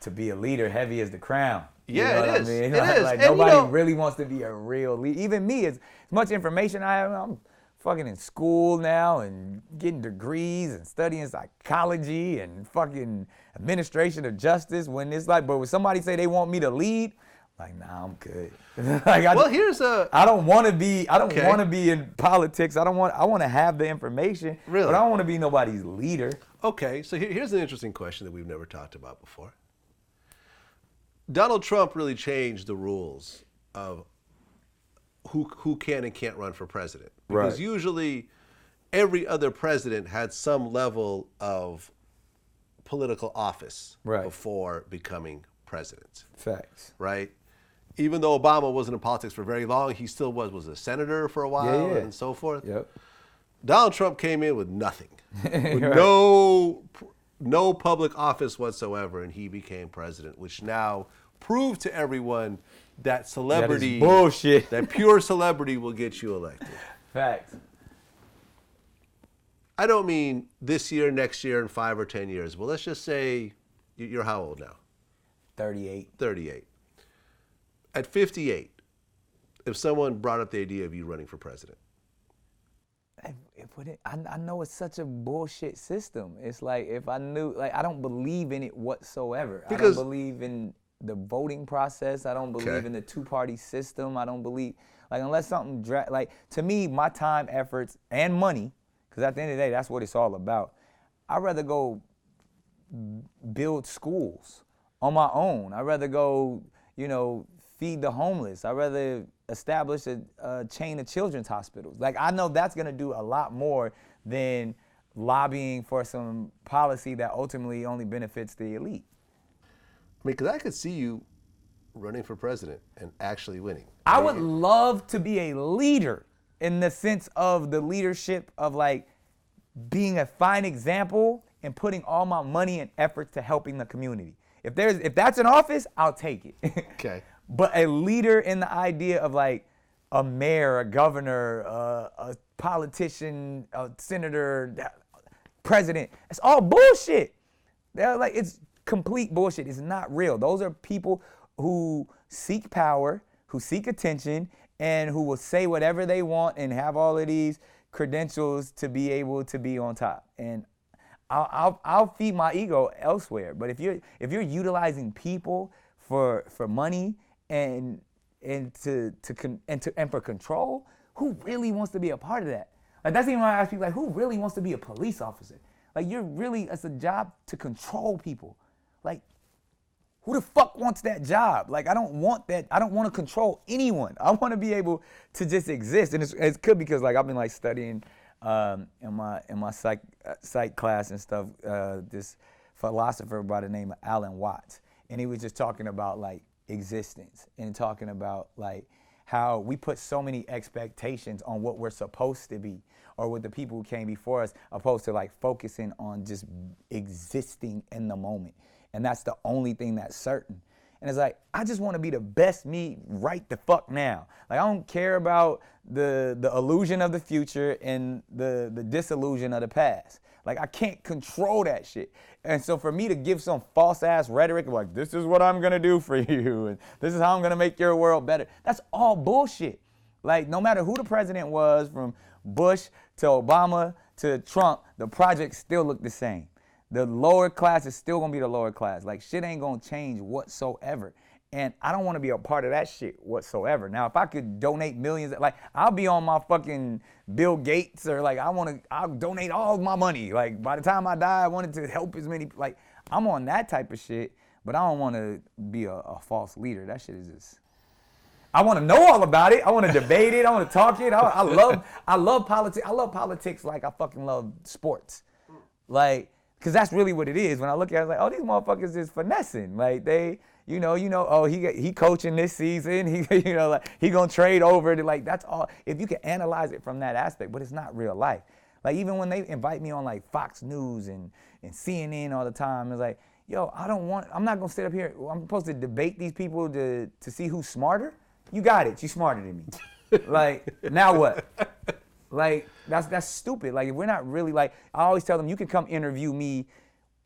To be a leader, heavy as the crown. Yeah, you know it is. I mean? It is. Like, and nobody really wants to be a real leader. Even me, as much information I have, I'm fucking in school now and getting degrees and studying psychology and fucking administration of justice. When it's like, but when somebody say they want me to lead, like, nah, I'm good. Like, I don't want to be. I don't want to be in politics. I want to have the information. Really? But I don't want to be nobody's leader. Okay, so here's an interesting question that we've never talked about before. Donald Trump really changed the rules of who can and can't run for president. Because usually every other president had some level of political office before becoming president. Facts. Right? Even though Obama wasn't in politics for very long, he still was a senator for a while and so forth. Yep. Donald Trump came in with nothing, with no public office whatsoever, and he became president, which now proved to everyone that celebrity, that is bullshit. that pure celebrity will get you elected. Facts. I don't mean this year, next year, in 5 or 10 years. Well, let's just say you're how old now? 38. 38. At 58, if someone brought up the idea of you running for president, I know it's such a bullshit system. It's like, if I knew, like, I don't believe in it whatsoever. I don't believe in the voting process. I don't believe in the two-party system. I don't believe, like, unless something, like, to me, my time, efforts, and money, because at the end of the day, that's what it's all about. I'd rather go build schools on my own. I'd rather go, you know, feed the homeless. I'd rather establish a chain of children's hospitals. Like, I know that's gonna do a lot more than lobbying for some policy that ultimately only benefits the elite. I mean, because I could see you running for president and actually winning. I would love to be a leader in the sense of the leadership of, like, being a fine example and putting all my money and effort to helping the community. If that's an office, I'll take it. Okay. But a leader in the idea of, like, a mayor, a governor, a politician, a senator, president. It's all bullshit. They're like, it's complete bullshit. It's not real. Those are people who seek power, who seek attention, and who will say whatever they want and have all of these credentials to be able to be on top. And I'll feed my ego elsewhere. But if you're utilizing people for money and for control, who really wants to be a part of that? Like, that's even why I ask people, like, who really wants to be a police officer? Like, it's a job to control people. Like, who the fuck wants that job? Like, I don't want that. I don't want to control anyone. I want to be able to just exist. And it's good because, like, I've been, like, studying in my psych class and stuff, this philosopher by the name of Alan Watts. And he was just talking about, like, existence and talking about, like, how we put so many expectations on what we're supposed to be or with the people who came before us, opposed to, like, focusing on just existing in the moment. And that's the only thing that's certain. And it's like, I just want to be the best me right the fuck now. Like, I don't care about the illusion of the future and the disillusion of the past. Like, I can't control that shit. And so for me to give some false ass rhetoric of like, this is what I'm gonna do for you, and this is how I'm gonna make your world better, that's all bullshit. Like, no matter who the president was, from Bush to Obama to Trump, the projects still look the same. The lower class is still gonna be the lower class. Like, shit ain't gonna change whatsoever. And I don't wanna be a part of that shit whatsoever. Now, if I could donate millions, like, I'll be on my fucking Bill Gates, or like, I'll donate all my money. Like, by the time I die, I wanted to help as many, like, I'm on that type of shit, but I don't wanna be a false leader. That shit is just, I wanna know all about it. I wanna debate it. I wanna talk it. I love politics. I love politics like I fucking love sports. Like, because that's really what it is. When I look at it, I was like, oh, these motherfuckers is finessing. Like, they, oh, he coaching this season. He, like, he gonna trade over it. Like, that's all. If you can analyze it from that aspect, but it's not real life. Like, even when they invite me on, like, Fox News and CNN all the time, it's like, yo, I'm not gonna sit up here. I'm supposed to debate these people to see who's smarter. You got it. You smarter than me. Like, now what? Like, that's stupid. Like, if we're not really, like, I always tell them, you can come interview me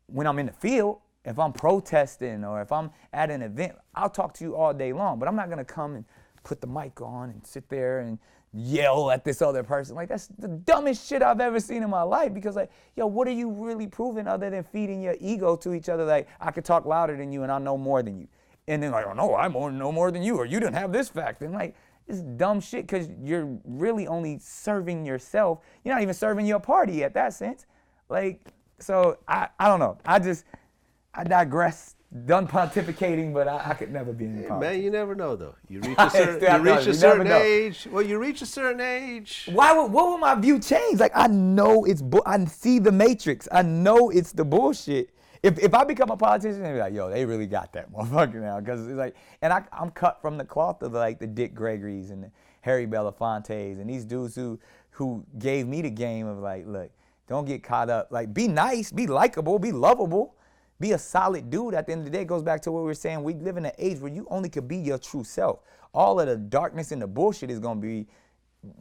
when I'm in the field. If I'm protesting or if I'm at an event, I'll talk to you all day long. But I'm not gonna come and put the mic on and sit there and yell at this other person. Like, that's the dumbest shit I've ever seen in my life. Because, like, yo, what are you really proving other than feeding your ego to each other? Like, I could talk louder than you and I know more than you. And then, like, oh no, I know more than you, or you didn't have this fact. And, like, it's dumb shit, because you're really only serving yourself. You're not even serving your party at that sense. Like, so I don't know. I digress. Done pontificating, but I could never be in politics. Man, you never know though. You reach a certain age. Well, you reach a certain age. What would my view change? Like, I know I see the matrix. I know it's the bullshit. If I become a politician, they'd be like, yo, they really got that motherfucker now. Because it's like, and I'm cut from the cloth of, like, the Dick Gregorys and the Harry Belafontes and these dudes who gave me the game of, like, look, don't get caught up. Like, be nice, be likable, be lovable, be a solid dude. At the end of the day, it goes back to what we were saying. We live in an age where you only could be your true self. All of the darkness and the bullshit is going to be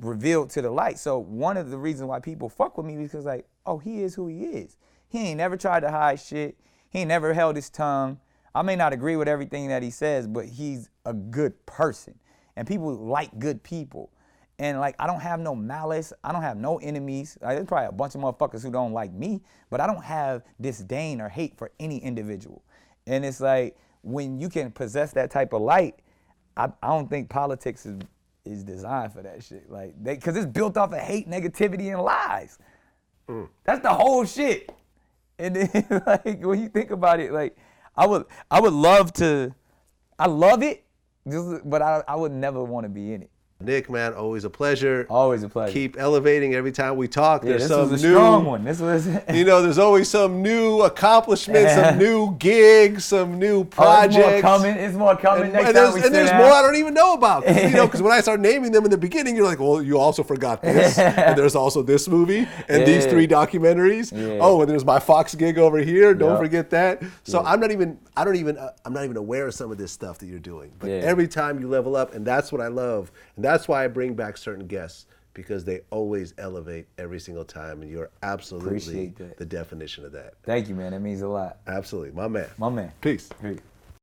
revealed to the light. So one of the reasons why people fuck with me is because, like, oh, he is who he is. He ain't never tried to hide shit. He ain't never held his tongue. I may not agree with everything that he says, but he's a good person. And people like good people. And, like, I don't have no malice. I don't have no enemies. Like, there's probably a bunch of motherfuckers who don't like me, but I don't have disdain or hate for any individual. And it's like, when you can possess that type of light, I don't think politics is designed for that shit. Like, because it's built off of hate, negativity, and lies. That's the whole shit. And then, like, when you think about it, like, I would love to, I love it, but I would never want to be in it. Nick, man, always a pleasure. Always a pleasure. Keep elevating every time we talk. Yeah, there's this some was a new, strong one. This was, there's always some new accomplishments, some new gigs, some new projects. It's more coming next time we sit there's down. more I don't even know about. Because when I start naming them in the beginning, you're like, well, you also forgot this, and there's also this movie, and these 3 documentaries. Yeah. Oh, and there's my Fox gig over here. Don't forget that. So I'm not even I'm not even aware of some of this stuff that you're doing. But Yeah. every time you level up, and that's what I love, and that's why I bring back certain guests, because they always elevate every single time, and you're absolutely Appreciate that. the definition of that. Thank you, man. That means a lot. Absolutely, my man. My man. Peace. Peace.